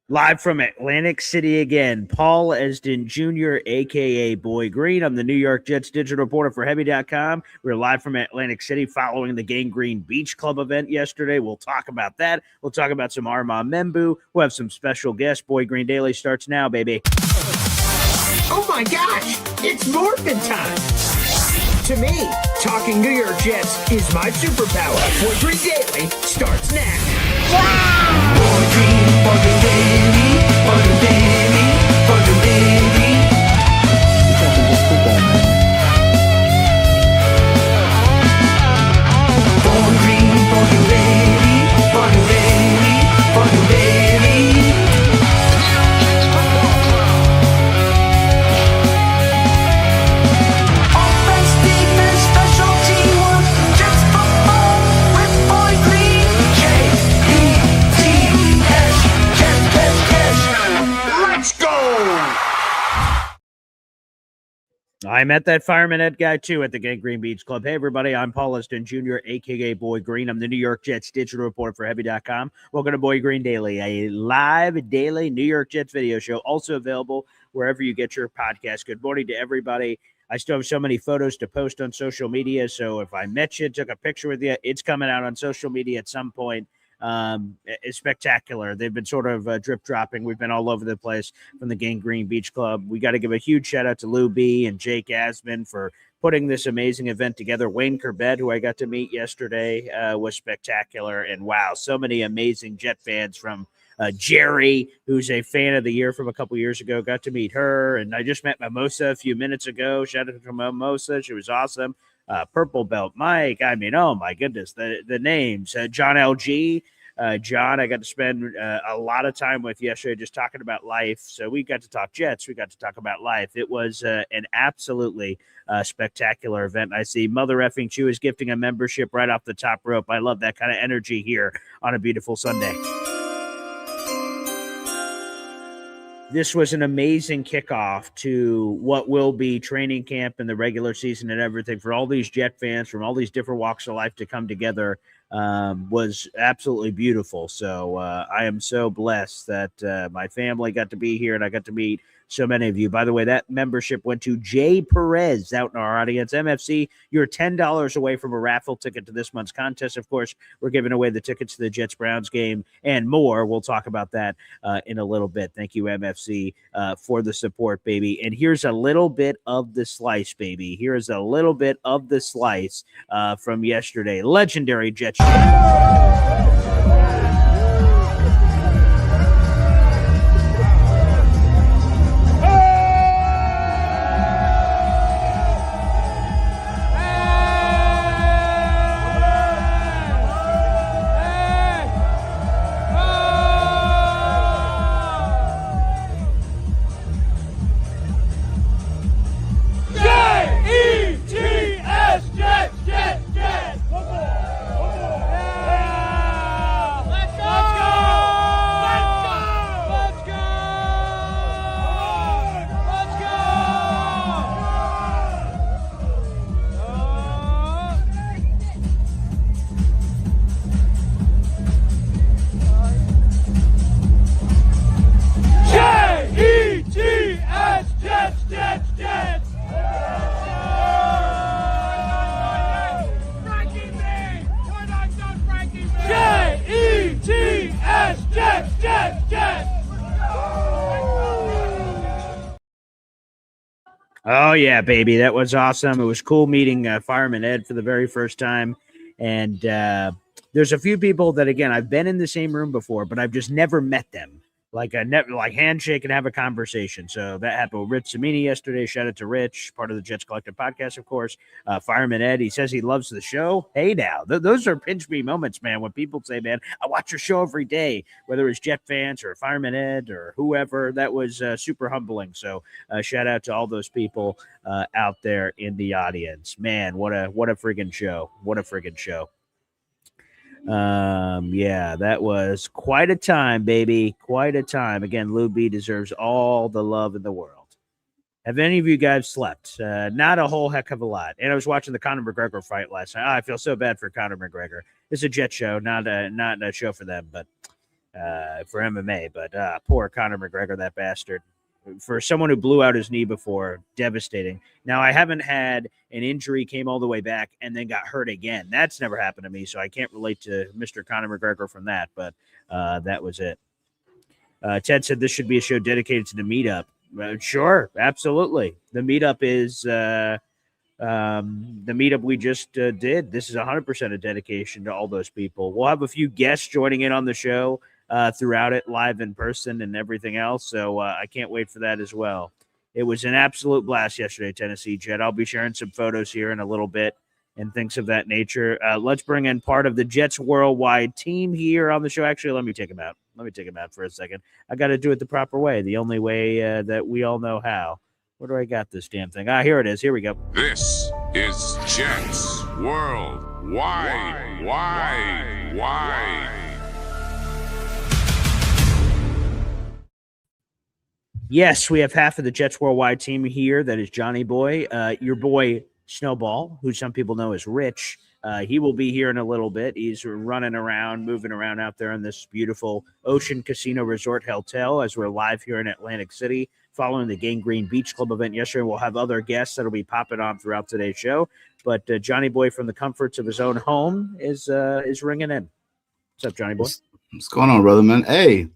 Live from Atlantic City again, Paul Esden Jr., a.k.a. Boy Green. I'm the New York Jets digital reporter for Heavy.com. We're live from Atlantic City following the Gang Green Beach Club event yesterday. We'll talk about that. We'll talk about some Armand Membou. We'll have some special guests. Boy Green Daily starts now, baby. Oh my gosh, it's morphin' time. To me, talking New York Jets is my superpower. Boy Green Daily starts now. Wow! Boy Green Daily, Boy Green Daily, Boy Green Daily. Boy Green Daily, Boy Green Daily, Boy Green Daily. Offense, defense, special teamwork, Jets football with Boy Green. J-E-T-S, Jets. Let's go! I met that Fireman Ed guy, too, at the Gang Green Beach Club. Hey, everybody, I'm Paul Esden Jr., a.k.a. Boy Green. I'm the New York Jets digital reporter for Heavy.com. Welcome to Boy Green Daily, a live daily New York Jets video show, also available wherever you get your podcast. Good morning to everybody. I still have so many photos to post on social media, so if I met you, took a picture with you, it's coming out on social media at some point. It's spectacular. They've been sort of drip dropping. We've been all over the place from the Gang Green Beach Club. We got to give a huge shout out to Lou B and Jake Asman for putting this amazing event together. Wayne Corbett, who I got to meet yesterday, was spectacular. And wow, so many amazing Jet fans from Jerry, who's a fan of the year from a couple years ago. Got to meet her. And I just met Mimosa a few minutes ago. Shout out to Mimosa. She was awesome. Purple Belt Mike. I mean, oh my goodness, the names. John LG. John, I got to spend a lot of time with yesterday just talking about life. So we got to talk Jets. We got to talk about life. It was an absolutely spectacular event. I see Mother Effing Chew is gifting a membership right off the top rope. I love that kind of energy here on a beautiful Sunday. This was an amazing kickoff to what will be training camp and the regular season and everything for all these Jet fans from all these different walks of life to come together. Was absolutely beautiful. So I am so blessed that my family got to be here and I got to meet so many of you. By the way, that membership went to Jay Perez out in our audience. MFC, you're $10 away from a raffle ticket to this month's contest. Of course, we're giving away the tickets to the Jets-Browns game and more. We'll talk about that in a little bit. Thank you, MFC, for the support, baby. And here's a little bit of the slice, baby. Here's a little bit of the slice from yesterday. Legendary Jets. Oh, yeah, baby. That was awesome. It was cool meeting Fireman Ed for the very first time. And there's a few people that, again, I've been in the same room before, but I've just never met them. Like handshake and have a conversation. So that happened with Rich Samini yesterday. Shout out to Rich, part of the Jets Collective podcast, of course. Fireman Ed, he says he loves the show. Hey, now, those are pinch me moments, man, when people say, man, I watch your show every day, whether it's Jet fans or Fireman Ed or whoever. That was super humbling. So shout out to all those people out there in the audience. Man, what a friggin' show. What a friggin' show. Yeah, that was quite a time, baby. Quite a time. Again, Lou B deserves all the love in the world. Have any of you guys slept? Not a whole heck of a lot. And I was watching the Conor McGregor fight last night. I feel so bad for Conor McGregor. It's a Jet show, not a show for them. But for MMA. But poor Conor McGregor, that bastard. For someone who blew out his knee before, devastating. Now, I haven't had an injury, came all the way back, and then got hurt again. That's never happened to me, so I can't relate to Mr. Conor McGregor from that, but that was it. Ted said this should be a show dedicated to the meetup. Sure, absolutely. The meetup is the meetup we just did. This is 100% a dedication to all those people. We'll have a few guests joining in on the show throughout it, live in person and everything else. So I can't wait for that as well. It was an absolute blast yesterday, Tennessee Jet. I'll be sharing some photos here in a little bit and things of that nature. Let's bring in part of the Jets worldwide team here on the show. Actually, let me take him out. Let me take him out for a second. I got to do it the proper way, the only way that we all know how. Where do I got this damn thing? Here it is. Here we go. This is Jets Worldwide. Wide. Yes, we have half of the Jets Worldwide team here. That is Johnny Boy, your boy Snowball, who some people know as Rich. He will be here in a little bit. He's running around, moving around out there in this beautiful Ocean Casino Resort Hotel as we're live here in Atlantic City following the Gang Green Beach Club event yesterday. We'll have other guests that'll be popping on throughout today's show. But Johnny Boy, from the comforts of his own home, is ringing in. What's up, Johnny Boy? What's going on, brother, man? Hey,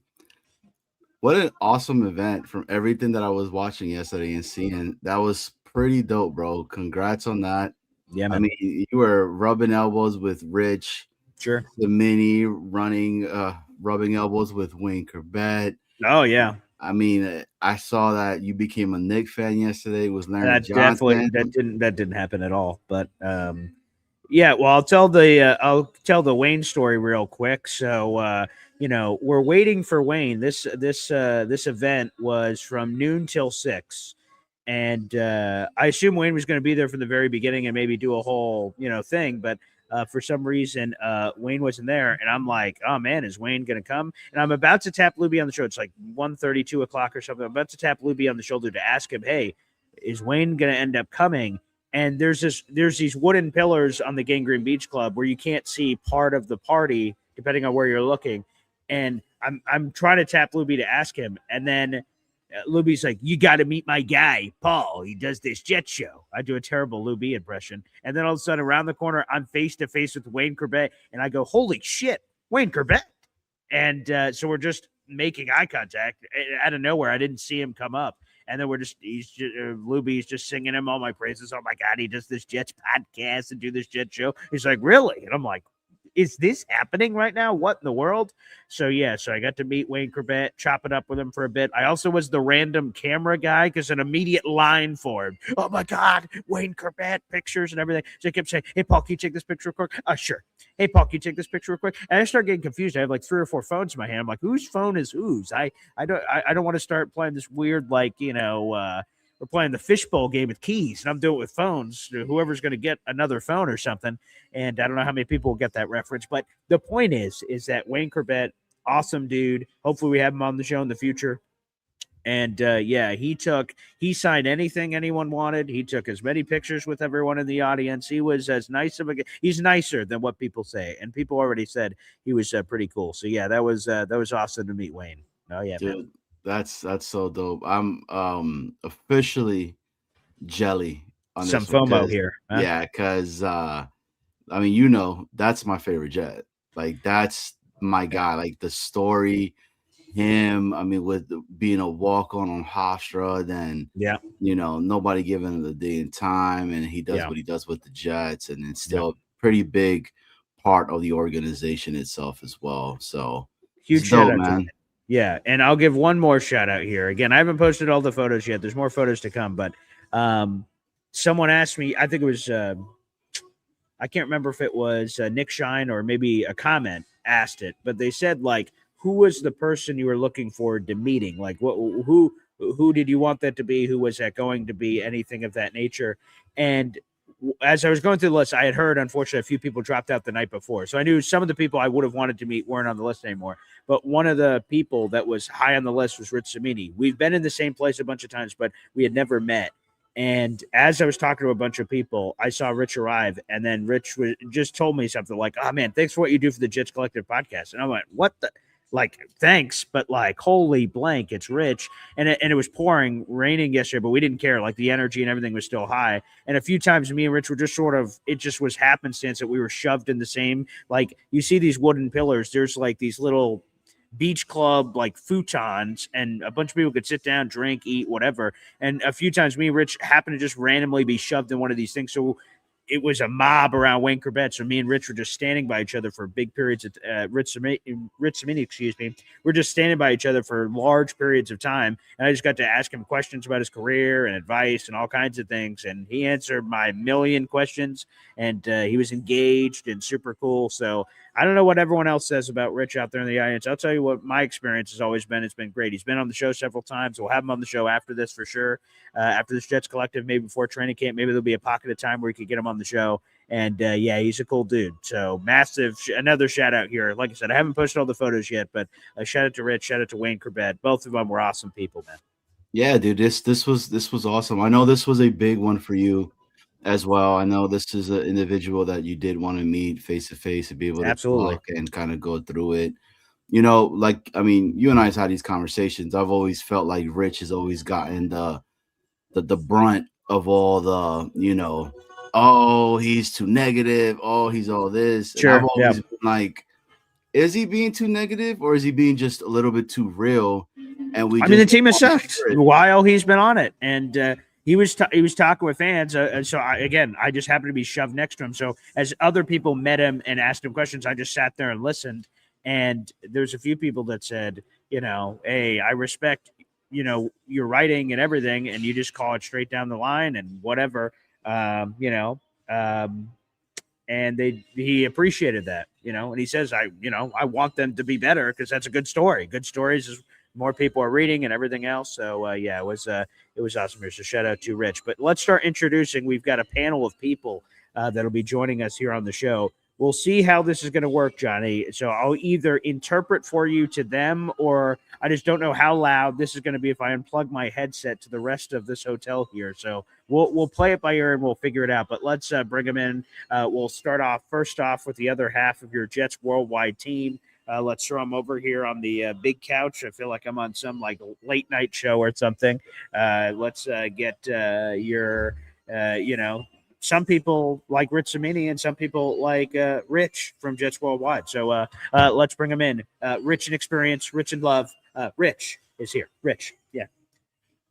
what an awesome event from everything that I was watching yesterday and seeing. That was pretty dope, bro. Congrats on that. Yeah, man. I mean, you were rubbing elbows with Rich. Sure. The mini rubbing elbows with Wayne Corbett. Oh, yeah. I mean, I saw that you became a Knicks fan yesterday. It was Larry Johnson. That didn't happen at all. But yeah, well, I'll tell the Wayne story real quick. So we're waiting for Wayne. This event was from noon till 6. And I assume Wayne was going to be there from the very beginning and maybe do a whole, thing. But for some reason, Wayne wasn't there. And I'm like, oh, man, is Wayne going to come? And I'm about to tap Luby on the show. It's like 1:30, 2 o'clock or something. I'm about to tap Luby on the shoulder to ask him, hey, is Wayne going to end up coming? And there's these wooden pillars on the Gang Green Beach Club where you can't see part of the party, depending on where you're looking. And I'm trying to tap Luby to ask him. And then Luby's like, you got to meet my guy, Paul. He does this Jet show. I do a terrible Luby impression. And then all of a sudden, around the corner, I'm face to face with Wayne Corbett. And I go, holy shit, Wayne Corbett. And so we're just making eye contact. Out of nowhere, I didn't see him come up. And then Luby's just singing him all my praises. Oh my God, he does this Jets podcast and do this Jet show. He's like, really? And I'm like, is this happening right now? What in the world? So I got to meet Wayne Corbett, chop it up with him for a bit. I also was the random camera guy because an immediate line for him. Oh my God, Wayne Corbett, pictures and everything. So I kept saying, hey, Paul, can you take this picture real quick? Sure. Hey, Paul, can you take this picture real quick? And I started getting confused. I have like 3 or 4 phones in my hand. I'm like, whose phone is whose? I don't want to start playing this weird, we're playing the fishbowl game with keys, and I'm doing it with phones. Whoever's going to get another phone or something, and I don't know how many people will get that reference. But the point is that Wayne Corbett, awesome dude. Hopefully we have him on the show in the future. And, he signed anything anyone wanted. He took as many pictures with everyone in the audience. He was as nice of a guy. He's nicer than what people say, and people already said he was pretty cool. So, yeah, that was awesome to meet Wayne. Oh, yeah, dude. Man. That's so dope. I'm officially jelly on some this FOMO here. Huh? Yeah, because I mean, that's my favorite Jet. Like, that's my guy. Like, the story, him. I mean, with being a walk-on Hofstra, then nobody giving him the day and time, and he does what he does with the Jets, and it's still a pretty big part of the organization itself as well. So huge shout out, man. Yeah, and I'll give one more shout out here. Again, I haven't posted all the photos yet. There's more photos to come, but someone asked me, I think it was, I can't remember if it was Nick Shine or maybe a comment asked it, but they said, like, who was the person you were looking forward to meeting? Like, who did you want that to be? Who was that going to be? Anything of that nature? And as I was going through the list, I had heard, unfortunately, a few people dropped out the night before. So I knew some of the people I would have wanted to meet weren't on the list anymore. But one of the people that was high on the list was Rich Cimini. We've been in the same place a bunch of times, but we had never met. And as I was talking to a bunch of people, I saw Rich arrive. And then Rich just told me something like, oh, man, thanks for what you do for the Jets Collective podcast. And I'm like, what the? like, thanks, but like, holy blank, it's Rich. And it was pouring, raining yesterday, but we didn't care. Like, the energy and everything was still high. And a few times me and Rich were just sort of, it just was happenstance that we were shoved in the same, like, you see these wooden pillars, there's like these little beach club like futons, and a bunch of people could sit down, drink, eat, whatever. And a few times me and Rich happened to just randomly be shoved in one of these things. So it was a mob around Wayne Corbett. So me and Rich were just standing by each other for big periods of Rich Samini, excuse me. We're just standing by each other for large periods of time. And I just got to ask him questions about his career and advice and all kinds of things. And he answered my million questions, and he was engaged and super cool. So I don't know what everyone else says about Rich out there in the audience. I'll tell you what my experience has always been. It's been great. He's been on the show several times. We'll have him on the show after this for sure. After this Jets Collective, maybe before training camp, maybe there'll be a pocket of time where we could get him on the show. And yeah, he's a cool dude. So massive, another shout out here. Like I said, I haven't posted all the photos yet, but shout out to Rich, shout out to Wayne Corbett. Both of them were awesome people, man. Yeah, dude, this was awesome. I know this was a big one for you as well. I know this is an individual that you did want to meet face to face and be able to Absolutely. talk and kind of go through it. You know, like, I mean, you and I have had these conversations. I've always felt like Rich has always gotten the brunt of all the, you know, oh, he's too negative, oh, he's all this. And I've Sure. always Yeah. been like, is he being too negative, or is he being just a little bit too real? And we I mean, the just team has don't sucked hear it. while he's been on it, and he was talking with fans. So I just happened to be shoved next to him. So as other people met him and asked him questions, I just sat there and listened. And there's a few people that said, you know, hey, I respect, you know, your writing and everything, and you just call it straight down the line and whatever, you know. And he appreciated that, you know, and he says, I want them to be better because that's a good story. Good stories is more people are reading and everything else. So yeah, it was awesome here. So shout out to Rich. But let's start introducing. We've got a panel of people that'll be joining us here on the show. We'll see how this is going to work, Johnny. So I'll either interpret for you to them, or I just don't know how loud this is going to be if I unplug my headset to the rest of this hotel here. So we'll play it by ear and we'll figure it out. But let's bring them in. We'll start off first off with the other half of your Jets Worldwide team. Let's throw them over here on the big couch. I feel like I'm on some like late night show or something. Let's get your, you know, some people like Rich Samini and some people like Rich from Jets Worldwide. So let's bring them in. Rich in experience, Rich in love. Rich is here. Rich, yeah.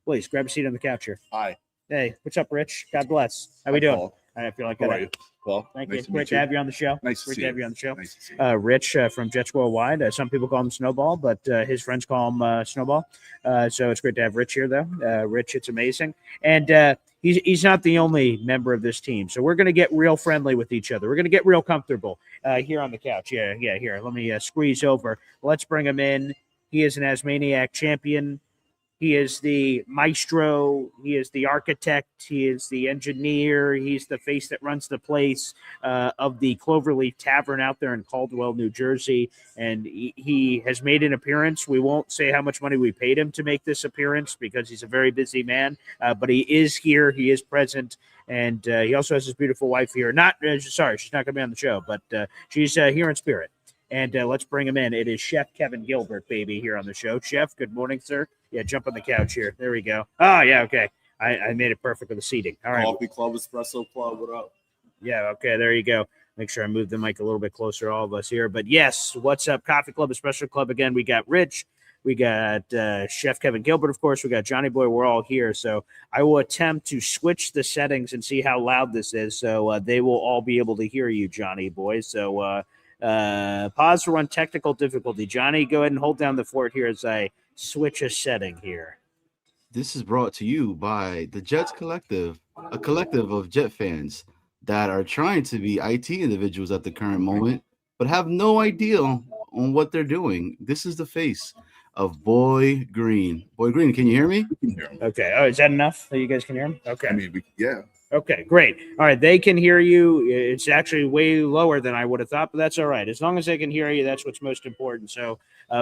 Please grab a seat on the couch here. Hi. Hey, what's up, Rich? God bless. How we doing? Paul. I feel like How are you? Paul. Thank Nice you. Great to have you on the show. Nice Great to to have you on the show. Nice to see you. Rich from Jets Worldwide. Some people call him Snowball, but his friends call him Snowball. So it's great to have Rich here, though. Rich, it's amazing. And he's not the only member of this team. So we're going to get real friendly with each other. We're going to get real comfortable here on the couch. Yeah, here. Let me squeeze over. Let's bring him in. He is an Asmaniac champion. He is the maestro. He is the architect. He is the engineer. He's the face that runs the place of the Cloverleaf Tavern out there in Caldwell, New Jersey. And he has made an appearance. We won't say how much money we paid him to make this appearance because he's a very busy man. But he is here. He is present. And he also has his beautiful wife here. Sorry, she's not going to be on the show, but she's here in spirit. And let's bring him in. It is Chef Kevin Gilbert, baby, here on the show. Chef, good morning, sir. Yeah, jump on the couch here. There we go. Oh, yeah, okay. I made it perfect with the seating. All right. Coffee Club, Espresso Club, what up? Yeah, okay, there you go. Make sure I move the mic a little bit closer to all of us here. But yes, what's up, Coffee Club, Espresso Club? Again, we got Rich. We got Chef Kevin Gilbert, of course. We got Johnny Boy. We're all here. So I will attempt to switch the settings and see how loud this is. So they will all be able to hear you, Johnny Boy. So pause for one technical difficulty. Johnny, go ahead and hold down the fort here as I switch a setting here. This is brought to you by the Jets Collective, a collective of Jet fans that are trying to be IT individuals at the current moment, but have no idea on what they're doing. This is the face of Boy Green. Boy Green, can you hear me? Okay. Oh, is that enough that you guys can hear him? Okay. I mean, yeah. Okay, great. All right, they can hear you. It's actually way lower than I would have thought, but that's all right. As long as they can hear you, that's what's most important. So,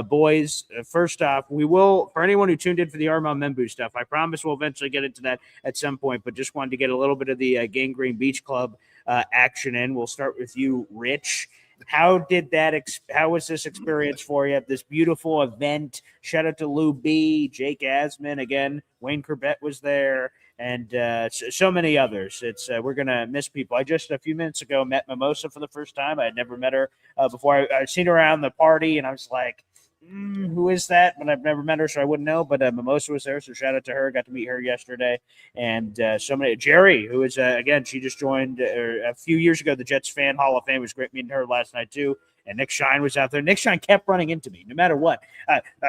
boys, first off, we will, for anyone who tuned in for the Armand Membou stuff, I promise we'll eventually get into that at some point, but just wanted to get a little bit of the Gangrene Beach Club action in. We'll start with you, Rich. how did that? How was this experience for you? This beautiful event. Shout out to Lou B, Jake Asman again. Wayne Corbett was there, and so many others. It's we're gonna miss people. I just a few minutes ago met Mimosa for the first time. I had never met her before. I'd seen her around the party, and I was like, who is that? But I've never met her, so I wouldn't know. But Mimosa was there, so shout out to her. Got to meet her yesterday, and so many. Jerry, who is again, she just joined a few years ago the Jets Fan Hall of Fame. It was great meeting her last night too. And Nick Shine was out there. Nick Shine kept running into me, no matter what.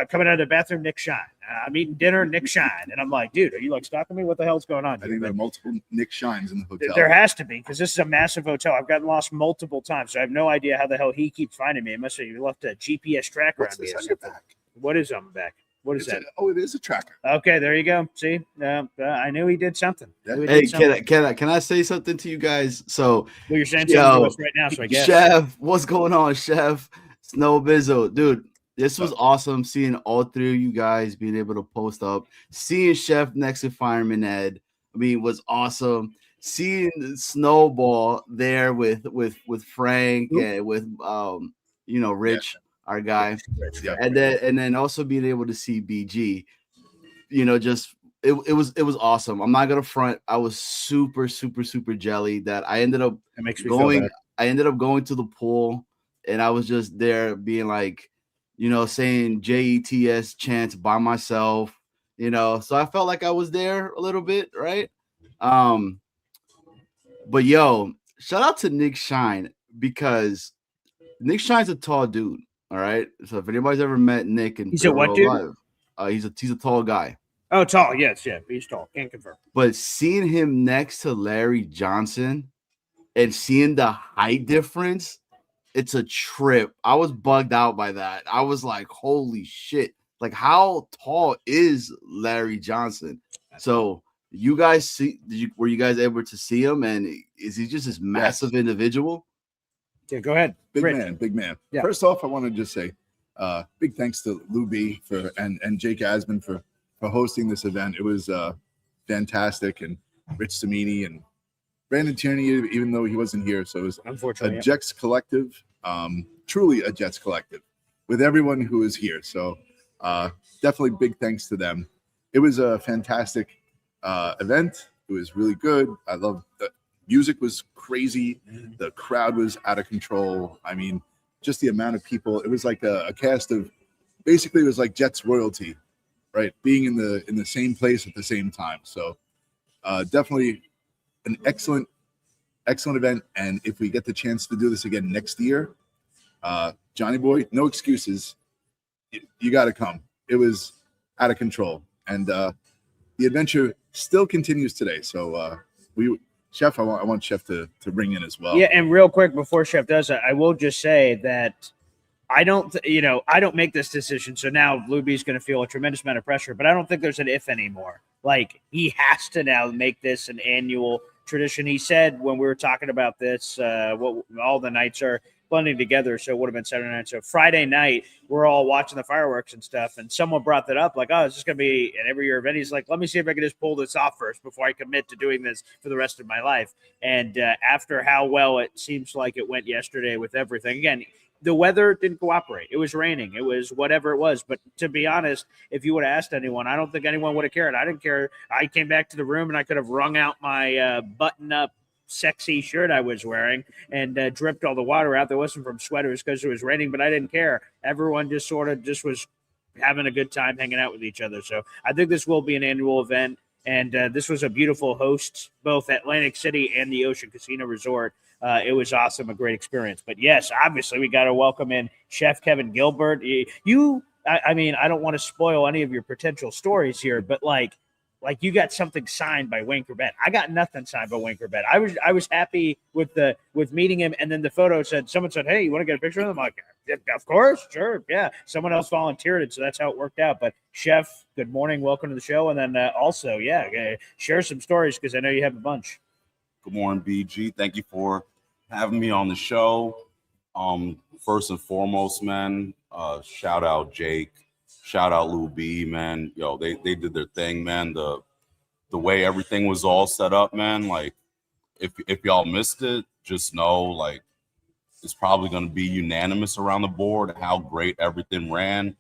Coming out of the bathroom, Nick Shine. I'm eating dinner, Nick Shine, and I'm like, dude, are you like stalking me? What the hell's going on? I think there are multiple Nick Shines in the hotel. There has to be, because this is a massive hotel. I've gotten lost multiple times, so I have no idea how the hell he keeps finding me. It must have left a GPS tracker What's on me. this on your back? What is on my back? What is that? It is a tracker. Okay, there you go. See, I knew he did something. Hey, can I say something to you guys? So, well, you're saying something to us right now, so I guess. Chef, what's going on, Chef? Snow Bizzle, dude. This was awesome seeing all three of you guys being able to post up. Seeing Chef next to Fireman Ed, I mean, was awesome. Seeing Snowball there with Frank and with Rich, our guy, and then also being able to see BG, just it was awesome. I'm not gonna front. I was super jelly that I ended up going. I ended up going to the pool, and I was just there being like, saying JETS chants by myself, so I felt like I was there a little bit, right? But shout out to Nick Shine, because Nick Shine's a tall dude. All right. So if anybody's ever met Nick and he's a what dude? He's a tall guy. Oh, tall. Yes, yeah. He's tall. Can't confirm. But seeing him next to Larry Johnson and seeing the height difference, it's a trip. I was bugged out by that. I was like, holy shit. Like, how tall is Larry Johnson? So you guys were you guys able to see him? And is he just this massive individual? Yeah, go ahead. Big man. Yeah. First off, I want to just say big thanks to Lou B and Jake Asman for hosting this event. It was fantastic, and Rich Samini and Brandon Tierney, even though he wasn't here. So it was a Jets collective, truly a Jets collective with everyone who is here. So definitely big thanks to them. It was a fantastic event. It was really good. I love the music was crazy. The crowd was out of control. I mean, just the amount of people. It was like a cast of, basically it was like Jets royalty, right? Being in the same place at the same time. So definitely an excellent event. And if we get the chance to do this again next year, Johnny Boy, no excuses. You got to come. It was out of control. And the adventure still continues today. So Chef, I want Chef to bring in as well. Yeah, and real quick before Chef does that, I will just say that I don't make this decision. So now Blue B's going to feel a tremendous amount of pressure, but I don't think there's an if anymore. Like, he has to now make this an annual tradition. He said when we were talking about this, what all the nights are blending together, so it would have been Saturday night. So Friday night, we're all watching the fireworks and stuff, and someone brought that up, like, oh, it's just going to be an every year event. He's like, let me see if I can just pull this off first before I commit to doing this for the rest of my life. And after how well it seems like it went yesterday with everything, again, the weather didn't cooperate. It was raining. It was whatever it was. But to be honest, if you would have asked anyone, I don't think anyone would have cared. I didn't care. I came back to the room and I could have wrung out my button-up sexy shirt I was wearing and dripped all the water out. That wasn't from sweat. It was because it was raining, but I didn't care. Everyone just was having a good time hanging out with each other. So I think this will be an annual event. And this was a beautiful host, both Atlantic City and the Ocean Casino Resort. It was awesome, a great experience. But yes, obviously we got to welcome in Chef Kevin Gilbert. I mean, I don't want to spoil any of your potential stories here, but like you got something signed by Wayne Corbett. I got nothing signed by Wayne Corbett. I was happy with meeting him, and then the photo someone said, "Hey, you want to get a picture of him?" I'm like, of course, sure, yeah. Someone else volunteered it, so that's how it worked out. But Chef, good morning, welcome to the show, and then also, share some stories because I know you have a bunch. Good morning, BG. Thank you for having me on the show. First and foremost, man, shout out Jake. Shout out Lou B, man. Yo, they did their thing, man. The way everything was all set up, man. Like, if y'all missed it, just know, like, it's probably going to be unanimous around the board how great everything ran,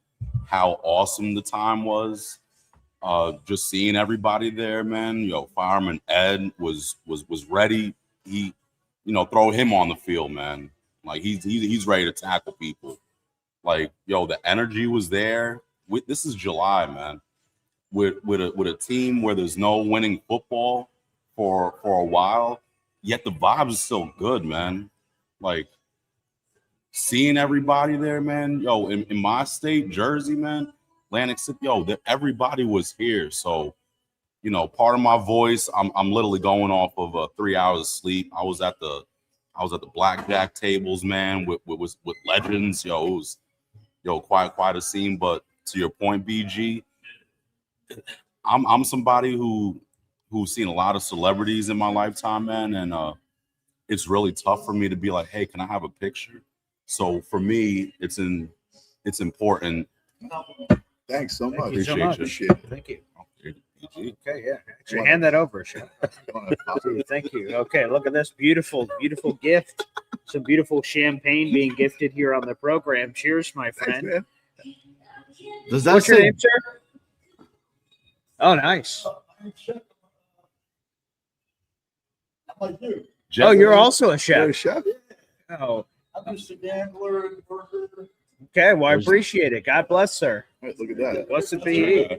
how awesome the time was. Just seeing everybody there, man. Yo, Fireman Ed was ready. He, throw him on the field, man. Like he's ready to tackle people. Like, yo, the energy was there. This is July, man. With a team where there's no winning football for a while, yet the vibes is still good, man. Like seeing everybody there, man. Yo, in my state, Jersey, man, Atlantic City, yo, everybody was here. So, part of my voice, I'm literally going off of 3 hours of sleep. I was at the blackjack tables, man, with legends. Yo, it was quite a scene. But to your point, BG, I'm somebody who's seen a lot of celebrities in my lifetime, man, and it's really tough for me to be like, hey, can I have a picture? So for me, it's important. Thanks so much. Appreciate you. Thank you. BG. Okay, yeah. Actually, hand that over, Chef. Thank you. Okay, look at this beautiful, beautiful gift. Some beautiful champagne being gifted here on the program. Cheers, my friend. Thanks, Does that What's your say name, sir? Oh, nice. Oh, you're also a You're a chef. chef? Oh, I'm just a gambler and worker. okay. Well, I appreciate it. God bless, sir. All right, look at that. Blessed be he.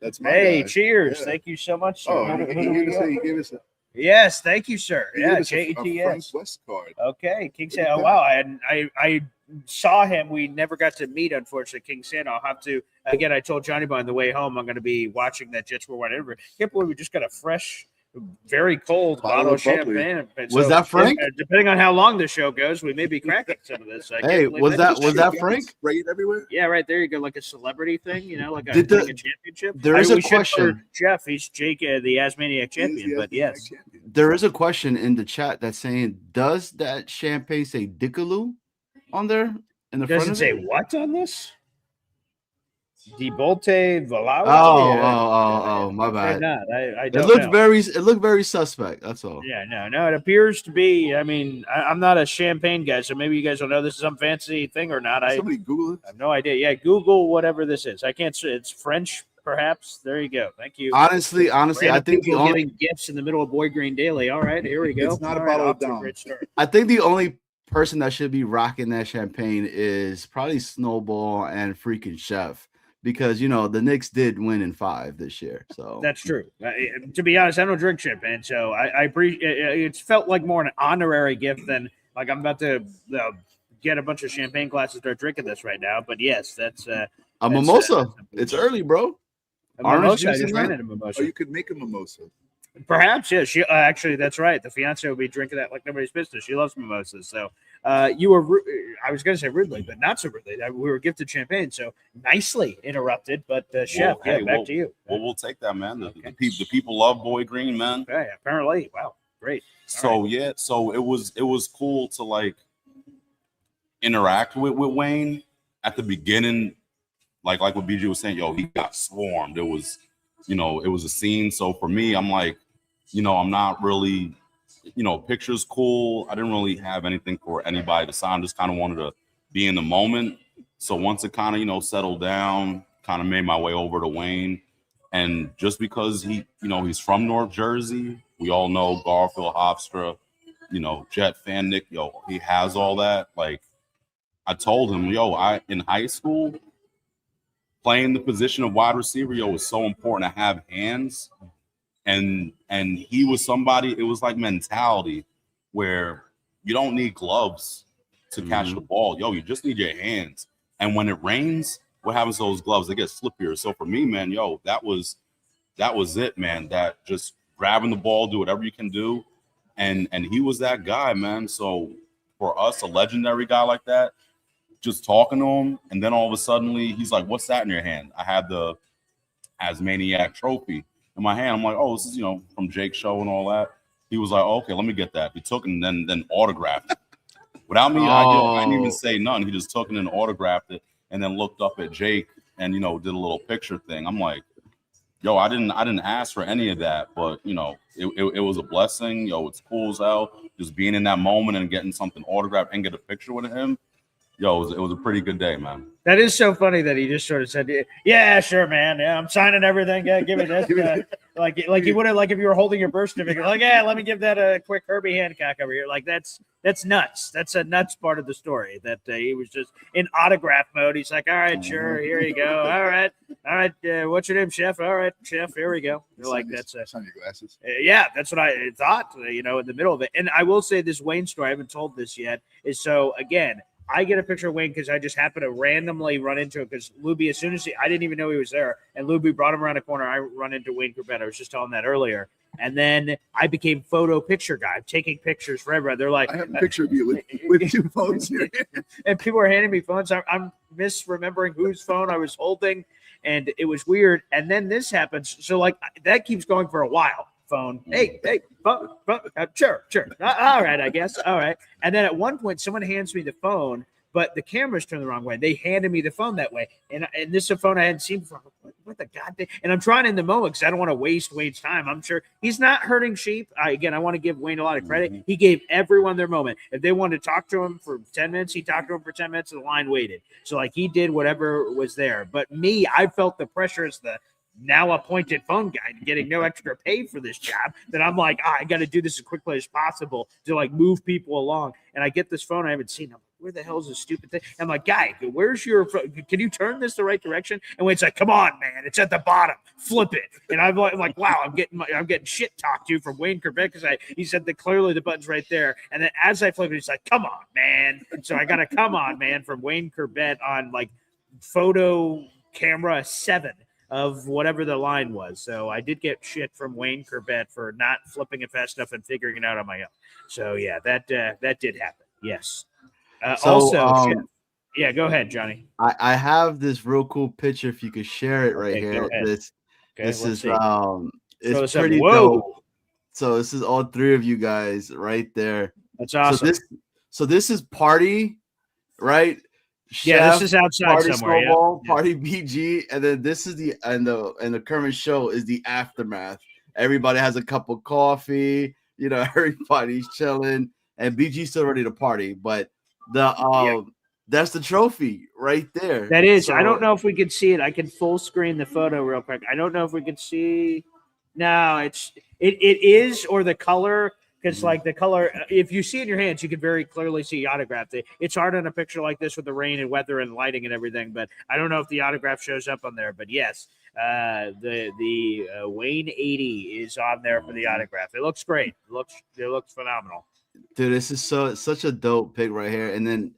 That's my Hey, guy. cheers. Yeah. Thank you so much, sir. Oh, Who he do we got? gave us a Yes, thank you, sir. he Yeah, gave us a Frank JETS. West card. Okay, King Santa. Oh, wow, I saw him. We never got to meet, unfortunately. King Santa. I'll have to. Again, I told Johnny Boy on the way home I'm going to be watching that Jets Worldwide interview. Can't believe we just got a fresh, very cold bottle of of bubbly. champagne. And Was that Frank? Depending on how long the show goes, we may be cracking some of this. I can't Hey, believe was that Getting Frank? sprayed everywhere? Yeah, right there you go, like a celebrity thing, like Did the- winning a championship. there is a we should for question. Jeff, he's Jake, the Asmaniac He is champion, the but yes. champion. There is a question in the chat that's saying, does that champagne say Dickaloo on there in the Does front it of say it? what on this? Di Bolte Valao? Oh, my bad. Not. I It don't looked know. it looked very suspect. That's all. Yeah, no. It appears to be. I mean, I'm not a champagne guy, so maybe you guys don't know this is some fancy thing or not. I Somebody Google it. have no idea. Yeah, Google whatever this is. I can't say it's French, perhaps. There you go. Thank you. Honestly, I Random think the people only giving gifts in the middle of Boy Green Daily. All right, here we go. It's not a All right, bottle off of to a Dom. great start. person that should be rocking that champagne is probably Snowball and freaking Chef. Because the Knicks did win in 5 this year, so That's true. To be honest, I don't drink champagne, so I appreciate. It's felt like more an honorary gift than like I'm about to get a bunch of champagne glasses, start drinking this right now. But yes, that's a mimosa. It's early, bro. A Orange mimosa. I juice just in ran that? into mimosa. Or you could make a mimosa. Perhaps, yeah. She actually, that's right. The fiance will be drinking that like nobody's business. She loves mimosas. So you were, I was going to say rudely, but not so rudely. We were gifted champagne, so nicely interrupted. But Chef, hey, back to you. Well, we'll take that, man. Okay. The people love Boy Green, man. Okay, apparently, wow, great. So yeah, so it was cool to like interact with Wayne at the beginning, like what BG was saying. Yo, he got swarmed. It was a scene. So for me, I'm like, I'm not really, pictures cool. I didn't really have anything for anybody to sign. Just kind of wanted to be in the moment. So once it kind of, settled down, kind of made my way over to Wayne. And just because he's from North Jersey, we all know Garfield, Hofstra, Jet fan, Nick, he has all that. Like I told him, in high school, playing the position of wide receiver, was so important to have hands. And he was somebody, it was like mentality where you don't need gloves to catch the ball. You just need your hands. And when it rains, what happens to those gloves? They get slippier. So for me, man, that was it, man. That just grabbing the ball, do whatever you can do. And he was that guy, man. So for us, a legendary guy like that, just talking to him, and then all of a sudden he's like, "What's that in your hand?" I had the Asmaniac trophy in my hand. I'm like, "Oh, this is from Jake's show and all that." He was like, oh, "Okay, let me get that." He took it and then autographed it without me. I didn't even say nothing. He just took it and autographed it, and then looked up at Jake and did a little picture thing. I'm like, yo, I didn't ask for any of that, but you know, it was a blessing. Yo, it's cool as hell. Just being in that moment and getting something autographed and get a picture with him. Yo, it was a pretty good day, man. That is so funny that he just sort of said, "Yeah, sure, man. Yeah, I'm signing everything. Yeah, give me this." Like he would have, like if you were holding your birth certificate, like, yeah, let me give that a quick Herbie Hancock over here. Like that's nuts. That's a nuts part of the story. That he was just in autograph mode. He's like, all right, sure, here you go. All right. What's your name, Chef? All right, Chef. Here we go. You're like, that's on your glasses. Yeah, that's what I thought. You know, in the middle of it. And I will say this Wayne story. I haven't told this yet. Is so again. I get a picture of Wayne because I just happened to randomly run into it because Luby, as soon as I didn't even know he was there, and Luby brought him around a corner. I run into Wayne Corbett. I was just telling that earlier. And then I became photo picture guy. I'm taking pictures forever. They're like, I have a picture of you with 2 phones here. And people are handing me phones. I'm misremembering whose phone I was holding, and it was weird. And then this happens. So, like, that keeps going for a while. Phone. Hey, phone. Sure. All right, I guess. All right. And then at one point, someone hands me the phone, but the camera's turned the wrong way. They handed me the phone that way. And this is a phone I hadn't seen before. What the goddamn? And I'm trying in the moment because I don't want to waste Wayne's time. I'm sure he's not hurting sheep. I want to give Wayne a lot of credit. He gave everyone their moment. If they wanted to talk to him for 10 minutes, he talked to him for 10 minutes and the line waited. So, like, he did whatever was there. But me, I felt the pressure as the now appointed phone guy getting no extra pay for this job that I'm like, I got to do this as quickly as possible to like move people along. And I get this phone I haven't seen. I'm like, where the hell is this stupid thing? I'm like, guy, where's your phone? Can you turn this the right direction? And Wade's like, come on, man, it's at the bottom. Flip it. And I'm like, wow, I'm getting shit talked to from Wayne Corbett because he said that clearly the button's right there. And then as I flip it, he's like, come on, man. And so I got a come on, man, from Wayne Corbett on like photo camera 7. Of whatever the line was. So I did get shit from Wayne Corbett for not flipping it fast enough and figuring it out on my own. So yeah, that did happen. Yes. Yeah, go ahead, Johnny. I have this real cool picture. If you could share it right here. This is it's pretty dope. So this is all 3 of you guys right there. That's awesome. So this is party, right? Yeah, this is outside party somewhere. Snowball, Party BG, and then this is the current show is the aftermath. Everybody has a cup of coffee, you know, everybody's chilling, and BG's still ready to party. But that's the trophy right there. That is. So, I don't know if we can see it. I can full screen the photo real quick. I don't know if we can see. No, it is, or the color. Because like the color, if you see it in your hands, you can very clearly see autographed. It's hard on a picture like this with the rain and weather and lighting and everything. But I don't know if the autograph shows up on there. But yes, the Wayne 80 is on there for the autograph. It looks great. It looks phenomenal. Dude, this is such a dope pick right here. And then,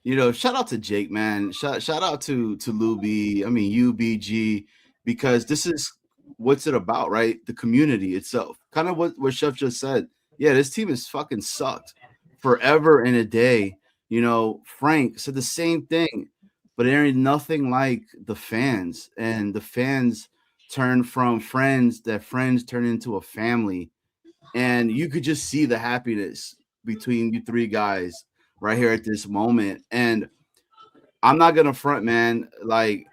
you know, shout out to Jake, man. Shout out to Luby. I mean, UBG, because this is what's it about, right? The community itself. Kind of what Chef just said. Yeah, this team has fucking sucked forever and a day. You know, Frank said the same thing, but there ain't nothing like the fans. And the fans turn from friends, that friends turn into a family. And you could just see the happiness between you 3 guys right here at this moment. And I'm not going to front, man. Like,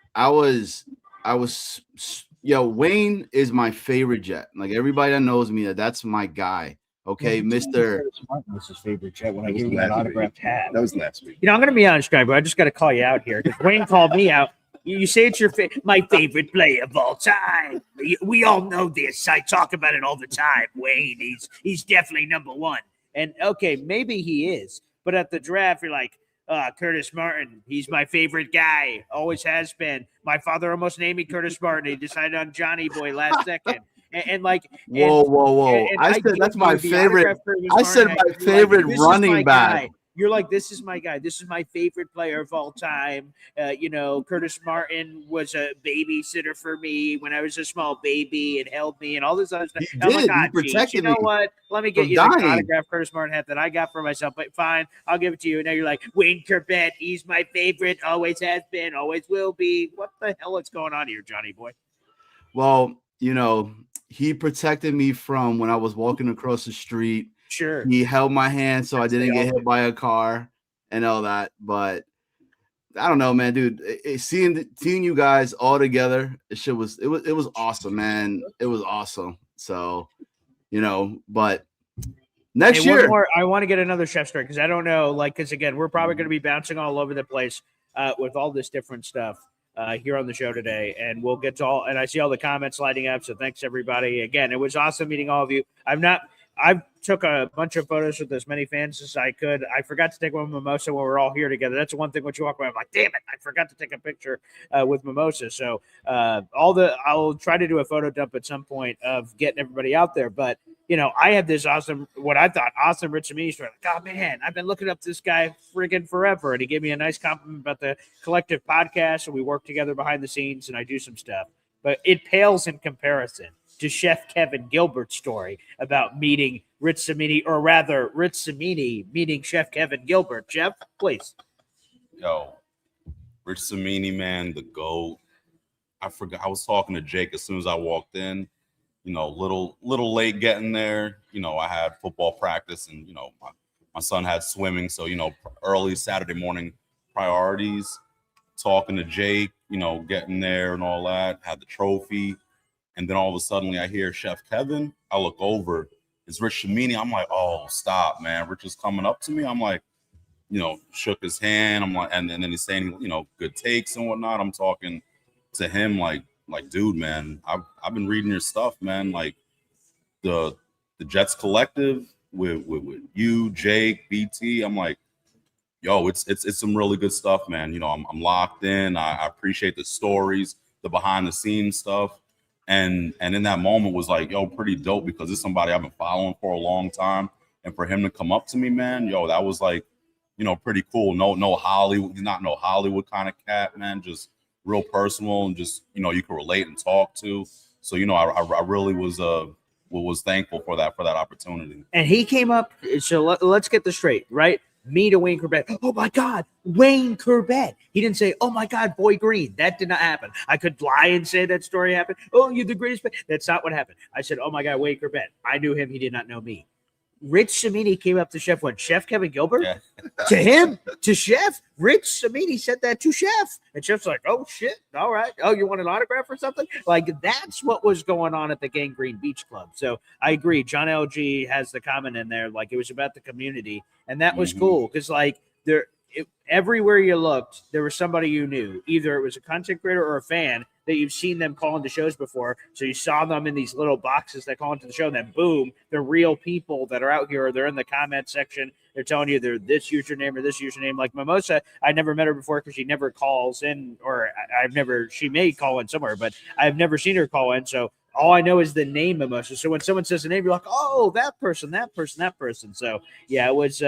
Wayne is my favorite Jet. Like, everybody that knows me, that's my guy. Okay, Mr. Martin was his favorite Jet when I gave you that autographed hat. That was last week. You know, I'm going to be honest, guy, but I just got to call you out here because Wayne called me out. You say it's my favorite player of all time. We all know this. I talk about it all the time. Wayne, he's definitely number 1. And okay, maybe he is, but at the draft, you're like, Curtis Martin, he's my favorite guy. Always has been. My father almost named me Curtis Martin. He decided on Johnny Boy last second. Whoa. I said that's my favorite. I said my favorite running back. You're like, this is my guy. This is my favorite player of all time. You know, Curtis Martin was a babysitter for me when I was a small baby and held me and all this other stuff. He did. He protected me. You know what? Let me get you the autographed Curtis Martin hat that I got for myself. But fine, I'll give it to you. Now you're like, Wayne Corbett, he's my favorite. Always has been. Always will be. What the hell is going on here, Johnny boy? Well, you know, he protected me from when I was walking across the street. Sure. He held my hand so I didn't get hit by a car and all that. But I don't know, man, dude. Seeing you guys all together, it was awesome, man. It was awesome. So, but next Hey, year, one more. I want to get another chef story because I don't know, because again, we're probably going to be bouncing all over the place with all this different stuff here on the show today, and we'll get to all. And I see all the comments lighting up, so thanks everybody. Again, it was awesome meeting all of you. I took a bunch of photos with as many fans as I could. I forgot to take one with Mimosa when we're all here together. That's one thing when you walk away, I'm like, damn it, I forgot to take a picture with Mimosa. So I'll try to do a photo dump at some point of getting everybody out there. But I had this awesome, what I thought awesome Rich Amini story. Like, oh man, I've been looking up this guy friggin' forever, and he gave me a nice compliment about the collective podcast, and we work together behind the scenes, and I do some stuff. But it pales in comparison to Chef Kevin Gilbert's story about meeting Rich Cimini, or rather Rich Cimini meeting Chef Kevin Gilbert. Jeff, please. Yo, Rich Cimini, man, the GOAT. I forgot. I was talking to Jake as soon as I walked in. Little late getting there. I had football practice, and my son had swimming, so early Saturday morning priorities. Talking to Jake, getting there and all that. Had the trophy. And then all of a sudden, I hear Chef Kevin. I look over. It's Rich Cimini. I'm like, oh, stop, man. Rich is coming up to me. I'm like, shook his hand. I'm like, and then he's saying, good takes and whatnot. I'm talking to him like, dude, man, I've been reading your stuff, man. Like the Jets Collective with you, Jake, BT. I'm like, yo, it's some really good stuff, man. I'm locked in. I appreciate the stories, the behind the scenes stuff. And in that moment was like, yo, pretty dope, because it's somebody I've been following for a long time. And for him to come up to me, man, yo, that was like, pretty cool. No Hollywood, he's not no Hollywood kind of cat, man. Just real personal, and just, you can relate and talk to. So, I really was thankful for that opportunity. And he came up. So let's get this straight, right? Me to Wayne Corbett. Oh my God, Wayne Corbett. He didn't say, oh my God, Boy Green. That did not happen. I could lie and say that story happened. Oh, you're the greatest. That's not what happened. I said, oh my God, Wayne Corbett. I knew him. He did not know me. Rich Cimini came up to Chef. What? Chef Kevin Gilbert? Yeah. To him? To Chef? Rich Cimini said that to Chef. And Chef's like, oh, shit. All right. Oh, you want an autograph or something? Like, that's what was going on at the Gangrene Beach Club. So I agree. John LG has the comment in there. Like, it was about the community. And that was cool because, like, everywhere you looked, there was somebody you knew. Either it was a content creator or a fan that you've seen them call into shows before. So you saw them in these little boxes that call into the show, and then boom, they're real people that are out here, or they're in the comment section. They're telling you they're this username or this username. Like Mimosa, I never met her before because she never calls in, or she may call in somewhere, but I've never seen her call in. So all I know is the name Mimosa. So when someone says the name, you're like, oh, that person. So yeah, it was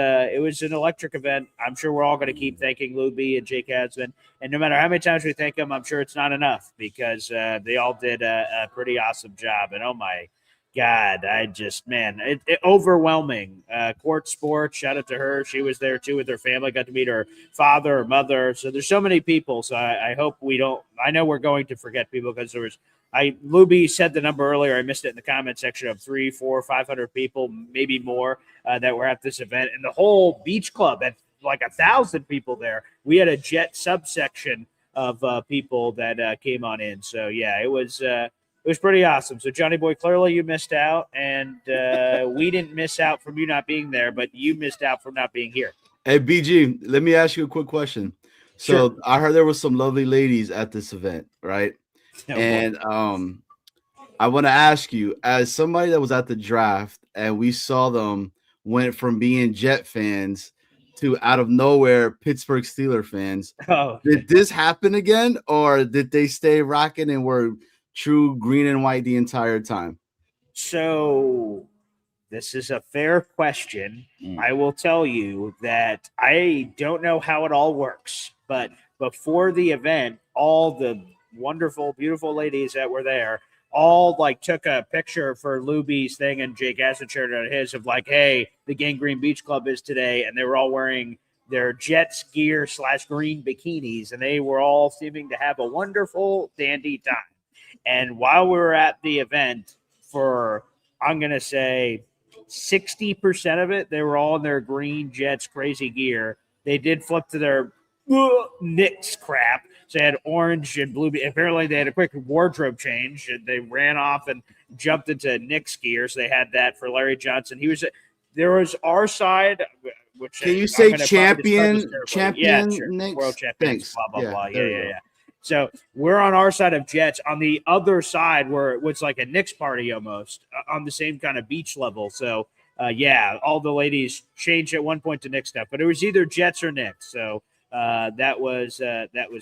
an electric event. I'm sure we're all going to keep thanking Lou B and Jake Esden. And no matter how many times we thank them, I'm sure it's not enough, because they all did a pretty awesome job. And oh my God, it overwhelming. Court Sports, shout out to her. She was there too with her family. Got to meet her father, her mother. So there's so many people. So I hope we don't. I know we're going to forget people, because there was. Luby said the number earlier. I missed it in the comment section of 300, 400, 500 people, maybe more, that were at this event, and the whole beach club had like 1,000 people there. We had a Jet subsection of people that came on in. So yeah, it was pretty awesome. So Johnny Boy, clearly you missed out, and we didn't miss out from you not being there, but you missed out from not being here. Hey, BG, let me ask you a quick question. So I heard there were some lovely ladies at this event, right? And I want to ask you, as somebody that was at the draft, and we saw them went from being Jet fans to out of nowhere Pittsburgh Steelers fans. Did this happen again, or did they stay rocking and were true green and white the entire time? So this is a fair question. I will tell you that I don't know how it all works, but before the event, all the wonderful, beautiful ladies that were there all like took a picture for Luby's thing, and Jake Aston shared it on his, of like, hey, the Gangrene Beach Club is today, and they were all wearing their Jets gear / green bikinis, and they were all seeming to have a wonderful dandy time. And while we were at the event, for I'm gonna say 60% of it, they were all in their green Jets crazy gear. They did flip to their Knicks crap. So they had orange and blue. Apparently, they had a quick wardrobe change, and they ran off and jumped into Knicks gear. So they had that for Larry Johnson. There was our side, which can you say champion? Yeah, sure. Knicks? World champions. Thanks. Blah blah blah. Yeah. So we're on our side of Jets. On the other side, where it was like a Knicks party almost on the same kind of beach level. So all the ladies changed at one point to Knicks stuff, but it was either Jets or Knicks. So that was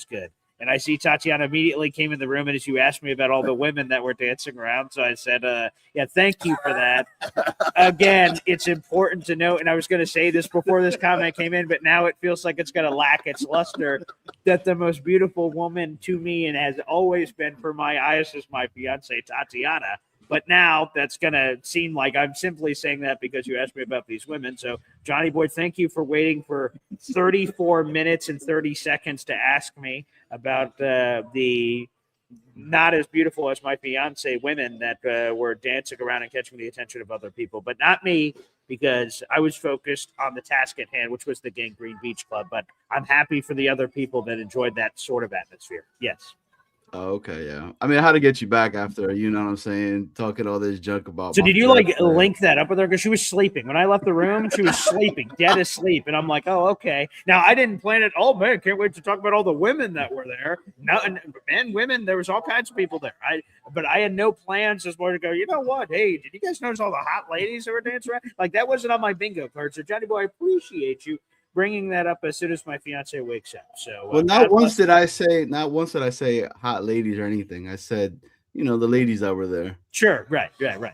good. And I see Tatiana immediately came in the room, and as you asked me about all the women that were dancing around, so I said, thank you for that. Again, it's important to note, and I was going to say this before this comment came in, but now it feels like it's going to lack its luster, that the most beautiful woman to me and has always been for my eyes is my fiance, Tatiana. But now that's going to seem like I'm simply saying that because you asked me about these women. So, Johnny Boy, thank you for waiting for 34 minutes and 30 seconds to ask me about the not as beautiful as my fiance women that were dancing around and catching the attention of other people, but not me, because I was focused on the task at hand, which was the Gangrene Beach Club. But I'm happy for the other people that enjoyed that sort of atmosphere. Yes. Oh, okay, yeah. I mean, how to get you back after, you know what I'm saying, talking all this junk about. So did you link that up with her? Because she was sleeping. When I left the room, she was sleeping, dead asleep. And I'm like, oh, okay. Now, I didn't plan it. Oh, man, can't wait to talk about all the women that were there. No, men, women, there was all kinds of people there. But I had no plans this morning to go, you know what? Hey, did you guys notice all the hot ladies that were dancing around? Like, that wasn't on my bingo card. So, Johnny Boy, I appreciate you bringing that up as soon as my fiance wakes up. So, well, not once did I say hot ladies or anything. I said, the ladies that were there. Sure, right.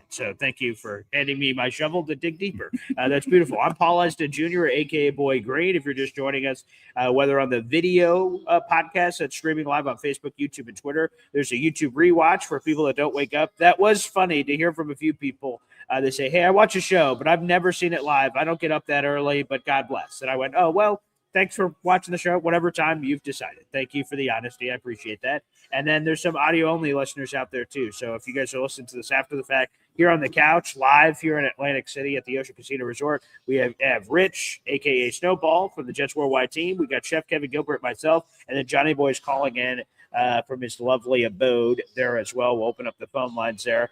So thank you for handing me my shovel to dig deeper. That's beautiful. I'm Paul Esden Jr., a.k.a. Boy Green. If you're just joining us, whether on the video podcast that's streaming live on Facebook, YouTube, and Twitter, there's a YouTube rewatch for people that don't wake up. That was funny to hear from a few people. They say, hey, I watch a show, but I've never seen it live. I don't get up that early, but God bless. And I went, oh, well, thanks for watching the show, whatever time you've decided. Thank you for the honesty. I appreciate that. And then there's some audio-only listeners out there, too. So if you guys are listening to this after the fact, here on the couch, live here in Atlantic City at the Ocean Casino Resort, we have Rich, a.k.a. Snowball, from the Jets Worldwide team. We got Chef Kevin Gilbert, myself, and then Johnny Boy's calling in from his lovely abode there as well. We'll open up the phone lines there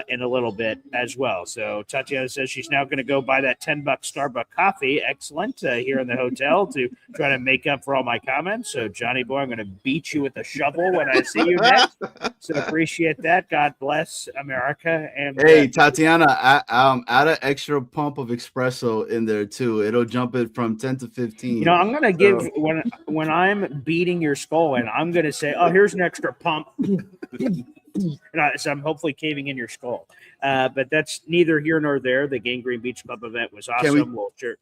in a little bit as well. So Tatiana says she's now going to go buy that $10 Starbucks coffee. Excellent. Here in the hotel to try to make up for all my comments. So Johnny Boy, I'm going to beat you with a shovel when I see you next. So appreciate that. God bless America. And hey, Tatiana, add an extra pump of espresso in there too. It'll jump it from 10 to 15. I'm going to give when I'm beating your skull in, I'm going to say, oh, here's an extra pump. So I'm hopefully caving in your skull. But that's neither here nor there. The Gangrene Beach Club event was awesome.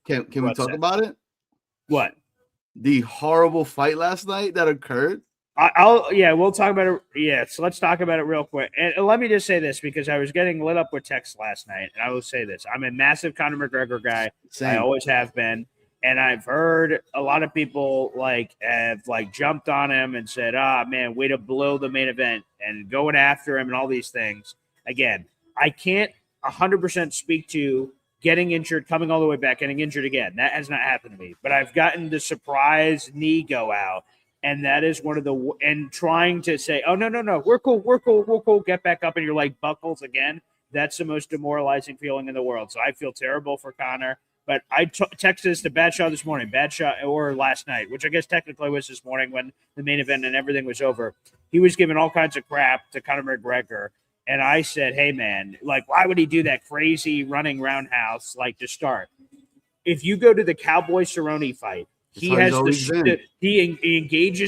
Can we talk about it? What? The horrible fight last night that occurred? We'll talk about it. Yeah, so let's talk about it real quick. And let me just say this, because I was getting lit up with texts last night, and I will say this. I'm a massive Conor McGregor guy. Same. I always have been. And I've heard a lot of people have jumped on him and said, man, way to blow the main event and going after him and all these things. Again, I can't 100% speak to getting injured, coming all the way back, getting injured again. That has not happened to me. But I've gotten the surprise knee go out. And that is one of and trying to say, oh, no, we're cool, get back up, and your leg buckles again. That's the most demoralizing feeling in the world. So I feel terrible for Conor. But I texted this to Badshaw this morning, or last night, which I guess technically was this morning when the main event and everything was over. He was giving all kinds of crap to Conor McGregor. And I said, hey, man, why would he do that crazy running roundhouse to start? If you go to the Cowboy Cerrone fight, he engages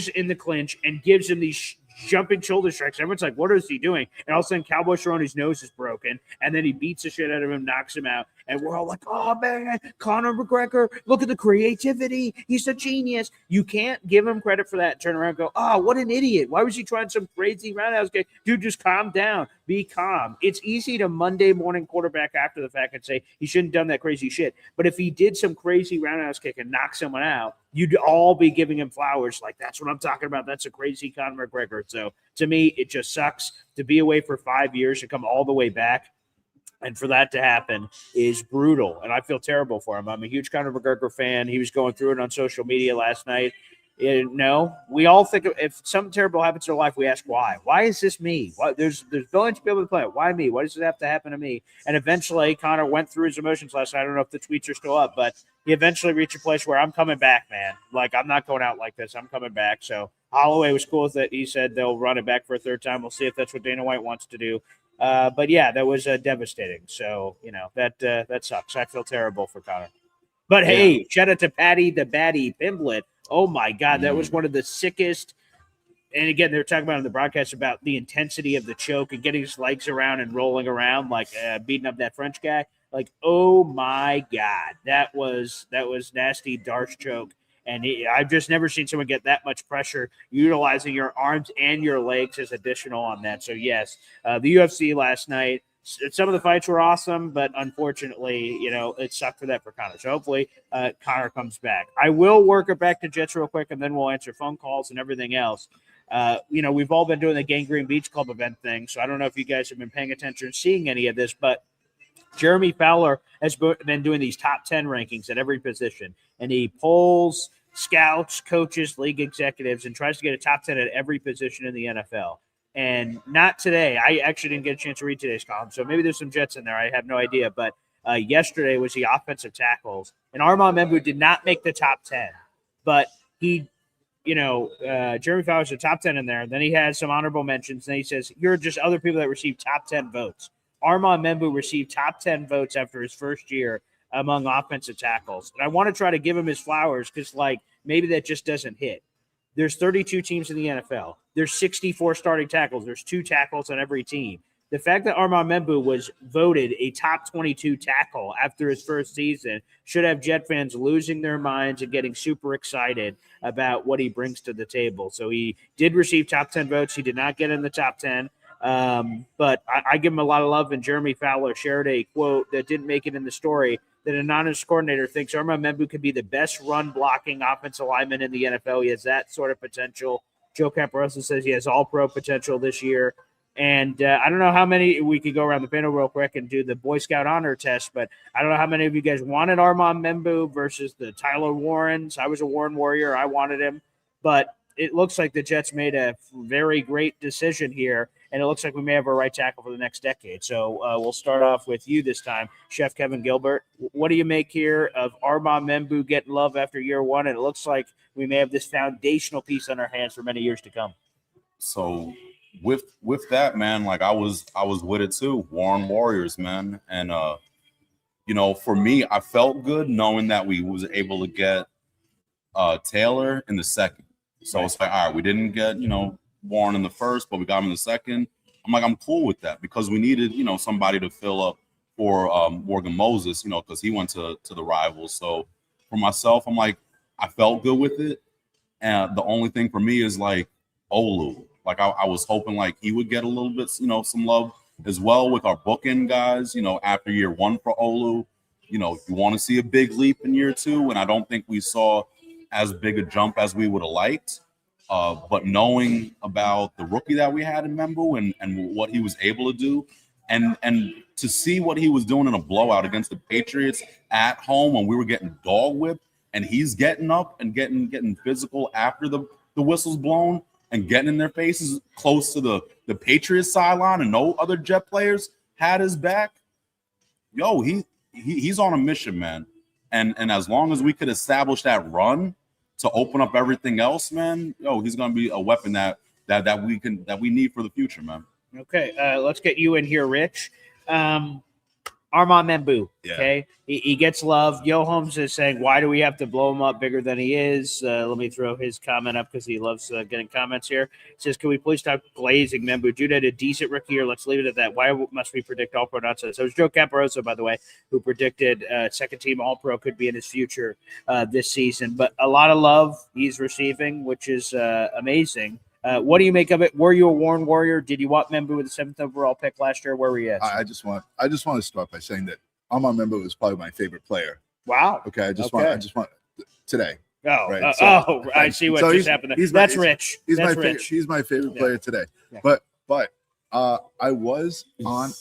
in the clinch and gives him these jumping shoulder strikes. Everyone's like, what is he doing? And all of a sudden, Cowboy Cerrone's nose is broken, and then he beats the shit out of him, knocks him out, and we're all like, oh, man, Conor McGregor, look at the creativity. He's a genius. You can't give him credit for that. Turn around and go, oh, what an idiot. Why was he trying some crazy roundhouse kick? Dude, just calm down. Be calm. It's easy to Monday morning quarterback after the fact and say he shouldn't have done that crazy shit. But if he did some crazy roundhouse kick and knock someone out, you'd all be giving him flowers. That's what I'm talking about. That's a crazy Conor McGregor. So to me, it just sucks to be away for 5 years, to come all the way back. And for that to happen is brutal. And I feel terrible for him. I'm a huge Conor McGregor fan. He was going through it on social media last night. No, we all think if something terrible happens in our life, we ask why. Why is this me? Why, there's billions of people to play it. Why me? Why does it have to happen to me? And eventually, Connor went through his emotions last night. I don't know if the tweets are still up, but he eventually reached a place where I'm coming back, man. Like, I'm not going out like this. I'm coming back. So Holloway was cool with it. He said they'll run it back for a third time. We'll see if that's what Dana White wants to do. But yeah, that was devastating. So that sucks. I feel terrible for Connor. But hey, shout out to Patty the Batty Pimblett. Oh my God, that was one of the sickest. And again, they were talking about in the broadcast about the intensity of the choke and getting his legs around and rolling around, like beating up that French guy. Like, oh my God, that was nasty Darce choke. And I've just never seen someone get that much pressure utilizing your arms and your legs as additional on that. So yes, the UFC last night. Some of the fights were awesome, but unfortunately, it sucked for Connor. So hopefully Connor comes back. I will work it back to Jets real quick, and then we'll answer phone calls and everything else. We've all been doing the Gangrene Beach Club event thing, so I don't know if you guys have been paying attention or seeing any of this, but Jeremy Fowler has been doing these top 10 rankings at every position, and he polls scouts, coaches, league executives, and tries to get a top 10 at every position in the NFL. And not today. I actually didn't get a chance to read today's column, so maybe there's some Jets in there. I have no idea. But yesterday was the offensive tackles. And Armand Membou did not make the top 10. But he, Jeremy Fowler's the top 10 in there. Then he has some honorable mentions. And he says, here are just other people that received top 10 votes. Armand Membou received top 10 votes after his first year among offensive tackles. And I want to try to give him his flowers because, maybe that just doesn't hit. There's 32 teams in the NFL. There's 64 starting tackles. There's 2 tackles on every team. The fact that Armand Membou was voted a top 22 tackle after his first season should have Jet fans losing their minds and getting super excited about what he brings to the table. So he did receive top 10 votes. He did not get in the top 10. But I give him a lot of love, and Jeremy Fowler shared a quote that didn't make it in the story that an anonymous coordinator thinks Armand Membou could be the best run-blocking offensive lineman in the NFL. He has that sort of potential. Joe Caparosa says he has all-pro potential this year. And I don't know how many – we could go around the panel real quick and do the Boy Scout honor test, but I don't know how many of you guys wanted Armand Membou versus the Tyler Warrens. I was a Warren Warrior. I wanted him. But it looks like the Jets made a very great decision here, and it looks like we may have a right tackle for the next decade. So we'll start off with you this time, Chef Kevin Gilbert. What do you make here of Armand Membou getting love after year one? And it looks like we may have this foundational piece on our hands for many years to come. So with that, man, I was with it too. Warren Warriors, man. And for me, I felt good knowing that we was able to get Taylor in the second. So it's all right, we didn't get, Warren in the first, but we got him in the second. I'm cool with that because we needed, somebody to fill up for Morgan Moses, because he went to the Rivals. So for myself, I felt good with it. And the only thing for me is Olu. I was hoping he would get a little bit, some love as well with our bookend guys, after year one for Olu. You want to see a big leap in year two, and I don't think we saw as big a jump as we would have liked. But knowing about the rookie that we had in Membou and what he was able to do, and to see what he was doing in a blowout against the Patriots at home when we were getting dog whipped, and he's getting up and getting physical after the whistle's blown and getting in their faces close to the Patriots sideline, and no other Jet players had his back. Yo, he's on a mission, man. And as long as we could establish that run to open up everything else, man, he's gonna be a weapon that we need for the future, man. Okay, let's get you in here, Rich. Armand Membou. Yeah. Okay, he gets love. Yo Holmes is saying, why do we have to blow him up bigger than he is? Let me throw his comment up because he loves getting comments here. It says, can we please stop glazing Membou? Jude had a decent rookie year. Let's leave it at that. Why must we predict all-pro nonsense? So it was Joe Caparosa, by the way, who predicted second-team all-pro could be in his future this season. But a lot of love he's receiving, which is amazing. What do you make of it? Were you a Warren Warrior? Did you want Membou with the 7th overall pick last year? Where were you at? I just want to start by saying that Armand Membou is probably my favorite player. Wow. Okay, I just want today. Oh, right? I see what just happened. That's Rich. He's my favorite player today. Yeah. But I was on.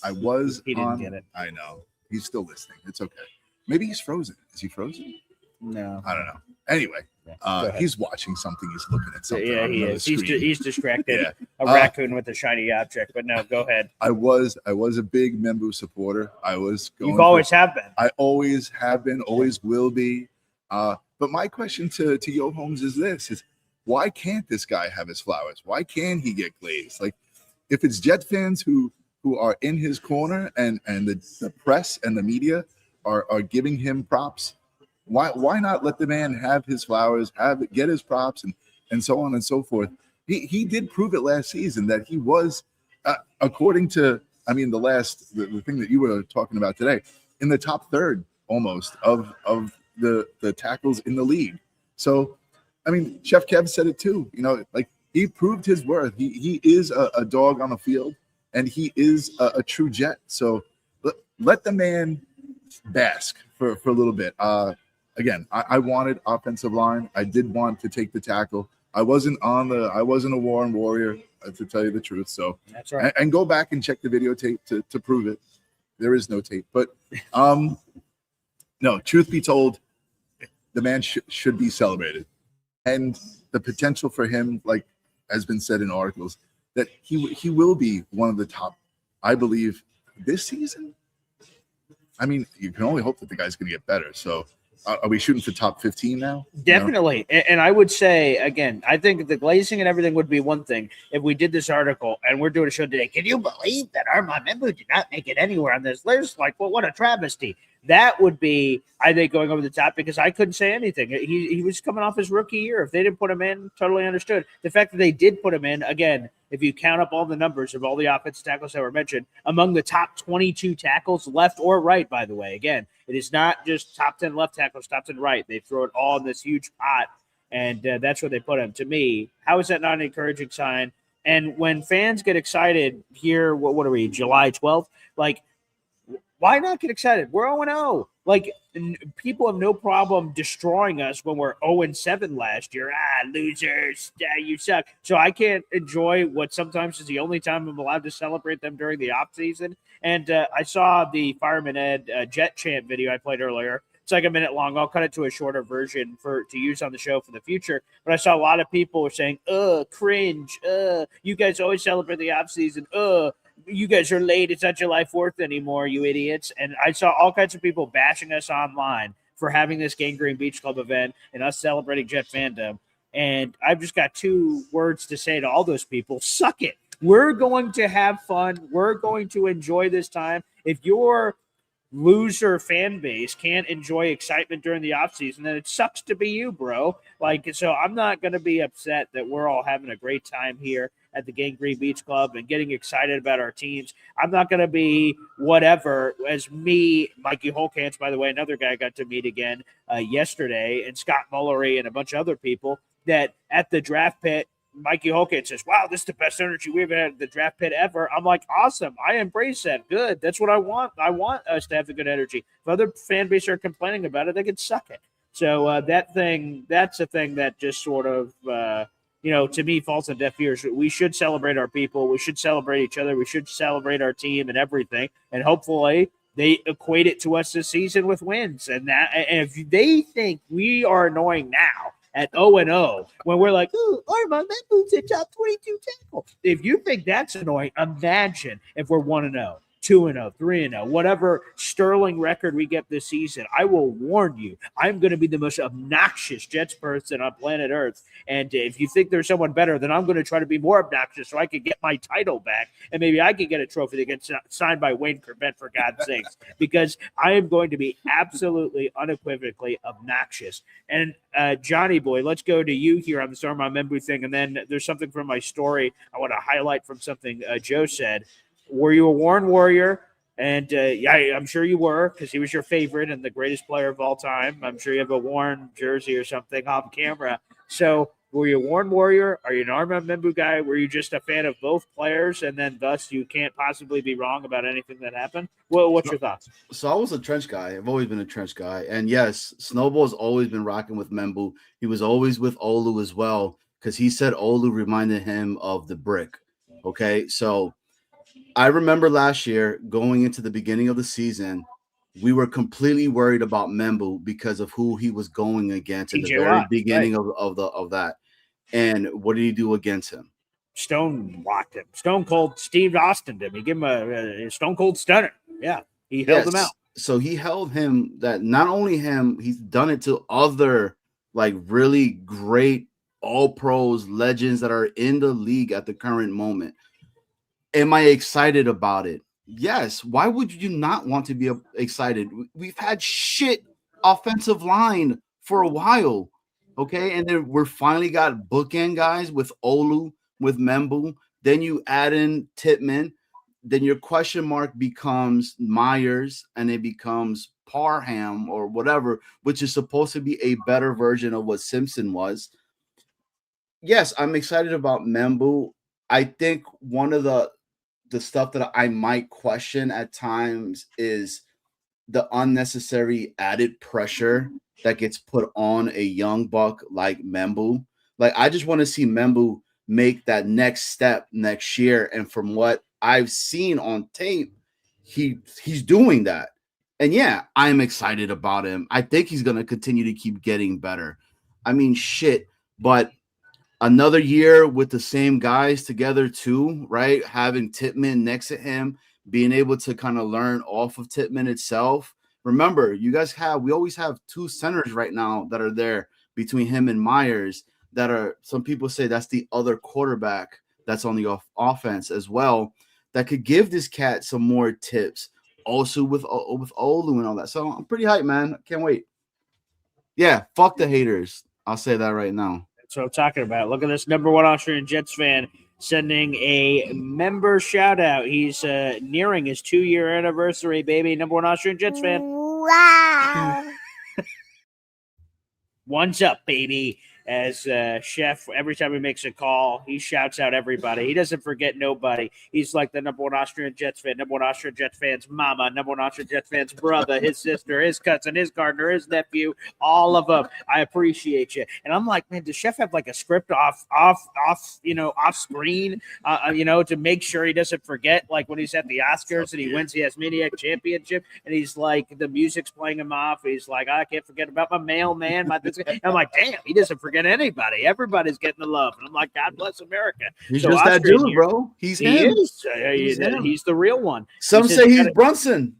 He didn't get it. I know. He's still listening. It's okay. Maybe he's frozen. Is he frozen? No. I don't know. Anyway, he's watching something. He's looking at something. Yeah, on he another is. Screen. He's distracted. Yeah. A raccoon with a shiny object. But no, go ahead. I was a big Membou supporter. I was going. You've always have been. I always have been. Always will be. But my question to Yo Holmes is this: is why can't this guy have his flowers? Why can't he get glazed? Like, if it's Jet fans who are in his corner and the press and the media are giving him props, why not let the man have his flowers, get his props, and so on and so forth? He did prove it last season that he was, according to the thing that you were talking about today, in the top third almost of the tackles in the league. So, I mean, Chef Kev said it too. You know, like, he proved his worth. He is a dog on the field, and he is a true Jet. So let the man bask for a little bit. Again, I wanted offensive line. I did want to take the tackle. I wasn't a Warren Warrior, to tell you the truth. So that's right. And go back and check the videotape to prove it. There is no tape, but no. Truth be told, the man should be celebrated, and the potential for him, like has been said in articles, that he will be one of the top, I believe, this season. I mean, you can only hope that the guy's going to get better. So, are we shooting for top 15 now? Definitely. You know? And I would say, again, I think the glazing and everything would be one thing if we did this article and we're doing a show today. Can you believe that Armand Membou did not make it anywhere on this list? Like, well, what a travesty. That would be, I think, going over the top, because I couldn't say anything. He was coming off his rookie year. If they didn't put him in, totally understood. The fact that they did put him in, again, if you count up all the numbers of all the offensive tackles that were mentioned, among the top 22 tackles, left or right, by the way. Again, it is not just top 10 left tackles, top 10 right. They throw it all in this huge pot, and that's where they put him. To me, how is that not an encouraging sign? And when fans get excited here, what are we, July 12th? Like, why not get excited? We're 0-0. Like, people have no problem destroying us when we're 0-7 last year. Losers, you suck. So I can't enjoy what sometimes is the only time I'm allowed to celebrate them during the off season. And I saw the Fireman Ed Jet chant video I played earlier. It's like a minute long. I'll cut it to a shorter version to use on the show for the future. But I saw a lot of people were saying, cringe. You guys always celebrate the off season. You guys are late. It's not July 4th anymore, you idiots. And I saw all kinds of people bashing us online for having this Gangrene Beach Club event and us celebrating Jet fandom. And I've just got two words to say to all those people. Suck it. We're going to have fun. We're going to enjoy this time. If your loser fan base can't enjoy excitement during the offseason, then it sucks to be you, bro. Like, so I'm not going to be upset that we're all having a great time here at the Gangrene Beach Club and getting excited about our teams. I'm not going to be whatever as me, Mikey Holkans, by the way, another guy I got to meet again yesterday, and Scott Mullery and a bunch of other people, that at the draft pit, Mikey Holkans says, wow, this is the best energy we've had at the draft pit ever. I'm like, awesome. I embrace that. Good. That's what I want. I want us to have the good energy. If other fan base are complaining about it, they can suck it. So that's a thing that just sort of, to me, falls on deaf ears. We should celebrate our people. We should celebrate each other. We should celebrate our team and everything. And hopefully they equate it to us this season with wins. And if they think we are annoying now at 0-0, when we're like, Armand Membou's a top 22 tackle. If you think that's annoying, imagine if we're 1-0. 2-0, 3-0, whatever sterling record we get this season. I will warn you, I'm going to be the most obnoxious Jets person on planet Earth. And if you think there's someone better, then I'm going to try to be more obnoxious so I can get my title back. And maybe I can get a trophy that gets signed by Wayne Corbett, for God's sakes, because I am going to be absolutely unequivocally obnoxious. And Johnny boy, let's go to you here on the Armand Membou thing. And then there's something from my story I want to highlight from something Joe said. Were you a Warren Warrior? And I'm sure you were, because he was your favorite and the greatest player of all time. I'm sure you have a Warren jersey or something off camera. So were you a Warren Warrior? Are you an Armand Membou guy? Were you just a fan of both players, and then thus you can't possibly be wrong about anything that happened? Well, what's your thoughts? So I was a trench guy. I've always been a trench guy. And yes, Snowball's always been rocking with Membou. He was always with Olu as well, because he said Olu reminded him of the brick. Okay, so I remember last year going into the beginning of the season, we were completely worried about Membou because of who he was going against in the TJ very Watt, beginning of that. And what did he do against him? Stone locked him. Stone Cold Steve Austin him. He gave him a Stone Cold Stunner. Yeah, he held him out. So he held him. That not only him, he's done it to other like really great all pros, legends that are in the league at the current moment. Am I excited about it? Yes. Why would you not want to be excited? We've had shit offensive line for a while. Okay. And then we're finally got bookend guys with Olu, with Membou. Then you add in Tippmann. Then your question mark becomes Myers, and it becomes Parham or whatever, which is supposed to be a better version of what Simpson was. Yes, I'm excited about Membou. I think one of the stuff that I might question at times is the unnecessary added pressure that gets put on a young buck like Membou. Like, I just want to see Membou make that next step next year. And from what I've seen on tape, he's doing that. And yeah, I'm excited about him. I think he's going to continue to keep getting better. I mean, shit, but another year with the same guys together too, right? Having Tippmann next to him, being able to kind of learn off of Tippmann itself. Remember, we always have two centers right now that are there between him and Myers that are, some people say that's the other quarterback that's on the offense as well, that could give this cat some more tips. Also with Olu and all that. So I'm pretty hyped, man. Can't wait. Yeah, fuck the haters. I'll say that right now. That's what I'm talking about. Look at this number one Austrian Jets fan sending a member shout out. He's nearing his 2-year anniversary, baby. Number one Austrian Jets fan. Wow. One's up, baby. As Chef, every time he makes a call, he shouts out everybody. He doesn't forget nobody. He's like the number one Austrian Jets fan, number one Austrian Jets fan's mama, number one Austrian Jets fan's brother, his sister, his cousin, his gardener, his nephew, all of them. I appreciate you. And I'm like, man, does Chef have like a script off screen, to make sure he doesn't forget, like when he's at the Oscars and he wins the Maniac Championship and he's like, the music's playing him off. He's like, I can't forget about my mailman. I'm like, damn, he doesn't forget anybody. Everybody's getting the love. And I'm like, God bless America. He's just that dude, bro. He's him. He's the real one. Some say he's Brunson.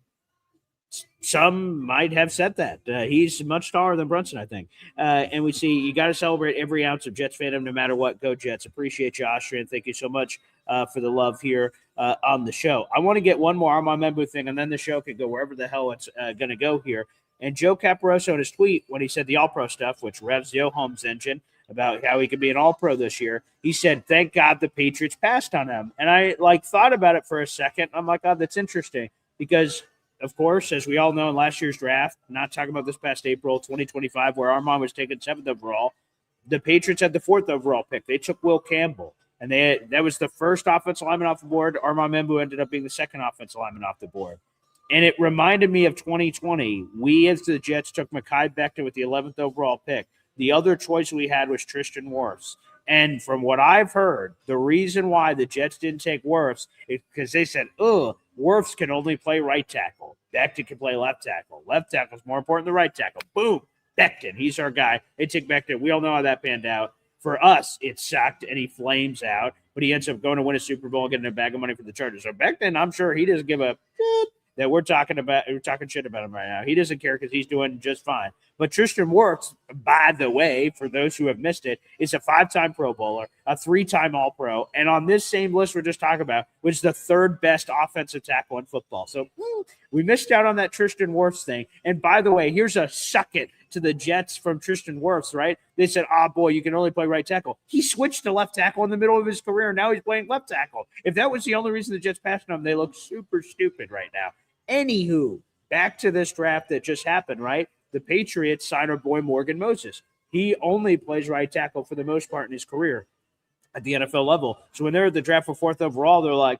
Some might have said that. He's much taller than Brunson, I think. And we see you got to celebrate every ounce of Jets fandom, no matter what. Go Jets. Appreciate you, Austrian. Thank you so much for the love here on the show. I want to get one more Armand Membou thing, and then the show can go wherever the hell it's going to go here. And Joe Caporoso in his tweet, when he said the All-Pro stuff, which revs the Holmes engine, about how he could be an All-Pro this year, he said, thank God the Patriots passed on him. And I thought about it for a second. I'm like, God, that's interesting. Because, of course, as we all know in last year's draft, not talking about this past April 2025, where Armand was taken 7th overall, the Patriots had the 4th overall pick. They took Will Campbell. And that was the first offensive lineman off the board. Armand Membou ended up being the second offensive lineman off the board. And it reminded me of 2020. We, as the Jets, took Mekhi Becton with the 11th overall pick. The other choice we had was Tristan Wirfs. And from what I've heard, the reason why the Jets didn't take Wirfs is because they said, Wirfs can only play right tackle. Becton can play left tackle. Left tackle is more important than right tackle. Boom, Becton. He's our guy. They take Becton. We all know how that panned out. For us, it sucked, and he flames out. But he ends up going to win a Super Bowl and getting a bag of money for the Chargers. So Becton, I'm sure he doesn't give a that we're talking shit about him right now. He doesn't care because he's doing just fine. But Tristan Wirfs, by the way, for those who have missed it, is a 5-time Pro Bowler, a 3-time All-Pro, and on this same list we're just talking about, was the 3rd best offensive tackle in football. So we missed out on that Tristan Wirfs thing. And by the way, here's a suck it to the Jets from Tristan Wirfs, right? They said, boy, you can only play right tackle. He switched to left tackle in the middle of his career, and now he's playing left tackle. If that was the only reason the Jets passed on him, they look super stupid right now. Anywho, back to this draft that just happened, right? The Patriots signed our boy Morgan Moses. He only plays right tackle for the most part in his career at the NFL level. So when they're at the draft for 4th overall, they're like,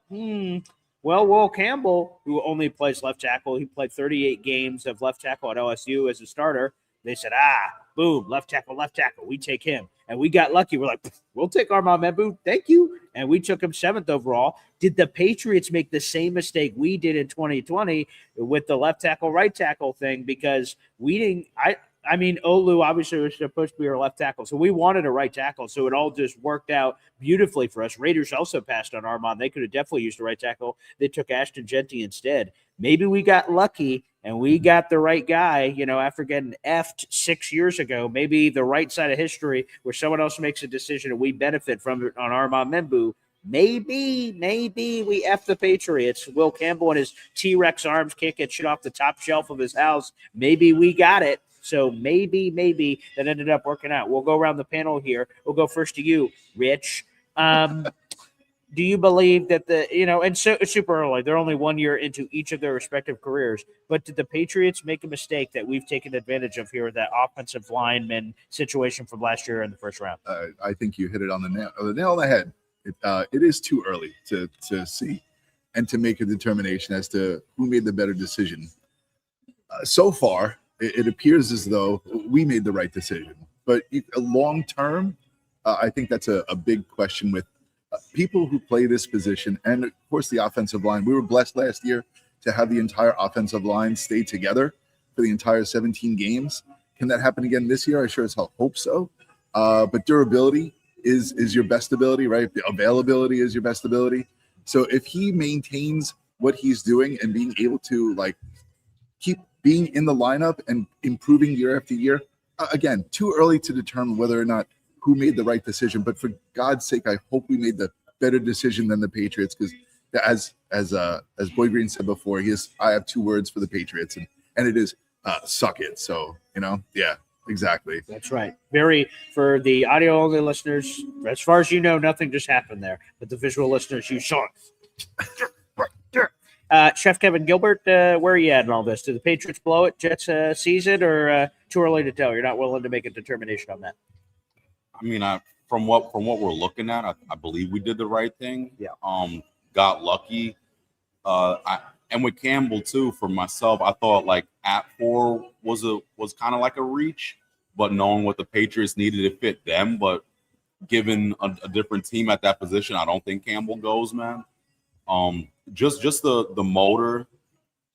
well, Will Campbell, who only plays left tackle, he played 38 games of left tackle at LSU as a starter. They said, boom, left tackle, we take him. and we got lucky. We're like, we'll take Armand Membou. Thank you. And we took him 7th overall. Did the Patriots make the same mistake we did in 2020 with the left tackle, right tackle thing? Because we didn't – I mean, Olu obviously was supposed to be our left tackle, so we wanted a right tackle, so it all just worked out beautifully for us. Raiders also passed on Armand. They could have definitely used a right tackle. They took Esden Jr instead. Maybe we got lucky and we got the right guy, after getting effed 6 years ago. Maybe the right side of history where someone else makes a decision and we benefit from it on Armand Membou. Maybe we F the Patriots. Will Campbell and his T-Rex arms can't get shit off the top shelf of his house. Maybe we got it. So maybe that ended up working out. We'll go around the panel here. We'll go first to you, Rich. Do you believe that and so it's super early. They're only 1 year into each of their respective careers. But did the Patriots make a mistake that we've taken advantage of here, that offensive lineman situation from last year in the first round? I think you hit it on the nail on the head. It is too early to see and to make a determination as to who made the better decision. So far, it appears as though we made the right decision. But long term, I think that's a big question with people who play this position. And, of course, the offensive line. We were blessed last year to have the entire offensive line stay together for the entire 17 games. Can that happen again this year? I sure as hell hope so. But durability is your best ability, right? The availability is your best ability. So if he maintains what he's doing and being able to, keep being in the lineup and improving year after year, again, too early to determine whether or not who made the right decision. But for God's sake, I hope we made the better decision than the Patriots, because as Boy Green said before, I have 2 words for the Patriots, and it is suck it. So, yeah, exactly. That's right. For the audio only listeners, as far as you know, nothing just happened there. But the visual listeners, you saw it. Chef Kevin Gilbert, where are you at in all this? Do the Patriots blow it Jets season, or too early to tell? You're not willing to make a determination on that? I mean, from what we're looking at, I believe we did the right thing. Yeah. Got lucky. And with Campbell too, for myself, I thought at 4 was kind of like a reach, but knowing what the Patriots needed to fit them, but given a different team at that position, I don't think Campbell goes, man. Just the motor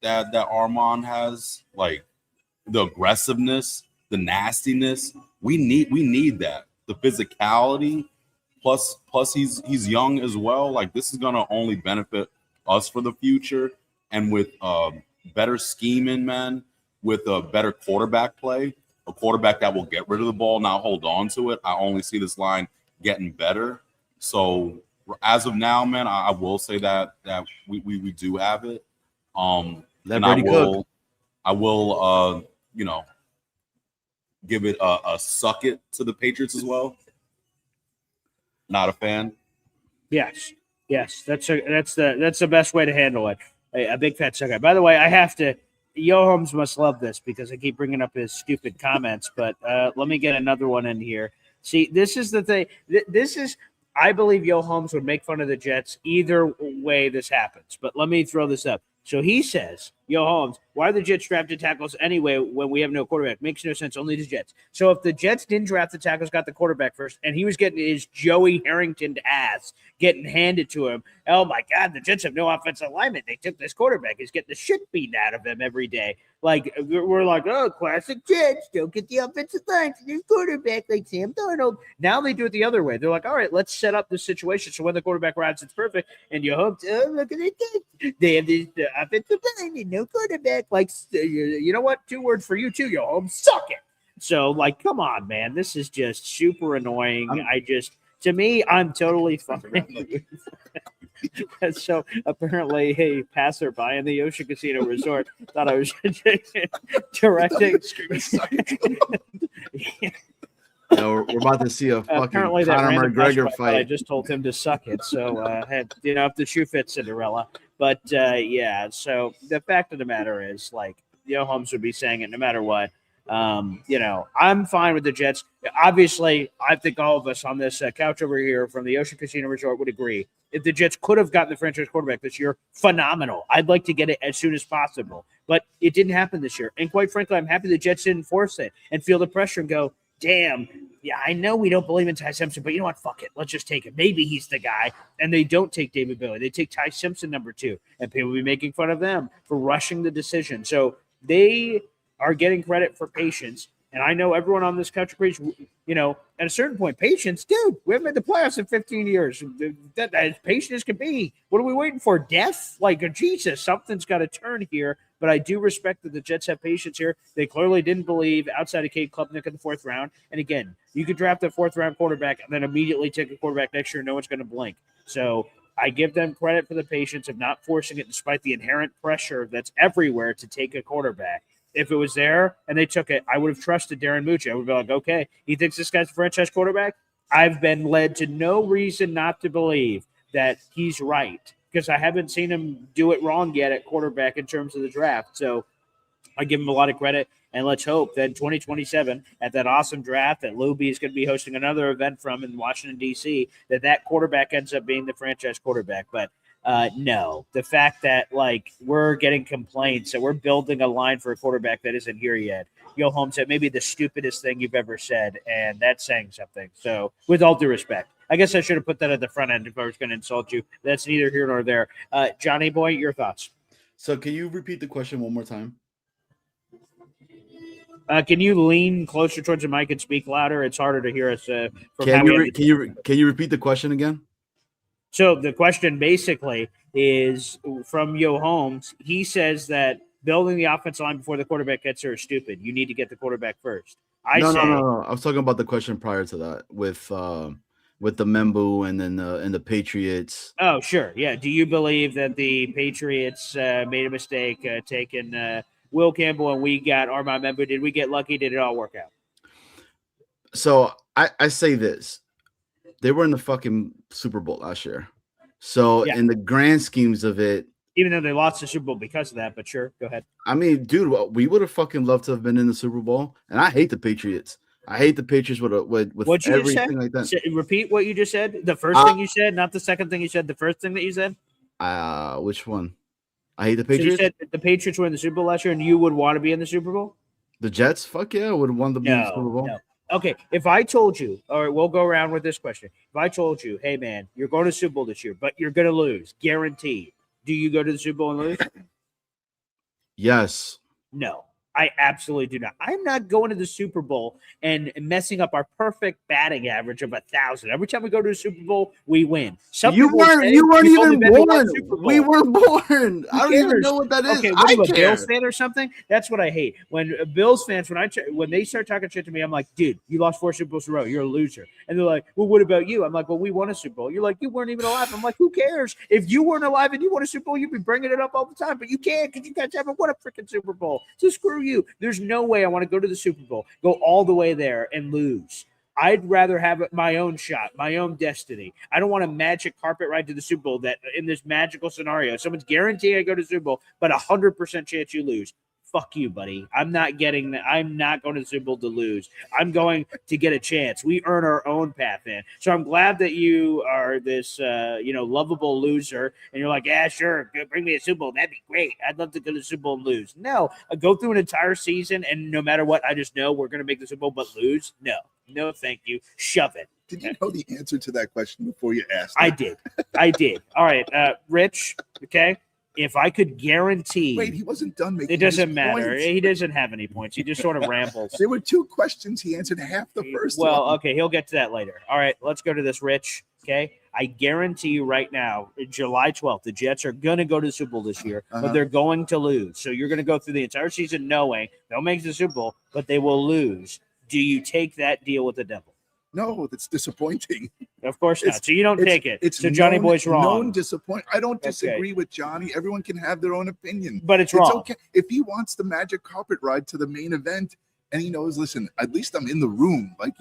that Armand has, the aggressiveness, the nastiness, we need that. The physicality, plus he's young as well. This is gonna only benefit us for the future, and with better scheming, man, with a better quarterback play, a quarterback that will get rid of the ball, not hold on to it. I only see this line getting better. So as of now, man, I will say that we do have it. And I will give it a suck it to the Patriots as well. Not a fan. Yes, that's the best way to handle it. A big fat sucker. By the way, I have to. Yo Holmes must love this because I keep bringing up his stupid comments. But let me get another one in here. See, this is the thing. I believe Yo Holmes would make fun of the Jets either way this happens. But let me throw this up. So he says, Yo Holmes, why are the Jets drafted tackles anyway when we have no quarterback? Makes no sense, only the Jets. So if the Jets didn't draft the tackles, got the quarterback first, and he was getting his Joey Harrington ass getting handed to him, oh my God, the Jets have no offensive lineman. They took this quarterback. He's getting the shit beaten out of him every day. We're like, oh, classic Jets, don't get the offensive line to this quarterback like Sam Darnold. Now they do it the other way. They're like, all right, let's set up this situation so when the quarterback arrives, it's perfect. And you hope, oh, look at it. They have this offensive line and no quarterback. You know what? 2 words for you too, Yo Holmes. Suck it. So, come on, man. This is just super annoying. To me, I'm totally fine. So apparently, a passerby in the Ocean Casino Resort thought I was directing. We're about to see a fucking Conor McGregor fight. I just told him to suck it. So, if the shoe fits, Cinderella. But, so the fact of the matter is, Yo Holmes would be saying it no matter what. I'm fine with the Jets. Obviously, I think all of us on this couch over here from the Ocean Casino Resort would agree. If the Jets could have gotten the franchise quarterback this year, phenomenal. I'd like to get it as soon as possible. But it didn't happen this year. And quite frankly, I'm happy the Jets didn't force it and feel the pressure and go, damn, yeah, I know we don't believe in Ty Simpson, but you know what? Fuck it. Let's just take it. Maybe he's the guy. And they don't take David Bailey. They take Ty Simpson number 2. And people will be making fun of them for rushing the decision. So they are getting credit for patience. And I know everyone on this couch agrees, you know, at a certain point, patience, dude, we haven't made the playoffs in 15 years. That as patient as can be. What are we waiting for? Death? Like, Jesus, something's got to turn here. But I do respect that the Jets have patience here. They clearly didn't believe outside of Cade Klubnik in the 4th round. And again, you could draft a 4th-round quarterback and then immediately take a quarterback next year. No one's going to blink. So I give them credit for the patience of not forcing it despite the inherent pressure that's everywhere to take a quarterback. If it was there and they took it, I would have trusted Darren Mucci. I would be like, okay, he thinks this guy's a franchise quarterback. I've been led to no reason not to believe that he's right because I haven't seen him do it wrong yet at quarterback in terms of the draft. So I give him a lot of credit, and let's hope that in 2027 at that awesome draft that Lou B is going to be hosting another event from in Washington, D.C., that quarterback ends up being the franchise quarterback. But no, the fact that like we're getting complaints that we're building a line for a quarterback that isn't here yet. Yo Holmes said maybe the stupidest thing you've ever said, and that's saying something. So with all due respect, I guess I should have put that at the front end if I was going to insult you. That's neither here nor there. Johnny boy, your thoughts? So can you repeat the question one more time? Can you lean closer towards the mic and speak louder? It's harder to hear us. Can you repeat the question again? So the question basically is from Yo Holmes. He says that building the offensive line before the quarterback gets there is stupid. You need to get the quarterback first. No. I was talking about the question prior to that with the Membou and then the Patriots. Oh, sure. Yeah. Do you believe that the Patriots made a mistake taking Will Campbell and we got Armand Membou? Did we get lucky? Did it all work out? So I say this. They were in the fucking Super Bowl last year. So in the grand schemes of it, even though they lost the Super Bowl because of that, but sure, go ahead. I mean, dude, we would have fucking loved to have been in the Super Bowl. And I hate the Patriots. I hate the Patriots with everything like that. Repeat what you just said. The first thing you said, not the second thing you said. The first thing that you said. Which one? I hate the Patriots. So you said the Patriots were in the Super Bowl last year, and you would want to be in the Super Bowl. The Jets, fuck yeah, I would have wanted to be in the Super Bowl. No. Okay, if I told you, all right, we'll go around with this question. If I told you, hey man, you're going to the Super Bowl this year, but you're going to lose, guaranteed. Do you go to the Super Bowl and lose? Yes. No. I absolutely do not. I'm not going to the Super Bowl and messing up our perfect batting average of 1,000. Every time we go to the Super Bowl, we win. You weren't even born. We weren't born. I don't even know what that is. Okay, what are you, a Bills fan or something? That's what I hate. When Bills fans, when they start talking shit to me, I'm like, dude, you lost 4 Super Bowls in a row. You're a loser. And they're like, well, what about you? I'm like, well, we won a Super Bowl. You're like, you weren't even alive. I'm like, who cares? If you weren't alive and you won a Super Bowl, you'd be bringing it up all the time. But you can't because you guys haven't won a freaking Super Bowl. So screw you. There's no way I want to go to the Super Bowl, go all the way there and lose. I'd rather have my own shot, my own destiny. I don't want a magic carpet ride to the Super Bowl that in this magical scenario, someone's guaranteeing I go to the Super Bowl, but 100% chance you lose. Fuck you, buddy. I'm not getting that. I'm not going to the Super Bowl to lose. I'm going to get a chance. We earn our own path in. So I'm glad that you are this, lovable loser. And you're like, yeah, sure. Bring me a Super Bowl. That'd be great. I'd love to go to the Super Bowl and lose. No, I go through an entire season. And no matter what, I just know we're going to make the Super Bowl, but lose. No, thank you. Shove it. Did you know the answer to that question before you asked? I did. All right. Rich. Okay. If I could guarantee, wait, he wasn't done making. It doesn't matter. Points. He doesn't have any points. He just sort of rambles. There were 2 questions. He answered half the first. Well, one. Okay, he'll get to that later. All right, let's go to this, Rich. Okay, I guarantee you right now, July 12th, the Jets are going to go to the Super Bowl this year, but they're going to lose. So you're going to go through the entire season knowing they'll make the Super Bowl, but they will lose. Do you take that deal with the devil? No, that's disappointing. Of course not. So you don't take it. So Johnny Boy's wrong. Known disappointment. I don't disagree with Johnny. Everyone can have their own opinion. But it's wrong. It's okay. If he wants the magic carpet ride to the main event and he knows, listen, at least I'm in the room. Like,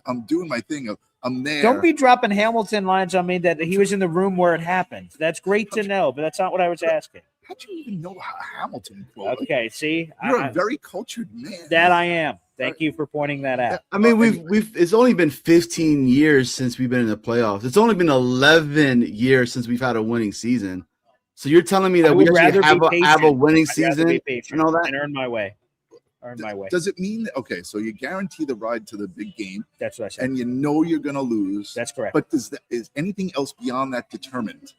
I'm doing my thing. I'm there. Don't be dropping Hamilton lines on me that he was in the room where it happened. That's great to know, but that's not what I was asking. How'd you even know Hamilton? Quote? Okay, see? You're a very cultured man. That I am. Thank you for pointing that out. I mean, it's only been 15 years since we've been in the playoffs. It's only been 11 years since we've had a winning season. So you're telling me that we actually have a winning season and all that? And earn my way. are in my way. Does it mean that, okay, so you guarantee the ride to the big game? That's what I said. And you know you're going to lose. That's correct. But is anything else beyond that determined?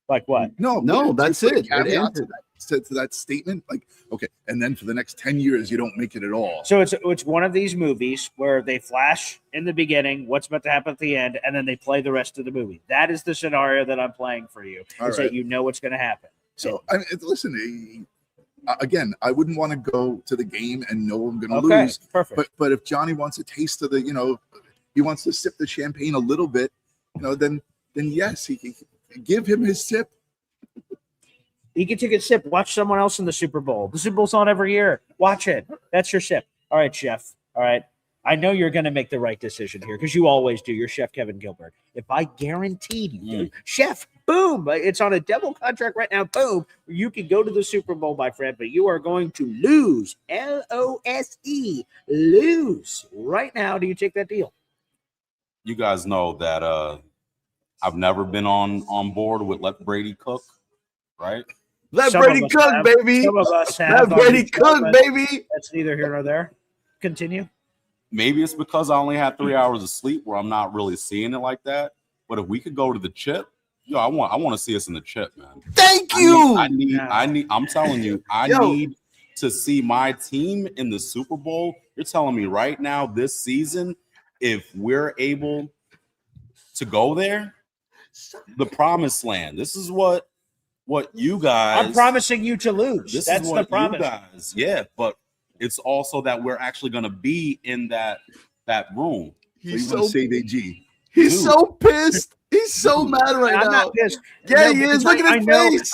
Like what? No, that's it. Caveat to that statement, like, okay, and then for the next 10 years, you don't make it at all. So it's one of these movies where they flash in the beginning what's about to happen at the end, and then they play the rest of the movie. That is the scenario that I'm playing for you. That you know what's going to happen. So, I mean, listen, again, I wouldn't want to go to the game and know I'm going to lose. Perfect. But if Johnny wants a taste of he wants to sip the champagne a little bit, then yes, he can give him his sip. You can take a sip. Watch someone else in the Super Bowl. The Super Bowl's on every year. Watch it. That's your sip. All right, Chef. All right. I know you're going to make the right decision here because you always do. You're Chef Kevin Gilbert. If I guaranteed you, Chef, boom, it's on a double contract right now, boom, you can go to the Super Bowl, my friend, but you are going to lose, L-O-S-E, lose right now. Do you take that deal? You guys know that I've never been on board with let Brady cook, right? Let Brady cook, baby. Some of us have. Let Brady cook, baby. That's neither here nor there. Continue. Maybe it's because I only had 3 hours of sleep where I'm not really seeing it like that. But if we could go to the chip, I want to see us in the chip, man. Thank you. I need. I'm telling you, I need to see my team in the Super Bowl. You're telling me right now this season, if we're able to go there, the promised land. This is what you guys. I'm promising you to lose. That's is what the promise. You guys, yeah, but it's also that we're actually going to be in that room. He's so save AG. He's so pissed. He's so mad right now. I'm not pissed. Yeah, he is. Look at his face.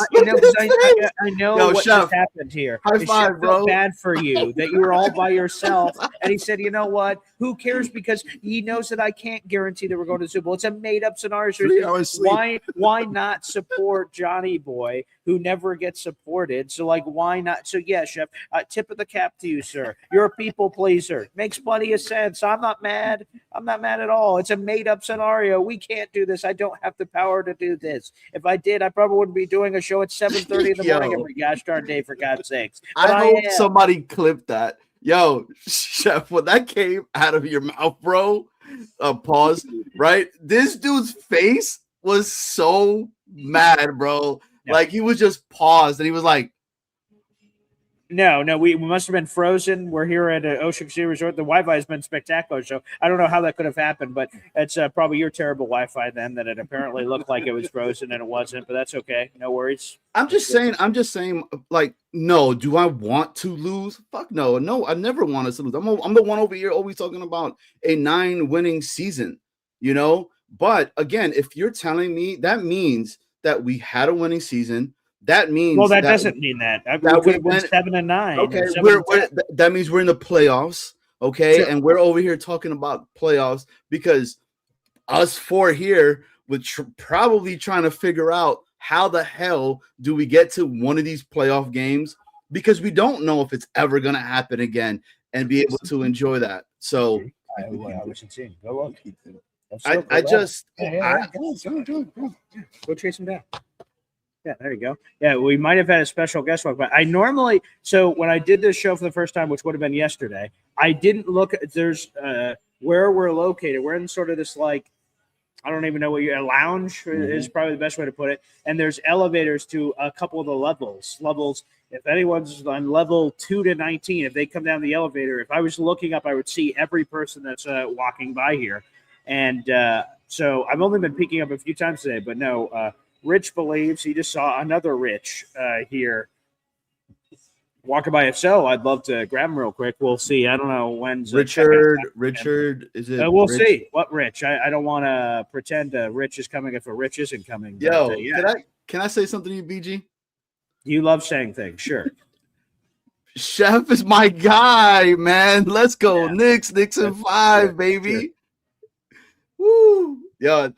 I know what Chef, just happened here. High five, bro. Bad for you that you were all by yourself. And he said, you know what? Who cares? Because he knows that I can't guarantee that we're going to the Super Bowl. It's a made-up scenario. 3 hours sleep. Why not support Johnny Boy, who never gets supported? So, why not? So, yeah, Chef, tip of the cap to you, sir. You're a people pleaser. Makes plenty of sense. I'm not mad. I'm not mad at all. It's a made-up scenario. We can't do this. I don't have the power to do this. If I did, I probably wouldn't be doing a show at 7:30 in the morning every gosh darn day, for God's sakes. But I hope somebody clipped that. Yo, Chef, when that came out of your mouth, bro, pause, right? This dude's face was so mad, bro. Yeah. Like, he was just paused, and he was like, No, we must have been frozen. We're here at Ocean City Resort. The Wi-Fi has been spectacular, so I don't know how that could have happened, but it's probably your terrible Wi-Fi then that it apparently looked like it was frozen and it wasn't, but that's okay. No worries. I'm just saying, like, no, do I want to lose? Fuck no. No, I never want us to lose. I'm the one over here always talking about a 9-winning season, But again, if you're telling me that means that we had a winning season, that means that doesn't mean that. We went 7-9. Okay, that means we're in the playoffs. Okay, sure. And we're over here talking about playoffs because us four here would probably trying to figure out how the hell do we get to one of these playoff games, because we don't know if it's ever going to happen again and be able to enjoy that. So I was insane. Go look. Go chase him down. Yeah, there you go. Yeah, we might have had a special guest walk, but I normally, so when I did this show for the first time, which would have been yesterday, I didn't look at, there's where we're located. We're in sort of this, like, I don't even know what a lounge is probably the best way to put it. And there's elevators to a couple of the levels. If anyone's on level 2 to 19, if they come down the elevator, if I was looking up, I would see every person that's walking by here. And so I've only been peeking up a few times today, but no, Rich believes he just saw another Rich here walking by. If so, I'd love to grab him real quick. We'll see. I don't know when's Richard. Is it? We'll Rich? See. What Rich? I don't want to pretend Rich is coming if a Rich isn't coming. Yo, but, yeah. Can I say something to you, BG? You love saying things, sure. Chef is my guy, man. Let's go, Knicks in 5, baby. Woo, yo,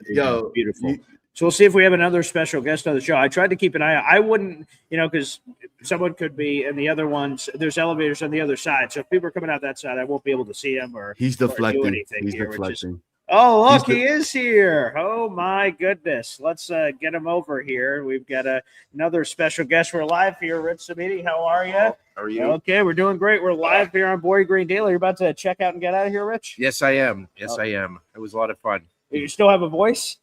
beautiful. So we'll see if we have another special guest on the show. I tried to keep an eye out. I wouldn't, because someone could be, and the other ones, there's elevators on the other side. So if people are coming out that side, I won't be able to see them or he's deflecting. do anything He's here, deflecting. Oh, look, He's he is here. Oh, my goodness. Let's get him over here. We've got another special guest. We're live here. Rich Samiti, how are you? How are you? Okay, we're doing great. We're live here on Boy Green Daily. You're about to check out and get out of here, Rich? Yes, I am. Yes, I am. It was a lot of fun. You still have a voice?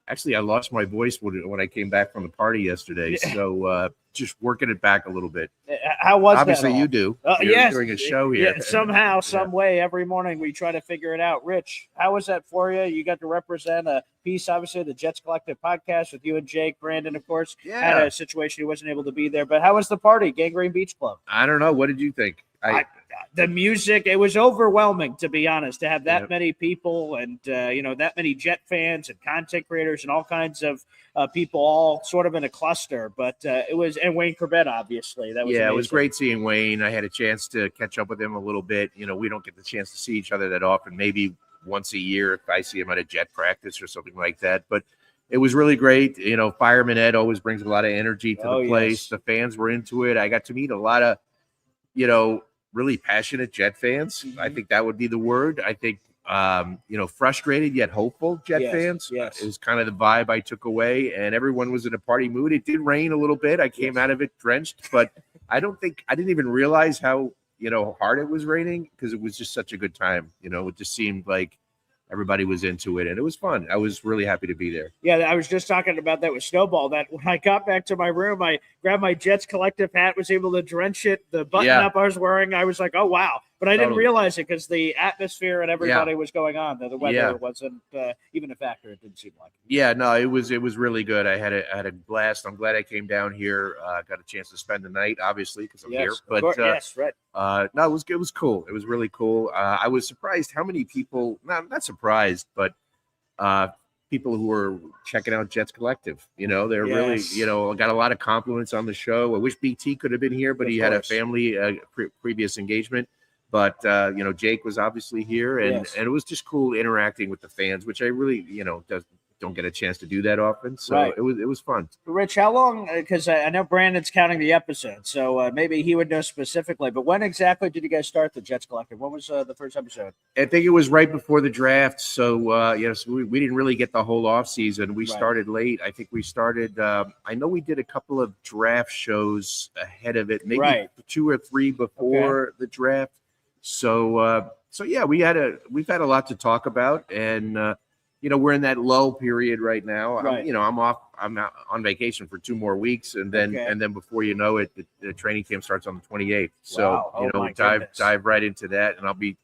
Actually, I lost my voice when I came back from the party yesterday, so just working it back a little bit. How was Obviously, that? you do. You're yes. doing a show here. Yeah, somehow, some way, every morning we try to figure it out. Rich, how was that for you? You got to represent a piece, obviously, the Jets Collective podcast with you and Jake. Brandon, of course, had a situation he wasn't able to be there. But how was the party, Gangrene Beach Club? I don't know. What did you think? The music, it was overwhelming, to be honest, to have that many people and, that many Jet fans and content creators and all kinds of people all sort of in a cluster. But it was, and Wayne Corbett, obviously. That was amazing. It was great seeing Wayne. I had a chance to catch up with him a little bit. We don't get the chance to see each other that often, maybe once a year if I see him at a Jet practice or something like that. But it was really great. Fireman Ed always brings a lot of energy to the place. Yes. The fans were into it. I got to meet a lot of, really passionate Jet fans. I think that would be the word. I think, frustrated yet hopeful Jet fans. Yes. It was kind of the vibe I took away, and everyone was in a party mood. It did rain a little bit. I came out of it drenched, but I didn't even realize how, hard it was raining because it was just such a good time. It just seemed like everybody was into it, and it was fun. I was really happy to be there. Yeah, I was just talking about that with Snowball, that when I got back to my room, I grabbed my Jets Collective hat, was able to drench it, the button-up I was wearing. I was like, oh, wow. But I didn't realize it because the atmosphere and everybody was going on. The weather wasn't even a factor. It didn't seem like. Yeah, no, it was really good. I had a blast. I'm glad I came down here. Got a chance to spend the night, obviously, because I'm here. But right. No, it was cool. It was really cool. I was surprised how many people. Not surprised, but people who were checking out Jets Collective. They're really, got a lot of compliments on the show. I wish BT could have been here, but he had a family previous engagement. But, Jake was obviously here, and it was just cool interacting with the fans, which I really, don't get a chance to do that often. So it was fun. Rich, how long, because I know Brandon's counting the episodes, so maybe he would know specifically, but when exactly did you guys start the Jets Collective? When was the first episode? I think it was right before the draft. So, so we didn't really get the whole off season. We started late. I think we started, I know we did a couple of draft shows ahead of it, maybe 2 or 3 before the draft. So we've had a lot to talk about, and we're in that lull period right now. I'm out on vacation for 2 more weeks, and then before you know it, the training camp starts on the 28th. So dive right into that, and I'll be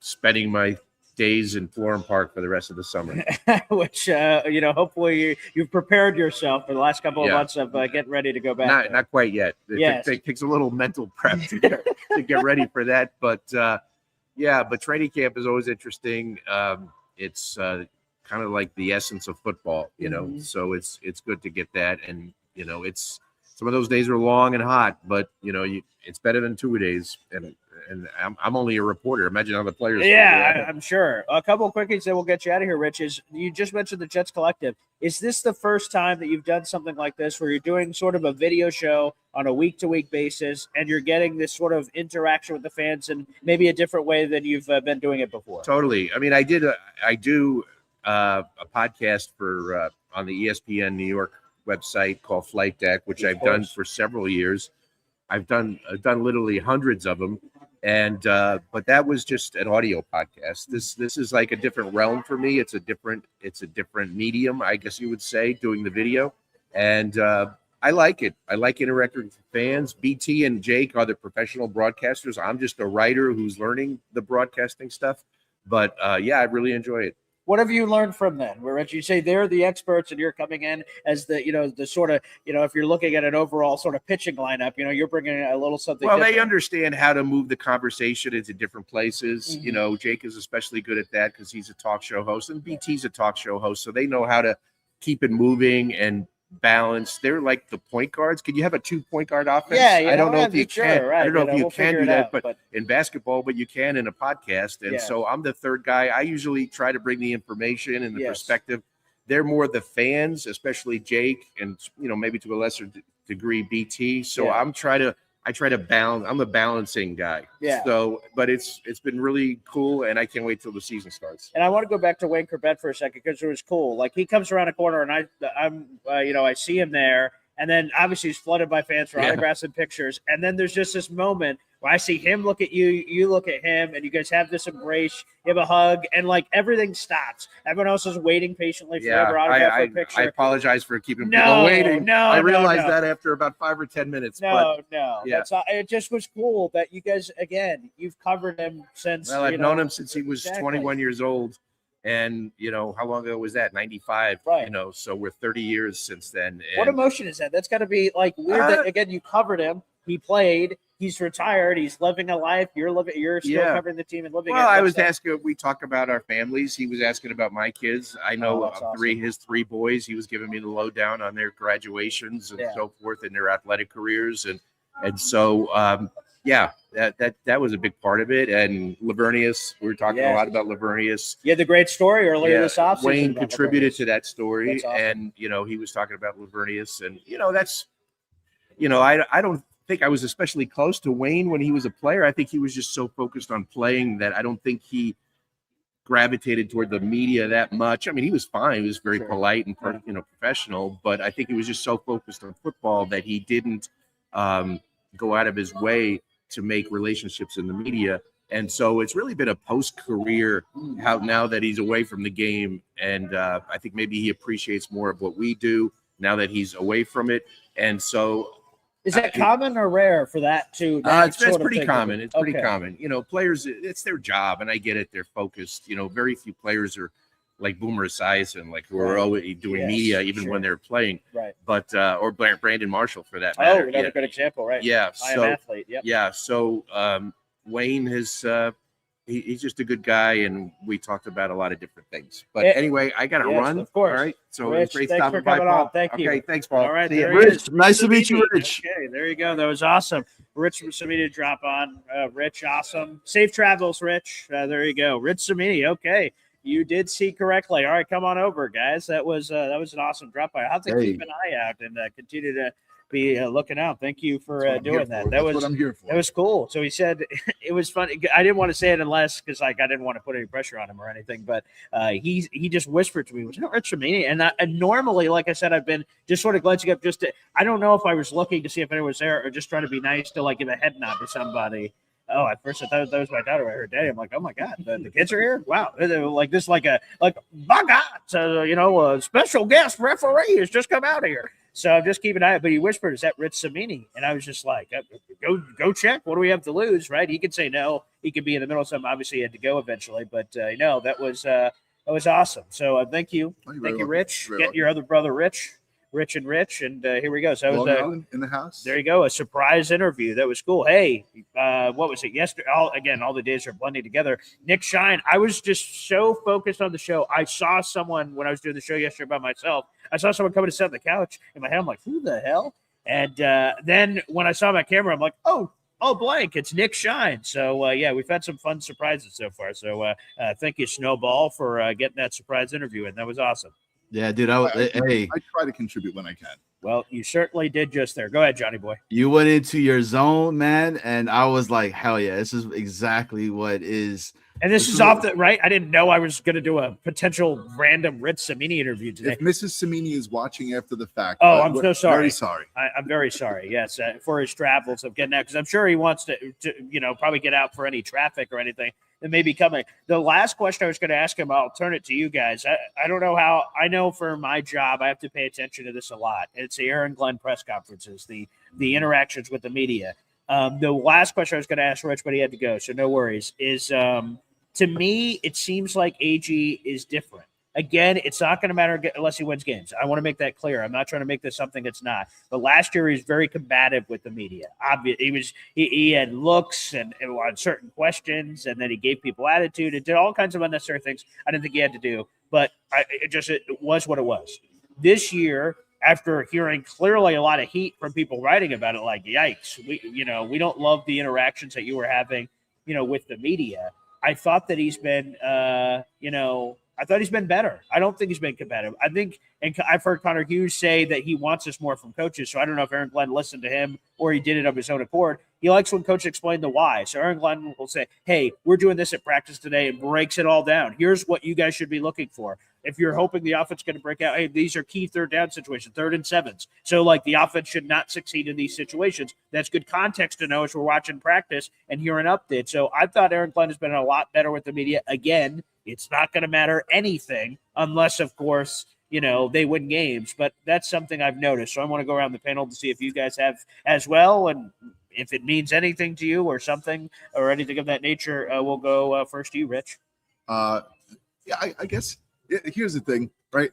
spending my days in Florham Park for the rest of the summer. Which hopefully you've prepared yourself for the last couple of months of getting ready to go back. Not quite yet. It takes a little mental prep to get ready for that. But but training camp is always interesting. It's kind of like the essence of football, so it's good to get that. And it's some of those days are long and hot, but it's better than 2 days. And I'm only a reporter. Imagine how the players. Yeah, I'm sure. A couple of quickies that will get you out of here, Rich. Is you just mentioned the Jets Collective. Is this the first time that you've done something like this, where you're doing sort of a video show on a week-to-week basis, and you're getting this sort of interaction with the fans in maybe a different way than you've been doing it before? Totally. I mean, I do a podcast for on the ESPN New York website called Flight Deck, which I've done for several years. I've done literally hundreds of them, and but that was just an audio podcast. This is like a different realm for me. It's a different medium, I guess you would say, doing the video, and I like it. I like interacting with fans. BT and Jake are the professional broadcasters. I'm just a writer who's learning the broadcasting stuff, but I really enjoy it. What have you learned from them? Where you say they're the experts and you're coming in as the sort of, if you're looking at an overall sort of pitching lineup, you're bringing a little something. Well, different. They understand how to move the conversation into different places. Mm-hmm. Jake is especially good at that because he's a talk show host, and BT's a talk show host. So they know how to keep it moving and balanced. They're like the point guards. Can you have a 2-point guard offense? Yeah, I don't know if you can. Right. I don't know if you can do that, but but in basketball, but you can in a podcast. And so I'm the third guy. I usually try to bring the information and the perspective. They're more the fans, especially Jake, and maybe to a lesser degree BT. So I I try to balance. I'm a balancing guy. Yeah. So, but it's been really cool, and I can't wait till the season starts. And I want to go back to Wayne Corbett for a second because it was cool. Like he comes around a corner, and I'm I see him there, and then obviously he's flooded by fans for autographs and pictures. And then there's just this moment where I see him look at you, you look at him, and you guys have this embrace, you have a hug, and like everything stops. Everyone else is waiting patiently for every autograph or picture. I apologize for keeping people waiting. I realized that after about 5 or 10 minutes. No. Yeah. That's not, it just was cool that you guys, again, you've covered him since. Well, I've known him since he was 21 years old. And, how long ago was that? 95, right. So we're 30 years since then. And what emotion is that? That's got to be like weird that, again, you covered him. He played. He's retired. He's living a life. You're still covering the team and living. Well, I was asking. We talked about our families. He was asking about my kids. I know his three boys. He was giving me the lowdown on their graduations and so forth and their athletic careers, and so that was a big part of it. And Lavernius, we were talking a lot about Lavernius. You had the great story earlier this offseason. Wayne contributed to that story, and he was talking about Lavernius, and that's I don't think I was especially close to Wayne when he was a player. I think he was just so focused on playing that I don't think he gravitated toward the media that much. I mean, he was fine. He was very polite and professional, but I think he was just so focused on football that he didn't go out of his way to make relationships in the media. And so it's really been a post-career now that he's away from the game. And I think maybe he appreciates more of what we do now that he's away from it. And so is that common or rare for that to? It's pretty common. It's pretty common. Players, it's their job, and I get it. They're focused. Very few players are like Boomer Esiason, like who are always doing media even when they're playing. Right. But or Brandon Marshall for that matter. Oh, another good example, right? Yeah. I am athlete. Yep. Yeah. So Wayne has. He's just a good guy, and we talked about a lot of different things. But anyway, I got to run. Of course. All right. So Rich, great thanks stopping for by, coming Paul. on. Thank you. Okay, thanks, Paul. All right, See you. Rich, nice to meet you, Rich. Okay, there you go. That was awesome. Rich Samini to drop on. Rich, awesome. Safe travels, Rich. There you go. Rich Samini. Okay. You did see correctly. All right, come on over, guys. That was an awesome drop by. I'll have to keep an eye out and continue to be looking out. Thank you for doing that. That's what I'm here for. That was cool. So he said it was funny. I didn't want to say it unless because I didn't want to put any pressure on him or anything. But he just whispered to me, "Was that Rich Samini?" And normally, like I said, I've been just sort of glancing up. I don't know if I was looking to see if anyone was there or just trying to be nice to like give a head nod to somebody. Oh, at first I thought that was my daughter. I heard Daddy. I'm like, oh my God, the kids are here. Wow, like this, like my God. So a special guest referee has just come out here. So I'm just keeping an eye out. But he whispered, "Is that Rich Samini?" And I was just like, go check. What do we have to lose, right? He could say no. He could be in the middle of something. Obviously, he had to go eventually. But that was awesome. So thank you, Rich. Get your other brother, Rich, and here we go. So it was in the house. There you go, a surprise interview. That was cool. Hey, what was it yesterday? All the days are blending together. Nick Shine. I was just so focused on the show. I saw someone when I was doing the show yesterday by myself. I saw someone coming to sit on the couch in my head. I'm like, who the hell? And then when I saw my camera, I'm like, oh, blank. It's Nick Shine. So we've had some fun surprises so far. So thank you, Snowball, for getting that surprise interview in. That was awesome. Yeah, dude. I try to contribute when I can. Well, you certainly did just there. Go ahead, Johnny boy. You went into your zone, man, and I was like, hell yeah, this is exactly what is. And this is off the right. I didn't know I was going to do a potential random Rich Samini interview today. If Mrs. Samini is watching after the fact, I'm so sorry. Very sorry. I'm very sorry. Yes, for his travels of getting out because I'm sure he wants to probably get out for any traffic or anything that may be coming. The last question I was going to ask him, I'll turn it to you guys. I don't know how. I know for my job, I have to pay attention to this a lot. It's the Aaron Glenn press conferences, the interactions with the media. The last question I was going to ask Rich, but he had to go, so no worries. Is to me, it seems like AG is different. Again, it's not going to matter unless he wins games. I want to make that clear. I'm not trying to make this something it's not. But last year, he was very combative with the media. He had looks and on certain questions, and then he gave people attitude and did all kinds of unnecessary things I didn't think he had to do. But it was what it was. This year, after hearing clearly a lot of heat from people writing about it, like, yikes, we don't love the interactions that you were having, with the media. I thought that he's been, I thought he's been better. I don't think he's been competitive. I think, and I've heard Connor Hughes say that he wants this more from coaches. So I don't know if Aaron Glenn listened to him or he did it of his own accord. He likes when coaches explain the why. So Aaron Glenn will say, hey, we're doing this at practice today, and breaks it all down. Here's what you guys should be looking for. If you're hoping the offense is going to break out, hey, these are key third down situations, 3rd and 7s. So, like, the offense should not succeed in these situations. That's good context to know as we're watching practice and hearing updates. So I thought Aaron Glenn has been a lot better with the media. Again, it's not going to matter anything unless, of course, they win games. But that's something I've noticed. So I want to go around the panel to see if you guys have as well. And if it means anything to you or something or anything of that nature, we'll go first to you, Rich. I guess here's the thing, right?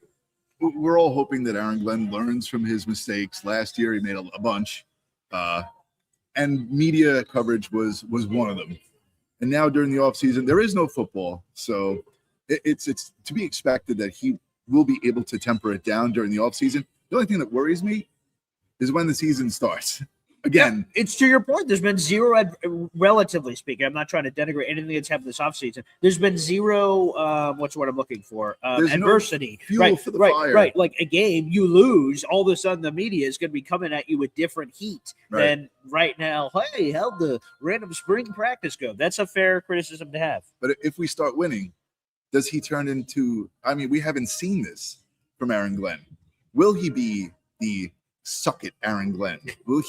We're all hoping that Aaron Glenn learns from his mistakes. Last year, he made a bunch, and media coverage was one of them. And now during the offseason, there is no football, so it's to be expected that he will be able to temper it down during the offseason. The only thing that worries me is when the season starts. Again, it's to your point. There's been zero, relatively speaking. I'm not trying to denigrate anything that's happened this offseason. There's been zero, what's what I'm looking for? Adversity. No fuel for the fire. Right. Like a game, you lose, all of a sudden the media is going to be coming at you with different heat than right now. Hey, how'd the random spring practice go? That's a fair criticism to have. But if we start winning, does he turn into, we haven't seen this from Aaron Glenn. Will he be the suck it, Aaron Glenn?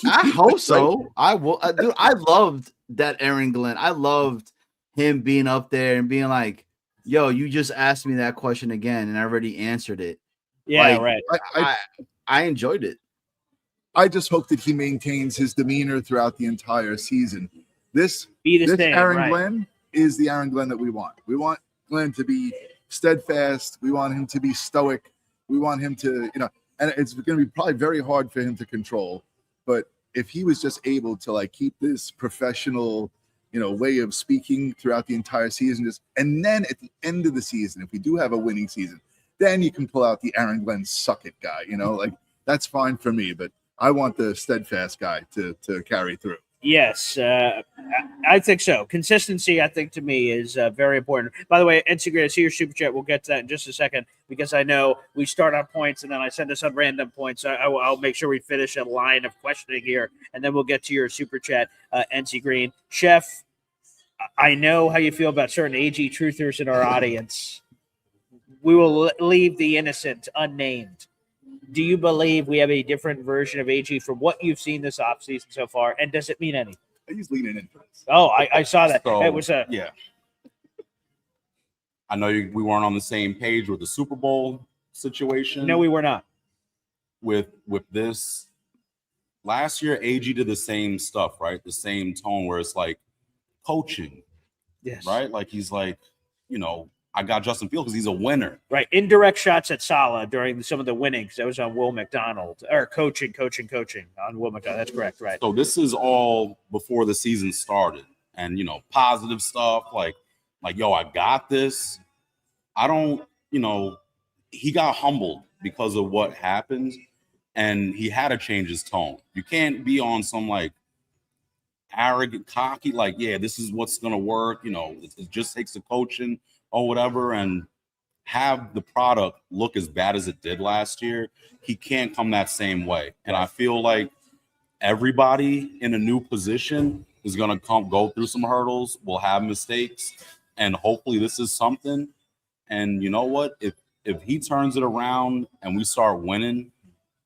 I hope so. I will. Dude, I loved that Aaron Glenn. I loved him being up there and being like, yo, you just asked me that question again and I already answered it. Yeah, like, right. I enjoyed it. I just hope that he maintains his demeanor throughout the entire season. This thing, Aaron Glenn is the Aaron Glenn that we want. We want Glenn to be steadfast. We want him to be stoic. We want him to, and it's going to be probably very hard for him to control. But if he was just able to keep this professional, way of speaking throughout the entire season, and then at the end of the season, if we do have a winning season, then you can pull out the Aaron Glenn suck it guy. That's fine for me. But I want the steadfast guy to carry through. Yes, I think so. Consistency, I think, to me is very important. By the way, NC, I see your super chat. We'll get to that in just a second because I know we start on points and then I send us on random points. I'll make sure we finish a line of questioning here, and then we'll get to your super chat, NC Green. Chef, I know how you feel about certain AG truthers in our audience. We will leave the innocent unnamed. Do you believe we have a different version of AG from what you've seen this offseason so far? And does it mean anything? He's leaning in. Oh, I saw that. So, it was yeah. I know we weren't on the same page with the Super Bowl situation. No, we were not. With this last year, AG did the same stuff, right? The same tone where it's like coaching. Yes. Right? Like he's like, I got Justin Fields because he's a winner. Right. Indirect shots at Saleh during some of the winnings. That was on Will McDonald. Or coaching on Will McDonald. That's correct, right. So this is all before the season started. And, positive stuff like, yo, I got this. I don't, he got humbled because of what happened. And he had to change his tone. You can't be on some, arrogant, cocky, yeah, this is what's going to work. It just takes the coaching or whatever, and have the product look as bad as it did last year. He can't come that same way. And I feel like everybody in a new position is going to go through some hurdles, will have mistakes, and hopefully this is something. And you know what? If he turns it around and we start winning,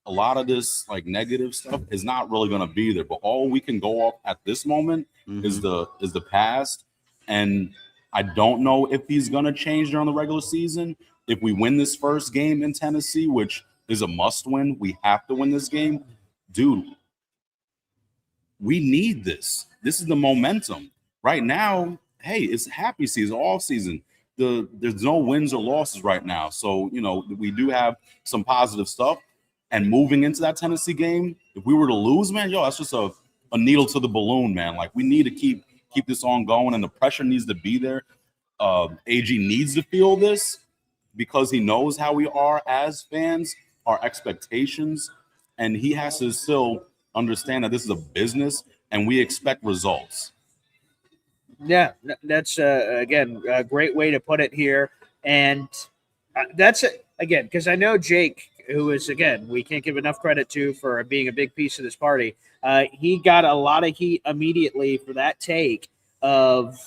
a lot of this negative stuff is not really going to be there. But all we can go off at this moment is the past. And I don't know if he's going to change during the regular season. If we win this first game in Tennessee, which is a must win, we have to win this game. Dude, we need this. This is the momentum. Right now, hey, it's happy season, off season. There's no wins or losses right now. So, we do have some positive stuff. And moving into that Tennessee game, if we were to lose, man, that's just a needle to the balloon, man. We need to keep this on going, and the pressure needs to be there. AG needs to feel this because he knows how we are as fans, our expectations, and he has to still understand that this is a business and we expect results. Yeah, that's, again, a great way to put it here. And That's it again, because I know Jake, who is, again, we can't give enough credit to for being a big piece of this party. He got a lot of heat immediately for that take of,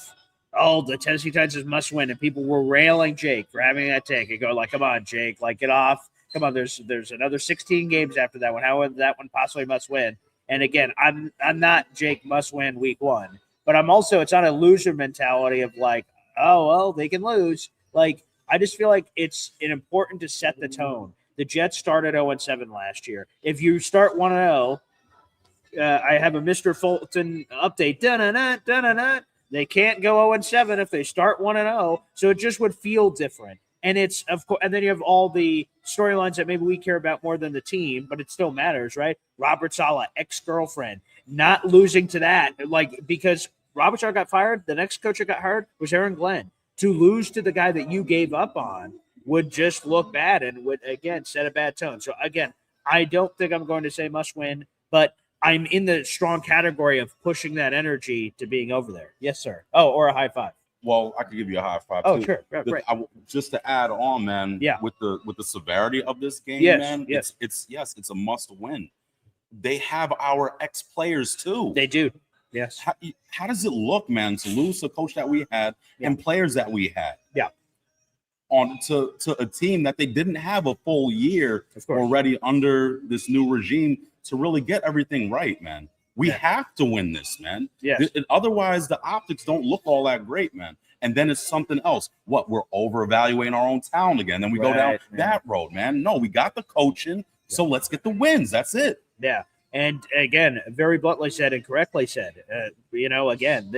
oh, the Tennessee Titans must win, and people were railing Jake for having that take and go like, come on, Jake, like, get off. Come on, there's another 16 games after that one. How that one possibly must win? And again, I'm not Jake must win week 1, but I'm also, it's not a loser mentality of like, oh, well, they can lose. Like, I just feel like it's important to set the tone. The Jets started 0-7 last year. If you start 1-0, I have a Mr. Fulton update. Dun-dun-dun. They can't go 0-7 if they start 1-0. So it just would feel different. And it's, of course, and then you have all the storylines that maybe we care about more than the team, but it still matters, right? Robert Saleh, ex-girlfriend, not losing to that, like, because Robert Saleh got fired. The next coach that got hired was Aaron Glenn. To lose to the guy that you gave up on would just look bad and would, again, set a bad tone. So, again, I don't think I'm going to say must win, but I'm in the strong category of pushing that energy to being over there. Yes, sir. Oh, or a high five. Well, I could give you a high five. Oh, too. sure. Right. Just to add on, man. Yeah. With the severity of this game, Yes, man. yes. It's a must win. They have our ex players too. They do. Yes. How does it look, man, to lose a coach that we had and players that we had? Yeah. On to a team that they didn't have a full year already under this new regime to really get everything right, man. We have to win this, man. Yes. Otherwise, the optics don't look all that great, man. And then it's something else. What, we're over-evaluating our own talent again. Then we go down that road, man. No, we got the coaching, so let's get the wins. That's it. Yeah. And again, very bluntly said and correctly said, again,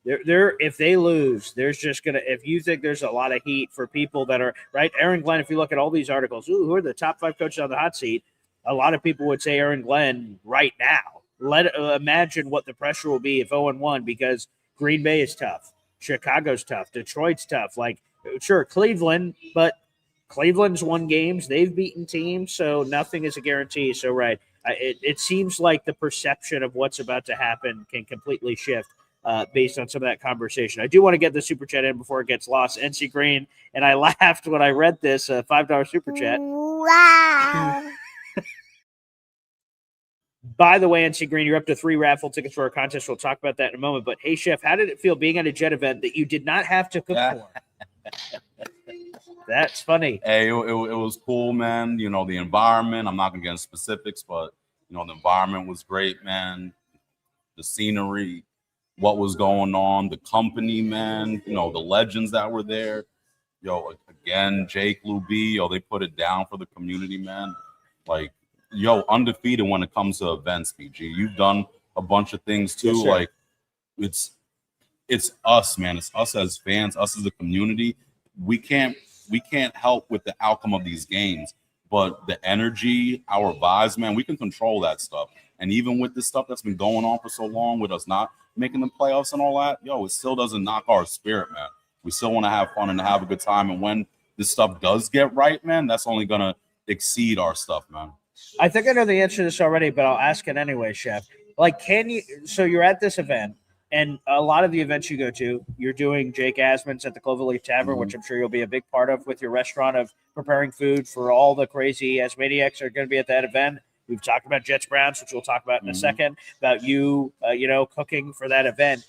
if they lose, there's just going to, if you think there's a lot of heat for people that are, right, Aaron Glenn, if you look at all these articles, who are the top 5 coaches on the hot seat, a lot of people would say Aaron Glenn right now. Imagine what the pressure will be if 0-1, because Green Bay is tough. Chicago's tough. Detroit's tough. Like, sure, Cleveland, but Cleveland's won games. They've beaten teams, so nothing is a guarantee. So, right. It seems like the perception of what's about to happen can completely shift based on some of that conversation. I do want to get the super chat in before it gets lost. NC Green, and I laughed when I read this $5 super chat. Wow. By the way, NC Green, you're up to 3 raffle tickets for our contest. We'll talk about that in a moment. But, hey, Chef, how did it feel being at a Jet event that you did not have to cook for? That's funny. Hey, it was cool, man. You know, the environment, I'm not going to get into specifics, but, the environment was great, man. The scenery, what was going on, the company, man, the legends that were there. Again, Jake, Lou B, they put it down for the community, man. Like, undefeated when it comes to events, BG. You've done a bunch of things too. Yes, like, it's us, man. It's us as fans, us as a community. We can't help with the outcome of these games, but the energy, our vibes, man, we can control that stuff. And even with this stuff that's been going on for so long, with us not making the playoffs and all that, it still doesn't knock our spirit, man. We still want to have fun and have a good time. And when this stuff does get right, man, that's only gonna exceed our stuff, man. I think I know the answer to this already, but I'll ask it anyway, Chef. Like, so you're at this event, and a lot of the events you go to, you're doing Jake Asman's at the Cloverleaf Tavern, which I'm sure you'll be a big part of with your restaurant of preparing food for all the crazy Asmaniacs are going to be at that event. We've talked about Jets Browns, which we'll talk about in a second, about you, cooking for that event.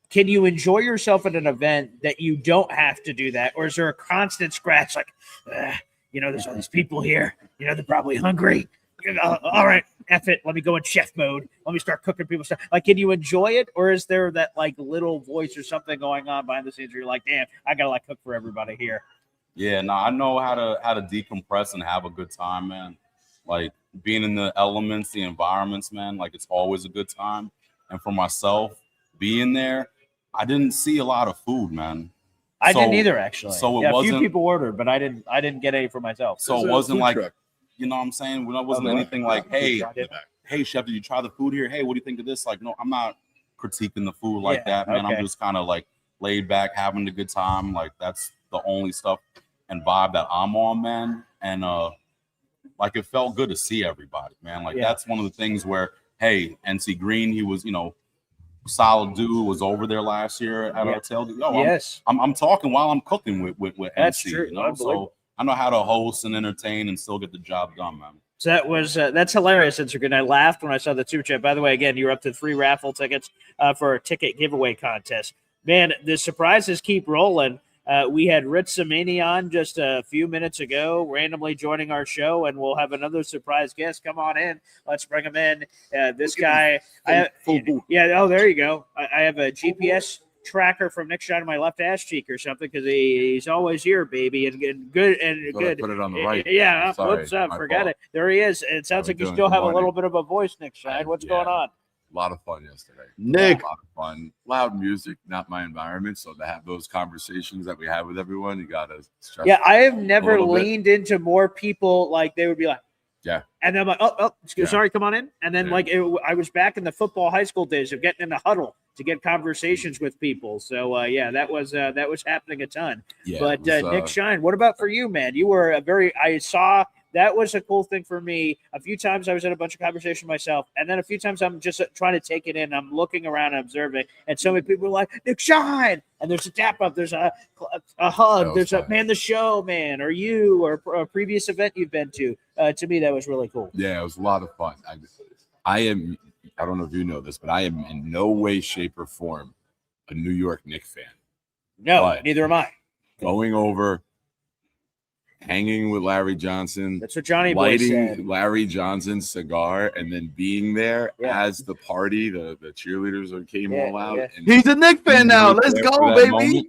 Can you enjoy yourself at an event that you don't have to do that? Or is there a constant scratch like, there's all these people here, they're probably hungry. All right, F it. Let me go in chef mode. Let me start cooking people stuff. Like, can you enjoy it? Or is there that like little voice or something going on behind the scenes where you're like, damn, I got to cook for everybody here? Yeah, no, I know how to decompress and have a good time, man. Like, being in the elements, the environments, man, like, it's always a good time. And for myself, being there, I didn't see a lot of food, man. I didn't either, actually. So it wasn't. A few people ordered, but I didn't get any for myself. So it wasn't like, you know what I'm saying? It wasn't anything like, hey, chef, did you try the food here? Hey, what do you think of this? Like, no, I'm not critiquing the food like that, man. Okay. I'm just kind of like laid back, having a good time. Like, that's the only stuff and vibe that I'm on, man. And like, it felt good to see everybody, man. Like, that's one of the things where, hey, NC Green, he was, solid dude, was over there last year at our tailgate. Yes, I'm talking while I'm cooking with that's NC. True. So I know how to host and entertain and still get the job done, man. So that was that's hilarious. Since you're good, I laughed when I saw the super chat. By the way, again, you're up to 3 raffle tickets for a ticket giveaway contest. Man, the surprises keep rolling. We had Rich Samini on just a few minutes ago, randomly joining our show, and we'll have another surprise guest. Come on in. Let's bring him in. This guy, oh, there you go. I have a GPS tracker from Nick Shine on my left ass cheek or something because he's always here, baby, and good and good. Put it on the right. Yeah, Sorry, whoops up, forgot fault. it. There he is. And it sounds like you still have a little bit of a voice, Nick Shine. What's going on? A lot of fun yesterday. Nick. A lot of fun. Loud music, not my environment. So to have those conversations that we have with everyone, you gotta stress. Yeah, I have never leaned into more people like they would be like, yeah. And then I'm like, sorry, come on in. And then I was back in the football high school days of getting in the huddle to get conversations with people. So that was happening a ton. Yeah, but Nick Shine, what about for you, man? You were I saw that was a cool thing for me. A few times I was in a bunch of conversation myself, and then a few times I'm just trying to take it in. I'm looking around and observing, and so many people are like, Nick Shine, and there's a tap up, there's a hug, there's a man, the show, man, or you, or a previous event you've been to. To me, that was really cool. Yeah, it was a lot of fun. I don't know if you know this, but I am in no way, shape, or form a New York Knicks fan. No, but neither am I. Going over, hanging with Larry Johnson. That's what Johnny Boy said. Lighting Larry Johnson's cigar and then being there as the party, the cheerleaders came all out. Yeah. And he's a Knicks fan now. Let's go, baby. Moment.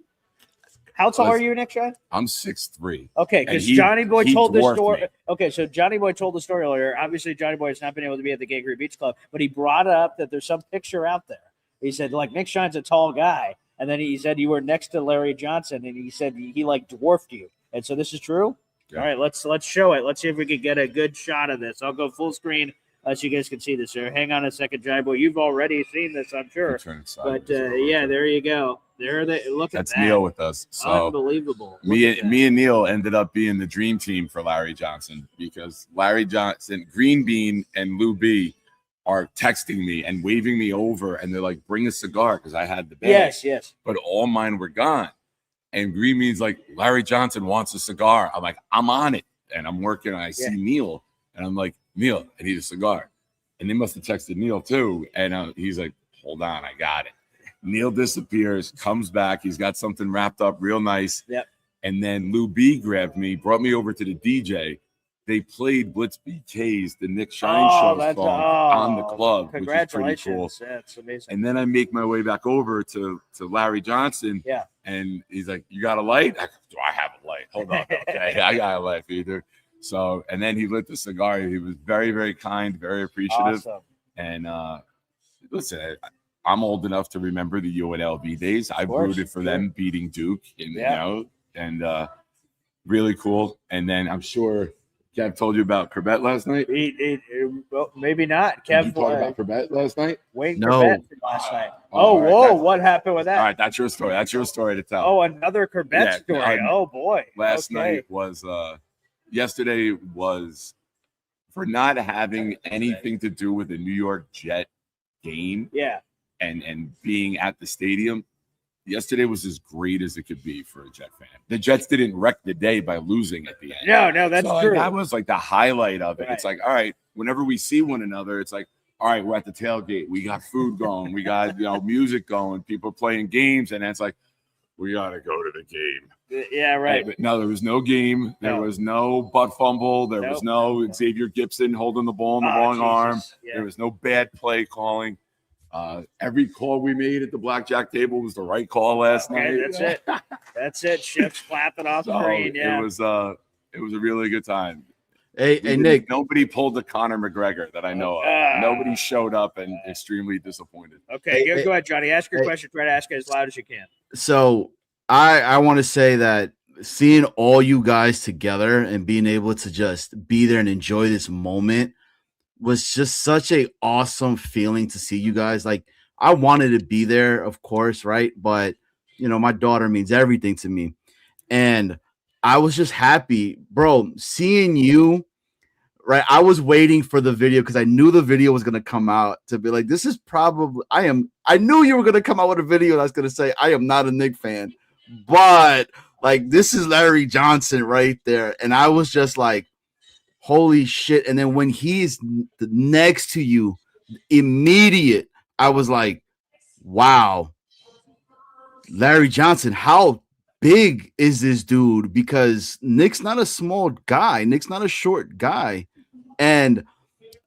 How tall are you, Nick Shine? I'm 6'3". Okay, because Johnny Boy told the story. Okay, so Johnny Boy told the story earlier. Obviously, Johnny Boy has not been able to be at the Gay Green Beach Club, but he brought up that there's some picture out there. He said, like, Nick Shine's a tall guy. And then he said you were next to Larry Johnson, and he said he like dwarfed you. And so this is true? Yeah. All right, let's show it. Let's see if we can get a good shot of this. I'll go full screen so you guys can see this here. Hang on a second, Johnny Boy. You've already seen this, I'm sure. But yeah, there you go. There they look at that. That's Neil with us. So unbelievable. Me and Neil ended up being the dream team for Larry Johnson because Larry Johnson, Green Bean, and Lou B are texting me and waving me over, and they're like, "Bring a cigar," because I had the bag. Yes. But all mine were gone. And Green Bean's like, Larry Johnson wants a cigar. I'm like, I'm on it. And I'm working, and I see Neil, and I'm like, Neil, I need a cigar. And they must have texted Neil too. And he's like, hold on, I got it. Neil disappears, comes back. He's got something wrapped up real nice. Yep. And then Lou B grabbed me, brought me over to the DJ. They played Blitz BK's The Nick Shine Show song on the club, which is pretty cool. That's amazing. And then I make my way back over to Larry Johnson. Yeah. And he's like, you got a light? Do I have a light? Hold on. Okay, I got a light for you, dude. So, and then he lit the cigar. He was very, very kind, very appreciative. Awesome. And listen, I'm old enough to remember the UNLV days. I've rooted for them beating Duke, and really cool. And then I'm sure Kev told you about Corbett last night. Well, maybe not. Kev, Did you talk about Corbett last night? Wayne No. Corbett last night. Whoa! What happened with that? All right, that's your story. That's your story to tell. Oh, another Corbett story. Oh boy! Last night was yesterday was for not having anything to do with the New York Jet game. Yeah. And being at the stadium. Yesterday was as great as it could be for a Jet fan. The Jets didn't wreck the day by losing at the end. No, that's so, true. Like, that was like the highlight of it. Right. It's like, all right, whenever we see one another, it's like, all right, we're at the tailgate. We got food going. We got music going. People playing games, and it's like, we gotta go to the game. Yeah, right. But no, there was no game. There was no butt fumble. There was no Xavier Gibson holding the ball in the wrong arm. Yeah. There was no bad play calling. Every call we made at the blackjack table was the right call last night. That's it. That's it. Chef's clapping off the screen. Yeah. It was a really good time. Hey, Nick. Nobody pulled the Conor McGregor that I know of. Nobody showed up and extremely disappointed. Okay, go ahead, Johnny. Ask your question. Try to ask it as loud as you can. So I want to say that seeing all you guys together and being able to just be there and enjoy this moment was just such a awesome feeling to see you guys. Like, I wanted to be there, of course, right? But my daughter means everything to me, and I was just happy, bro, seeing you. Right, I was waiting for the video because I knew the video was gonna come out to be like, this is probably I knew you were gonna come out with a video that's gonna say I am not a Knicks fan, but Like, this is Larry Johnson right there. And I was just like, holy shit. And then when he's next to you, immediate, I was like, wow, Larry Johnson, how big is this dude? Because Nick's not a small guy. Nick's not a short guy. And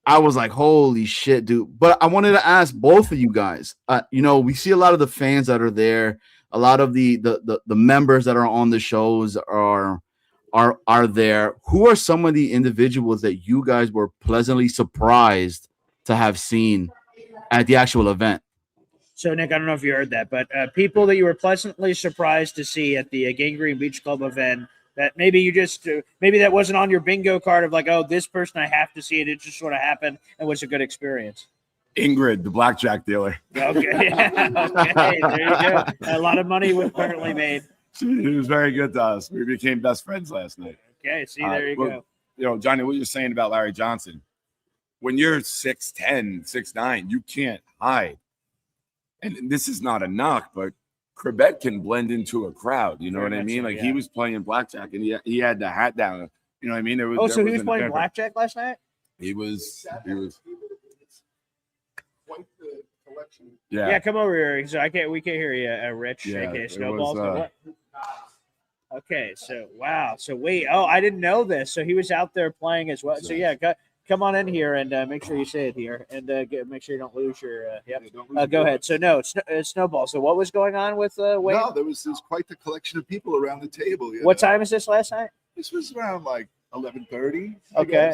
I was like, holy shit, dude. But I wanted to ask both of you guys. We see a lot of the fans that are there. A lot of the members that are on the shows are there. Who are some of the individuals that you guys were pleasantly surprised to have seen at the actual event? So, Nick, I don't know if you heard that, but people that you were pleasantly surprised to see at the Gangrene Beach Club event that maybe you just maybe that wasn't on your bingo card of like, oh, this person I have to see it. It just sort of happened and was a good experience. Ingrid, the blackjack dealer. Okay, okay, there you go. A lot of money was apparently made. She was very good to us. We became best friends last night. Okay, see, there you go. Johnny, what you're saying about Larry Johnson, when you're 6'10", 6'9", you can't hide. And this is not a knock, but Corbett can blend into a crowd. You know what I mean? Like, he was playing blackjack, and he had the hat down. You know what I mean? So he was playing blackjack last night? He was. Quite the collection. Yeah, come over here. So we can't hear you, Rich. Yeah, okay, Snowballs. was, Okay, so wow. So wait, I didn't know this. So he was out there playing as well. So yeah, come on in here and make sure you say it here and make sure you don't lose your. Go ahead. So no, Snowball. So what was going on with Wade? No, there was quite the collection of people around the table. What time is this last night? This was around like 11:30. Okay.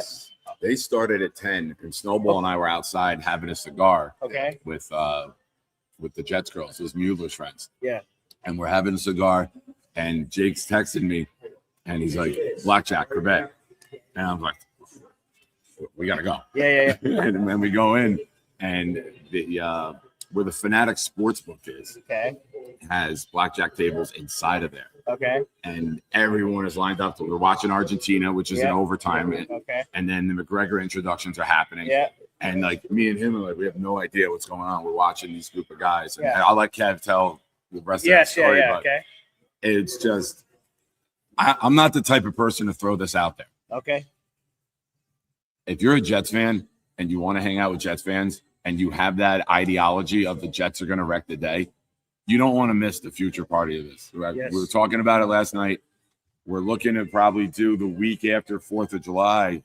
They started at 10, and Snowball and I were outside having a cigar. Okay. With the Jets girls, it was Mueller's friends. Yeah. And we're having a cigar, and Jake's texting me, and he's like, "Blackjack, Quebec," and I'm like, "We gotta go." Yeah. And then we go in, and where the Fanatic Sportsbook is, okay, has blackjack tables inside of there. Okay. And everyone is lined up. We're watching Argentina, which is in overtime. Okay. And then the McGregor introductions are happening. Yeah. And like me and him are like, we have no idea what's going on. We're watching these group of guys. And I'll let Kev tell the rest of the story. Yeah, but okay. It's just, I'm not the type of person to throw this out there. Okay. If you're a Jets fan and you want to hang out with Jets fans and you have that ideology of the Jets are going to wreck the day, you don't want to miss the future party of this. Right? Yes. We were talking about it last night. We're looking to probably do the week after 4th of July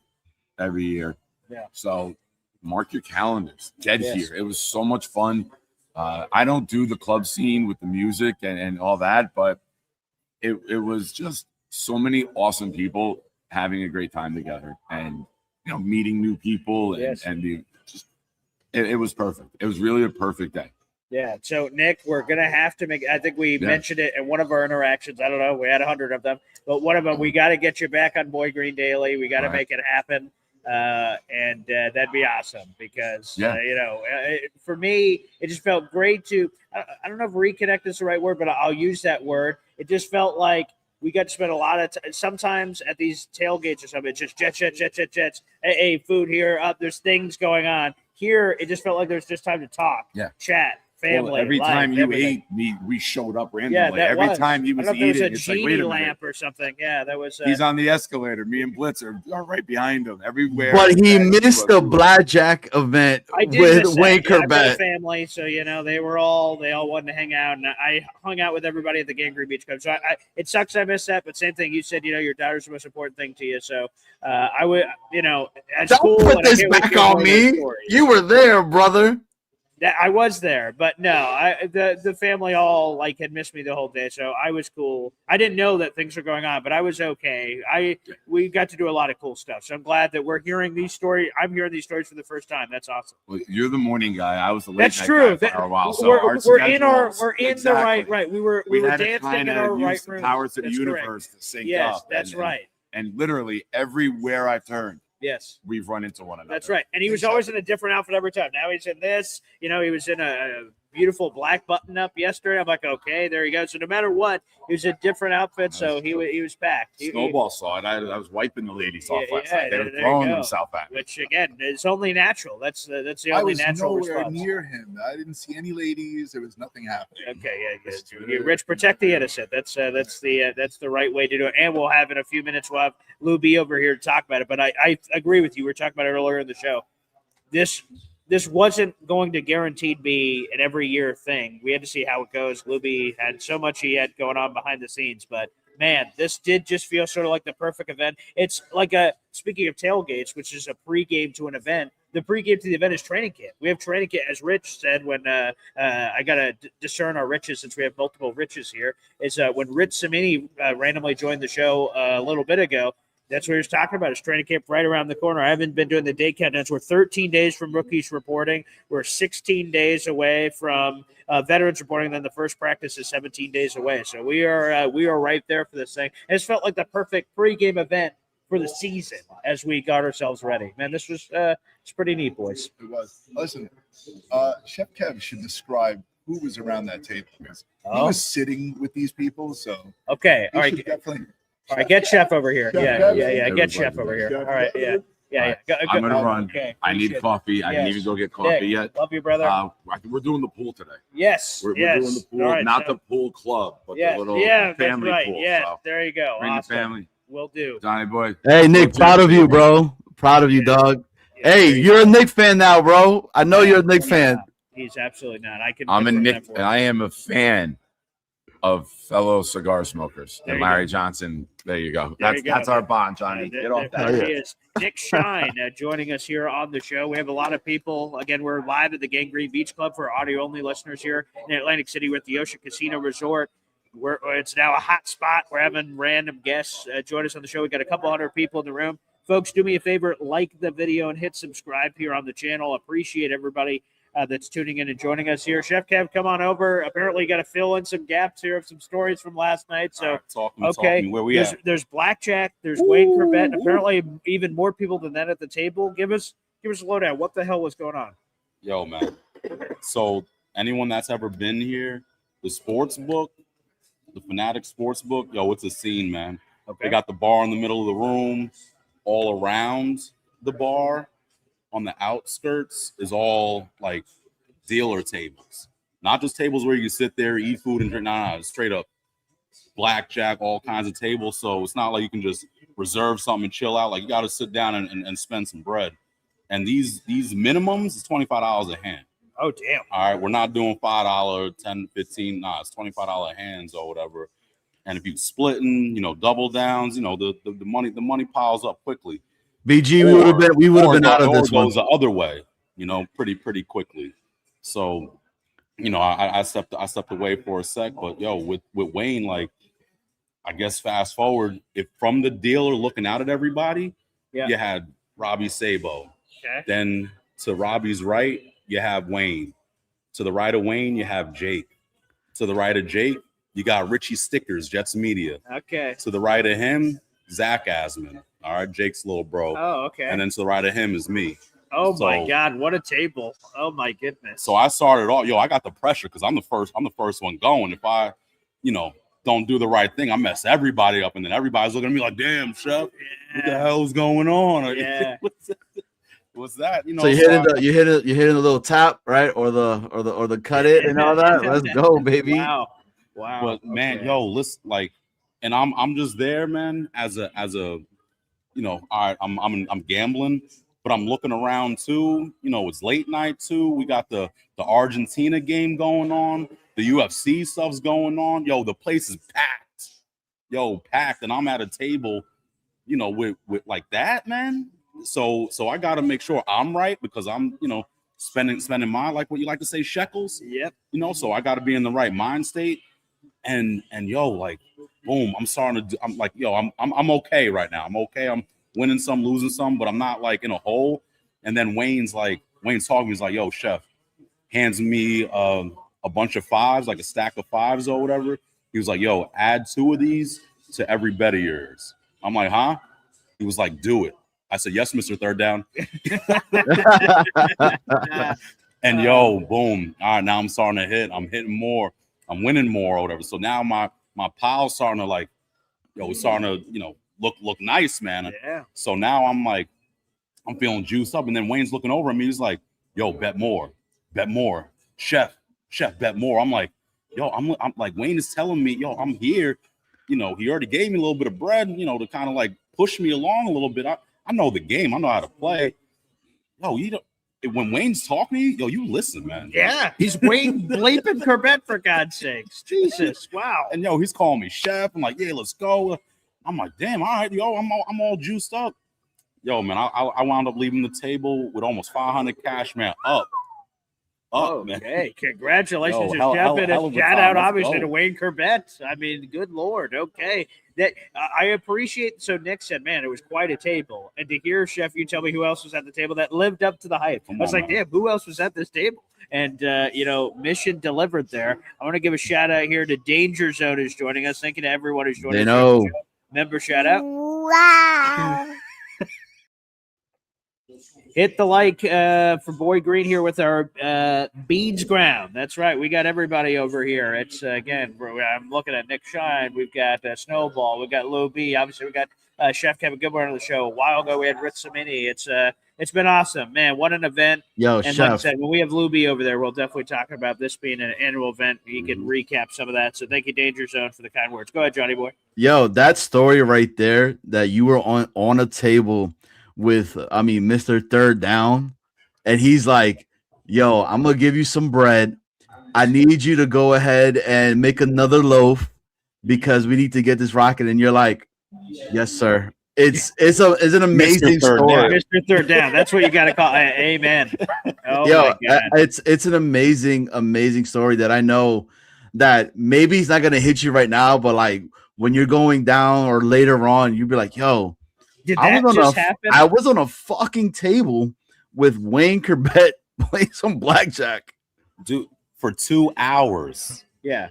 every year. Yeah. So mark your calendars. Get here. It was so much fun. I don't do the club scene with the music and all that, but it was just so many awesome people having a great time together and meeting new people and it was perfect. It was really a perfect day. Yeah. So, Nick, we're going to have to I think we mentioned it in one of our interactions. I don't know. We had 100 of them. But one of them, we got to get you back on Boy Green Daily. We got to make it happen. And that'd be awesome because, for me, it just felt great to – I don't know if reconnect is the right word, but I'll use that word. It just felt like we got to spend a lot of time. Sometimes at these tailgates or something, it's just jets. Hey, food here. There's things going on. Here, it just felt like there's just time to talk, chat. Family, well, every time you ate, we showed up randomly. Every time he was eating, it's like, wait a lamp or something. Yeah, that was. He's on the escalator. Me and Blitz are right behind him everywhere. But he missed the blackjack event with Wayne Corbett. Family, so they all wanted to hang out, and I hung out with everybody at the Gangrene Beach Club. So it sucks I missed that, but same thing. You said your daughter's the most important thing to you. So I would at Don't school, put this back on me. You were there, brother. I was there, but no, the family all had missed me the whole day, so I was cool. I didn't know that things were going on, but I was okay. We got to do a lot of cool stuff, so I'm glad that we're hearing these stories. I'm hearing these stories for the first time. That's awesome. Well, you're the morning guy. I was the late That's night true. guy for a while. So we're in the right. We were dancing in our right room. Powers of the universe to sync up. Yes, that's right. And literally everywhere I've turned. Yes, we've run into one another. That's right. And he was always in a different outfit every time. Now he's in this. He was in a beautiful black button up yesterday. I'm like, okay, there you go. So no matter what, he was a different outfit, so he was packed. Snowball saw it. I was wiping the ladies off last night. They were there throwing you go. themselves at me. Which again is only natural. That's the I only was natural nowhere response. near him. I didn't see any ladies. There was nothing happening. Okay, yeah. Rich, protect the innocent. That's the right way to do it. And we'll have in a few minutes. We'll have Lou B over here to talk about it. But I agree with you. We were talking about it earlier in the show. This wasn't going to guaranteed be an every year thing. We had to see how it goes. Lou B had so much he had going on behind the scenes, but man, this did just feel sort of like the perfect event. It's like speaking of tailgates, which is a pregame to an event. The pregame to the event is training camp. We have training camp, as Rich said when I got to discern our riches since we have multiple riches here, is when Rich Cimini randomly joined the show a little bit ago. That's what he was talking about. Is training camp right around the corner. I haven't been doing the day countdowns. We're 13 days from rookies reporting. We're 16 days away from veterans reporting. Then the first practice is 17 days away. So we are right there for this thing. And it's felt like the perfect pregame event for the season as we got ourselves ready. Man, this was it's pretty neat, boys. It was. Listen, Chef Kev should describe who was around that table because he was sitting with these people. So okay, all right, definitely. All right, get Chef over here. Chef, Yeah. Get Chef over here. All right, yeah. I'm gonna run. Okay, I need coffee. I didn't even go get coffee Nick, yet. Love you, brother. We're doing the pool today. Yes, We're doing the pool, all right, not so, the pool club, but yeah, the little that's family right. pool. Yeah, So there you go. bring Awesome. the family. Will do. Johnny boy. Hey, Nick, proud of you, bro. Proud of you, dog. Hey, you're a Knick fan now, bro. I know you're a Knick fan. He's absolutely not. I'm a Nick. I am a fan of fellow cigar smokers. There And you Larry Johnson. There you go. There you go. That's our bond, Johnny. Get off that. There he is. Nick Shine joining us here on the show. We have a lot of people. Again, we're live at the Gangrene Beach Club for audio-only listeners here in Atlantic City. We're at the Ocean Casino Resort. It's now a hot spot. We're having random guests join us on the show. We got a couple hundred people in the room. Folks, do me a favor, like the video and hit subscribe here on the channel. Appreciate everybody that's tuning in and joining us here. Chef Kev, come on over. Apparently, you got to fill in some gaps here of some stories from last night. So, talk me. Where we at? There's Blackjack. There's Wayne Corbett. And apparently, even more people than that at the table. Give us a lowdown. What the hell was going on? Yo, man. So, anyone that's ever been here, the sports book, the Fanatic Sports Book, yo, it's a scene, man. Okay. They got the bar in the middle of the room. All around the bar, on the outskirts, is all like dealer tables. Not just tables where you can sit there, eat food, and drink. Nah, straight up blackjack, all kinds of tables. So it's not like you can just reserve something and chill out. Like you got to sit down and spend some bread. And these minimums is $25 a hand. Oh, damn. All right, we're not doing $5, $10, $15. Nah, it's $25 hands or whatever. And if you splitting, double downs, the money piles up quickly. BG, we would have been out of this one. Goes the other way, pretty quickly. So, I stepped away for a sec, but with Wayne, like, I guess fast forward, if from the dealer looking out at everybody, you had Robbie Sabo. Okay. Then to Robbie's right, you have Wayne. To the right of Wayne, you have Jake. To the right of Jake, you got Richie Stickers, Jets Media. Okay. To the right of him, Zach Asman. All right, Jake's little bro. Oh, okay. And then to the right of him is me. Oh my God, what a table! Oh my goodness. So I started off. I got the pressure because I'm the first one going. If I, don't do the right thing, I mess everybody up, and then everybody's looking at me like, "Damn, Chef, what the hell's going on?" Yeah. What's that? So you hitting the little tap, right, or the cut it and all that. Let's go, baby. Wow. But man, listen, like, and I'm just there, man, as a all right, I'm gambling, but I'm looking around too. It's late night too. We got the Argentina game going on. The UFC stuff's going on. The place is packed. Packed, and I'm at a table, with like that, man. So I got to make sure I'm right because I'm, spending my, like what you like to say, shekels. Yep. So I got to be in the right mind state. And like, boom, I'm starting to. I'm like, I'm okay right now. I'm okay. I'm winning some, losing some, but I'm not like in a hole. And then Wayne's talking to me. He's like, yo, Chef, hands me a bunch of fives, like a stack of fives or whatever. He was like, yo, add 2 of these to every bet of yours. I'm like, huh? He was like, do it. I said, yes, Mr. Third Down. And yo, boom. All right, now I'm starting to hit. I'm hitting more. I'm winning more or whatever. So now my pile's starting to like, yo, it's starting to, look nice, man. Yeah. So now I'm like, I'm feeling juiced up. And then Wayne's looking over at me. He's like, yo, bet more. Chef, bet more. I'm like, yo, I'm like, Wayne is telling me, yo, I'm here. He already gave me a little bit of bread, to kind of like push me along a little bit. I know the game. I know how to play. Yo, when Wayne's talking to you, yo, you listen, man. Yeah, he's Wayne bleeping Corbett, for God's sakes. Jesus, wow. And yo, he's calling me chef. I'm like, yeah, let's go. I'm like, damn, all right, yo, I'm all juiced up. Yo, man, I wound up leaving the table with almost 500 cash, man. Up, man. Hey, congratulations Yo, to Chef, and a shout out, obviously, go. to Wayne Corbett. I mean, good Lord. Okay. That I appreciate. So Nick said, man, it was quite a table. And to hear, Chef, you tell me who else was at the table that lived up to the hype. I was like, damn, who else was at this table? And, mission delivered there. I want to give a shout out here to Danger Zone who's joining us. Thank you to everyone who's joining us. Member shout out. Wow. Hit the like for Boy Green here with our Beads Ground. That's right. We got everybody over here. It's, again, I'm looking at Nick Shine. We've got Snowball. We've got Lou B. Obviously, we got Chef Kevin Goodwin on the show. A while ago, we had Rich Samini. It's been awesome. Man, what an event. Yo, and Chef. like I said, when we have Lou B over there, we'll definitely talk about this being an annual event. He can recap some of that. So thank you, Danger Zone, for the kind words. Go ahead, Johnny boy. Yo, that story right there that you were on a table with, Mr. Third Down, and he's like, yo, I'm gonna give you some bread. I need you to go ahead and make another loaf because we need to get this rocket. And you're like, yes, sir. It's an amazing story. Mr. Third Down. That's what you got to call it. Amen. Oh, yo, my God. it's an amazing story that I know that maybe he's not gonna hit you right now, but like when you're going down or later on, you'd be like, yo, did that just happen? I was on a fucking table with Wayne Corbett playing some blackjack. Dude, for 2 hours. Yeah.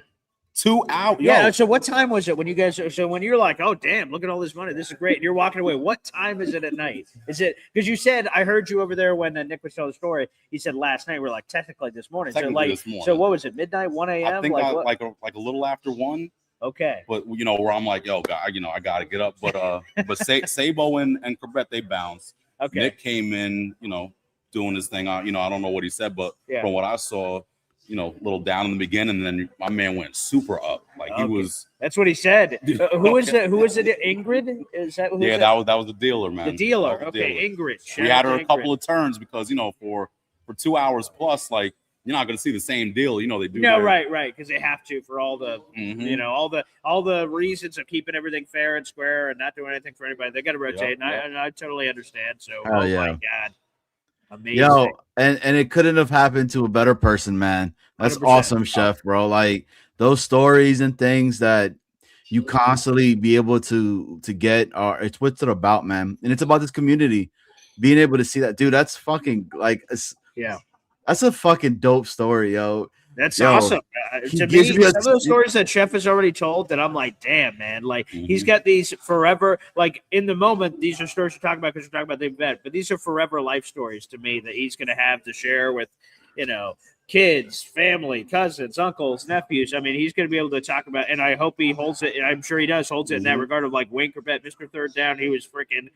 2 hours. Yeah. So what time was it when you guys? So when you're like, oh damn, look at all this money, this is great, and you're walking away. What time is it at night? Is it because you said I heard you over there when Nick was telling the story? He said last night. We're like technically this morning. This morning. So what was it? Midnight, 1 a.m. I think like a little after 1. Okay. But where I'm like, yo, I gotta get up. But Sabo and Corbett, they bounced. Okay. Nick came in, doing his thing. I don't know what he said, but from what I saw, a little down in the beginning, and then my man went super up. Like he was. That's what he said. Who is it? Who is it? Ingrid? Is that? That was the dealer, man. The dealer. Okay, Ingrid. We had her a couple of turns because for 2 hours plus, like you're not going to see the same deal. They do. No, right, because they have to for all the, all the reasons of keeping everything fair and square and not doing anything for anybody. They got to rotate, and I totally understand. So, my God. Amazing. Yo, and it couldn't have happened to a better person, man. That's 100%. awesome, Chef, bro. Like those stories and things that you constantly be able to get it's what's it about, man. And it's about this community being able to see that, dude. That's fucking that's a fucking dope story, yo. That's awesome. To me, some of those stories that Chef has already told that I'm like, damn, man. Like, he's got these forever, like, in the moment, these are stories we're talking about because we're talking about the event, but these are forever life stories to me that he's going to have to share with, kids, family, cousins, uncles, nephews. I mean, he's going to be able to talk about, and I hope he holds it, and I'm sure he does, holds it in that regard of, like, Wayne Corbett, Mr. Third Down. He was freaking,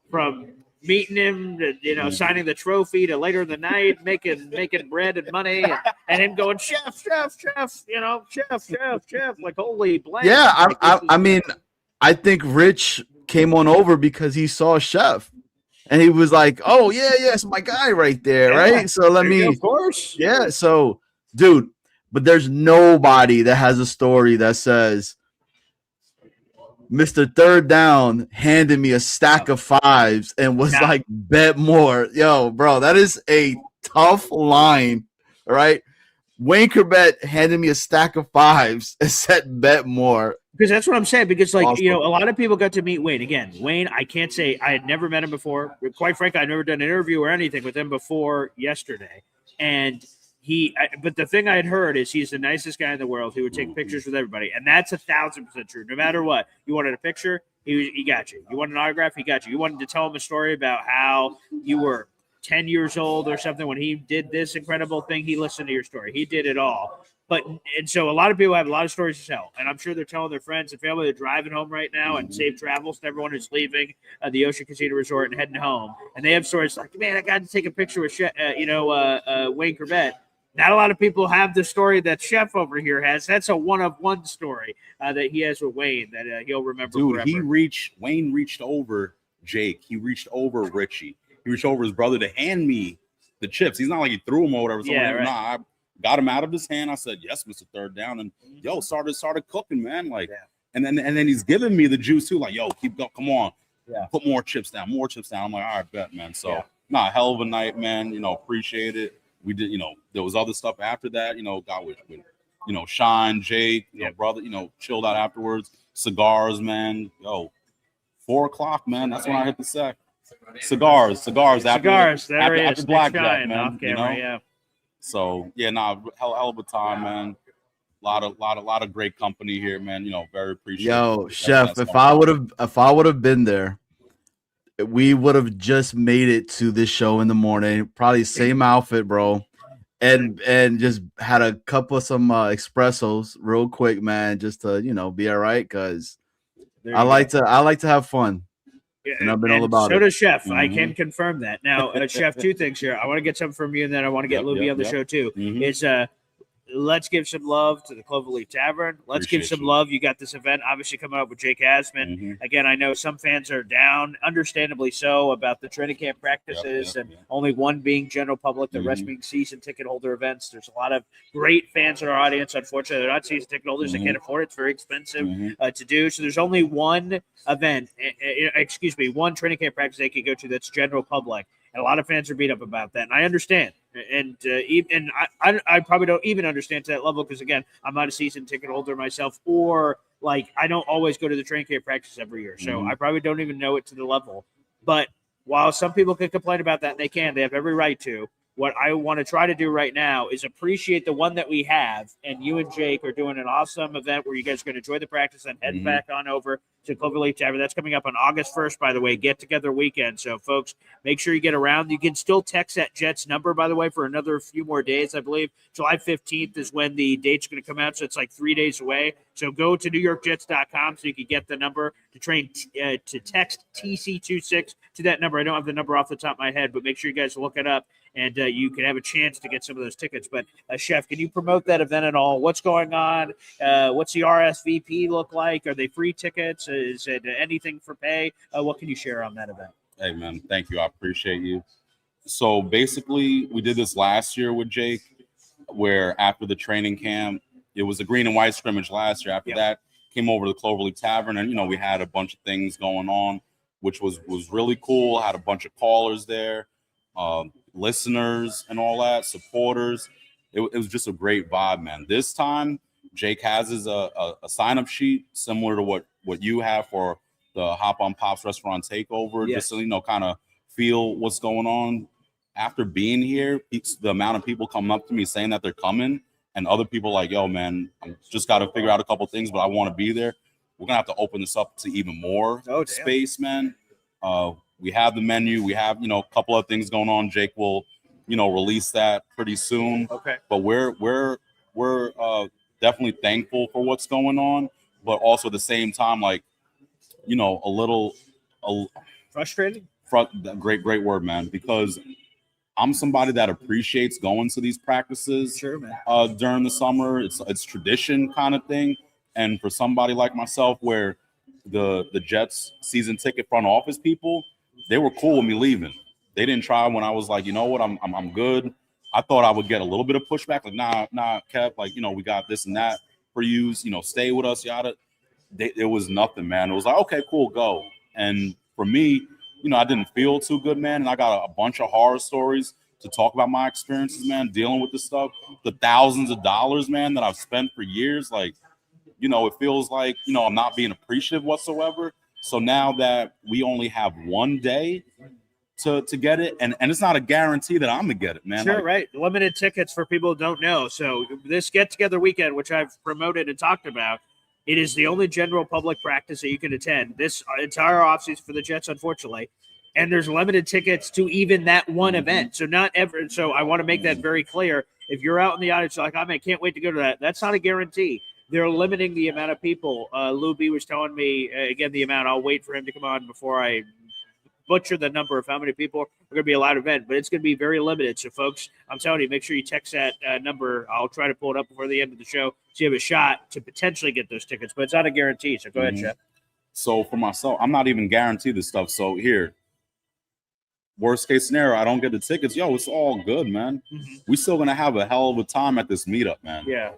from meeting him to, signing the trophy to later in the night, making bread and money and him going, chef, chef, like, holy blank. Yeah. I mean, I think Rich came on over because he saw Chef and he was like, oh yeah, it's my guy right there. Yeah. Right. So of course. Yeah. So dude, but there's nobody that has a story that says, Mr. Third Down handed me a stack of fives and was like, bet more. Yo, bro, that is a tough line, right? Wayne Corbett handed me a stack of fives and said, bet more. Because that's what I'm saying. Because, like, awesome. A lot of people got to meet Wayne. Again, Wayne, I can't say I had never met him before. Quite frankly, I've never done an interview or anything with him before yesterday. And but the thing I had heard is he's the nicest guy in the world. He would take pictures with everybody, and that's 1,000% true. No matter what, you wanted a picture, he got you. You wanted an autograph, he got you. You wanted to tell him a story about how you were 10 years old or something when he did this incredible thing. He listened to your story. He did it all. And so a lot of people have a lot of stories to tell, and I'm sure they're telling their friends and family. They're driving home right now, and safe travels to everyone who's leaving the Ocean Casino Resort and heading home. And they have stories like, man, I got to take a picture with Wayne Corbett. Not a lot of people have the story that Chef over here has. That's a one-of-one story that he has with Wayne that he'll remember forever. Wayne reached over Jake. He reached over Richie. He reached over his brother to hand me the chips. He's not like he threw them or whatever. Right. Nah, I got him out of his hand. I said, yes, Mr. Third Down. And started cooking, man. Like, and then he's giving me the juice too. Like, yo, keep going. Come on. Yeah. Put more chips down. I'm like, all right, bet, man. So hell of a night, man. Appreciate it. We did, there was other stuff after that, got with Shine, Jake, brother, chilled out afterwards. Cigars, man. 4:00, man. That's when I hit the set. Cigars. After blackjack, man. Off camera, So hell of a time, man. A lot of great company here, man. Very appreciative. Yo, Chef, if I would have been there, we would have just made it to this show in the morning. Probably same outfit, bro, and just had a couple of some espressos real quick, man, just to be all right. Because I like to have fun. And I've been all about it. So does Chef. I can confirm that. Now, Chef, two things here. I want to get something from you, and then I want to get Luby on the show too. It's let's give some love to the Cloverleaf Tavern. Let's give some love. You got this event obviously coming up with Jake Asman. Again, I know some fans are down, understandably so, about the training camp practices and only one being general public, the rest being season ticket holder events. There's a lot of great fans in our audience. Unfortunately, they're not season ticket holders. They can't afford it. It's very expensive to do. So there's only one event, one training camp practice they can go to that's general public. And a lot of fans are beat up about that. And I understand. And I probably don't even understand to that level because, again, I'm not a season ticket holder myself, or like I don't always go to the training camp practice every year. So I probably don't even know it to the level. But while some people can complain about that, and they have every right to, what I want to try to do right now is appreciate the one that we have. And you and Jake are doing an awesome event where you guys are going to enjoy the practice and head back on over to Cloverleaf Tavern. That's coming up on August 1st, by the way, get-together weekend. So, folks, make sure you get around. You can still text that Jets number, by the way, for another few more days, I believe. July 15th is when the date's going to come out, so it's like 3 days away. So go to NewYorkJets.com so you can get the number to text TC26 to that number. I don't have the number off the top of my head, but make sure you guys look it up, and you can have a chance to get some of those tickets. But, Chef, can you promote that event at all? What's going on? What's the RSVP look like? Are they free tickets? Is it anything for pay? What can you share on that event? Hey, man, thank you. I appreciate you. So, basically, we did this last year with Jake, where after the training camp, it was a green and white scrimmage last year. After that, came over to the Cloverleaf Tavern, and, we had a bunch of things going on, which was really cool. Had a bunch of callers there. Listeners and all that, supporters. It was just a great vibe, man. This time, Jake has his a sign-up sheet similar to what you have for the Hop on Pops Restaurant Takeover, just so kind of feel what's going on. After being here, the amount of people coming up to me saying that they're coming, and other people like, yo, man, I just got to figure out a couple things, but I want to be there. We're gonna have to open this up to even more space, man. We have the menu. We have, a couple of things going on. Jake will, release that pretty soon. Okay. But we're definitely thankful for what's going on, but also at the same time, like, a little frustrated. Great word, man. Because I'm somebody that appreciates going to these practices. Sure, man. During the summer, it's tradition kind of thing, and for somebody like myself, where the Jets season ticket front office people, they were cool with me leaving. They didn't try when I was like, you know what, I'm good. I thought I would get a little bit of pushback, like, nah, Kev, like, we got this and that for you, stay with us, yada. It was nothing, man. It was like, okay, cool, go. And for me, I didn't feel too good, man. And I got a bunch of horror stories to talk about my experiences, man, dealing with this stuff. The thousands of dollars, man, that I've spent for years, like, it feels like, I'm not being appreciative whatsoever. So now that we only have one day to get it, and it's not a guarantee that I'm going to get it, man. Sure, like, right. Limited tickets for people who don't know. So this get-together weekend, which I've promoted and talked about, it is the only general public practice that you can attend. This entire offseason for the Jets, unfortunately, And there's limited tickets to even that one event. So not ever. So I want to make that very clear. If you're out in the audience, like, I can't wait to go to that. That's not a guarantee. They're limiting the amount of people. Lou B was telling me, again, the amount. I'll wait for him to come on before I butcher the number of how many people are going to be allowed event, but it's going to be very limited. So, folks, I'm telling you, make sure you text that number. I'll try to pull it up before the end of the show so you have a shot to potentially get those tickets, but it's not a guarantee. So go ahead, Jeff. So for myself, I'm not even guaranteed this stuff. So here, worst case scenario, I don't get the tickets. Yo, it's all good, man. We still gonna have a hell of a time at this meetup, man. Yeah.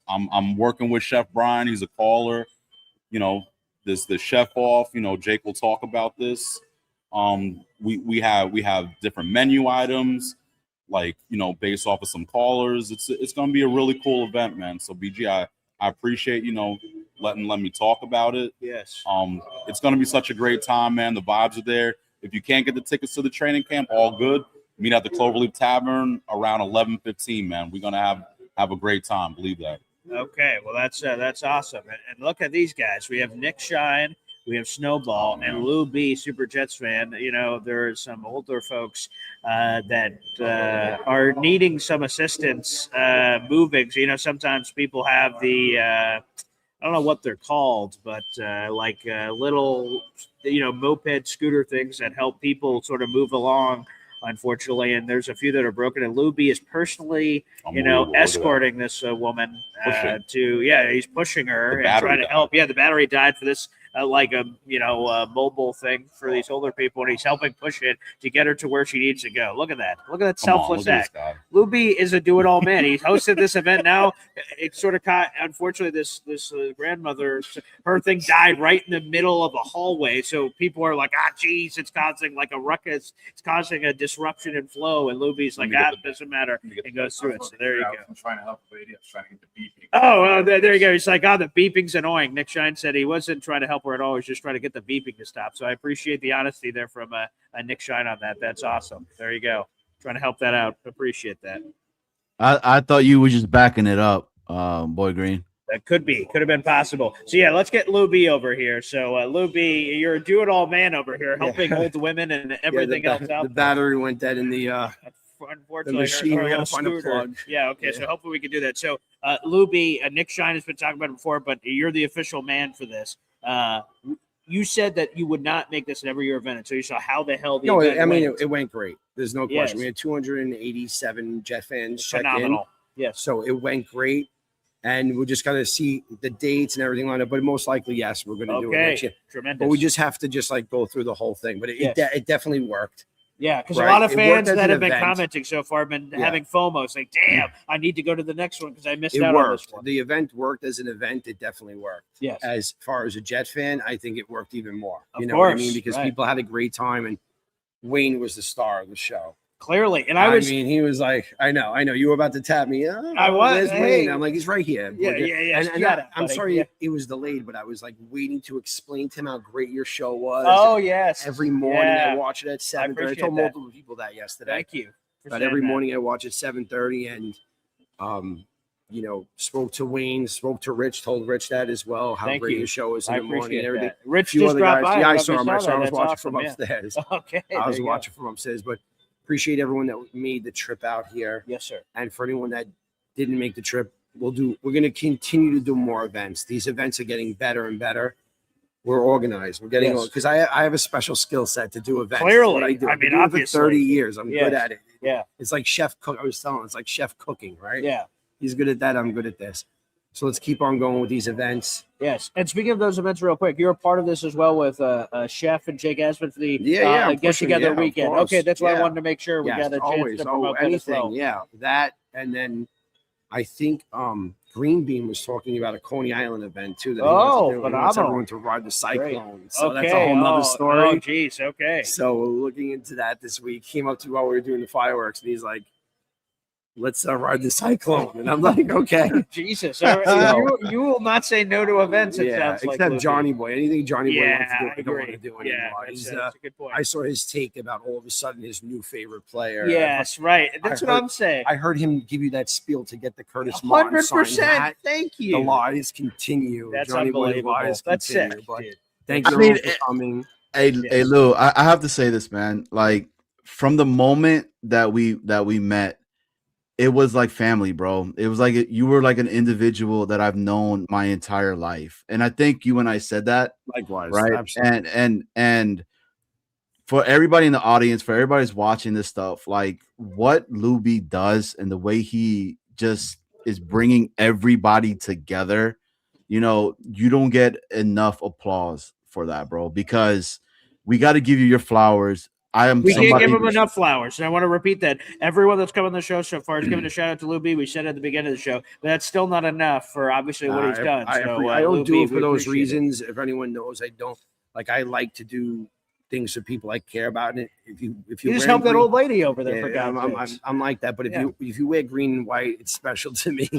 I'm working with Chef Brian. He's a caller. The chef off. Jake will talk about this. We have different menu items, based off of some callers. It's gonna be a really cool event, man. So BG, I appreciate letting me talk about it. Yes. It's gonna be such a great time, man. The vibes are there. If you can't get the tickets to the training camp, all good. Meet at the Cloverleaf Tavern around 11:15, man. We're gonna have a great time. Believe that. Okay, well that's awesome. And look at these guys. We have Nick Shine, we have Snowball, and Lou B, Super Jets fan. There are some older folks that are needing some assistance moving. So, sometimes people have the I don't know what they're called, but little moped scooter things that help people sort of move along. Unfortunately, and there's a few that are broken. And Lou B is personally, escorting this woman he's pushing her and trying to help. Yeah, the battery died for this, mobile thing for these older people, and he's helping push it to get her to where she needs to go. Look at that. Look at that selfless act. Lou B is a do-it-all man. He's hosted this event now. It sort of caught, unfortunately, this grandmother, her thing died right in the middle of a hallway. So people are like, geez, it's causing like a ruckus. It's causing a disruption in flow. And Lou B's like, it doesn't matter. And goes through it. So there you go. I'm trying to help the lady. I was trying to get the beeping. Oh, there you go. He's like, the beeping's annoying. Nick Shine said he wasn't trying to help her at all. He was just trying to get the beeping to stop. So I appreciate the honesty there from Nick Shine on that. That's awesome. There you go. Trying to help that out. Appreciate that. I thought you were just backing it up, Boy Green. That could have been possible. So yeah, let's get Lou B over here. So Lou B, you're a do-it-all man over here, helping old women and everything else out. The battery went dead in the unfortunately, machine. We gotta find a plug. Yeah, okay. So hopefully we can do that. So Lou B, Nick Shine has been talking about it before, but you're the official man for this. You said that you would not make this an every year event, so you saw how the hell the event went. It went great. There's no question. We had 287 Jet fans check in. Yes. So it went great. And we're just going to see the dates and everything on it. But most likely, yes, we're going to do it next year. Tremendous. But we just have to go through the whole thing. But it definitely worked. Yeah, because a lot of fans that have been commenting so far have been having FOMO, saying, damn, I need to go to the next one because I missed out on this one. The event worked as an event. It definitely worked. Yes. As far as a Jet fan, I think it worked even more. Of course, what I mean? Because people had a great time, and Wayne was the star of the show. Clearly. And he was like, I know. You were about to tap me. I was. Wayne. I'm like, he's right here. Yeah. And I'm sorry it was delayed, but I was like waiting to explain to him how great your show was. Oh, yes. Every morning I watch it at 7:30. I told multiple people that yesterday. Thank you. But every morning I watch at 7:30 and spoke to Wayne, spoke to Rich, told Rich that as well, how great your show is in the morning and everything. Rich just dropped by. Yeah, I saw him. I was watching from upstairs. Okay. I was watching from upstairs, but appreciate everyone that made the trip out here. Yes, sir. And for anyone that didn't make the trip, we're going to continue to do more events. These events are getting better and better. We're organized. We're getting because I have a special skill set to do events. Clearly, I mean, obviously, for 30 years, I'm good at it. Yeah, it's like chef cook. I was telling, it's like chef cooking, right? Yeah, he's good at that. I'm good at this. So let's keep on going with these events. Yes. And speaking of those events real quick, you're a part of this as well with Chef and Jake Esden for the get-together weekend. Okay, that's why I wanted to make sure we got a chance to promote anything. Yeah, that. And then I think Green Bean was talking about a Coney Island event, too. That he wants everyone to ride the Cyclone. Great. So that's a whole nother story. Oh, geez. Okay. So we're looking into that this week. Came up to while we were doing the fireworks, and he's like, let's ride the Cyclone. And I'm like, okay. Jesus. You will not say no to events, it sounds like. Except Johnny Boy. Anything Johnny Boy wants to do, I don't want to do anymore. That's a good point. I saw his take about all of a sudden his new favorite player. Yes, right. That's what I'm saying. I heard him give you that spiel to get the Curtis Martin 100%. Thank you. The lies continue. That's Johnny Boy's unbelievable. lies That's continue. Sick, but thank you for coming. Hey, Lou, I have to say this, man. Like from the moment that we met, it was like family, bro. It was like you were like an individual that I've known my entire life, and I think you and I said that Likewise, right. absolutely. And for everybody in the audience, for everybody who's watching this stuff, like what Lou B does and the way he just is bringing everybody together, you know, you don't get enough applause for that, bro, because we got to give you your flowers. I am We can't somebody. give him enough flowers. And I want to repeat that. Everyone that's come on the show so far is giving a shout out to Lou B. We said at the beginning of the show, but that's still not enough for obviously what he's done. I don't do it for those reasons. If anyone knows, I don't. Like, I like to do things for people I care about. And if you just help that old lady over there, for God's sakes. I'm like that. But if you wear green and white, it's special to me.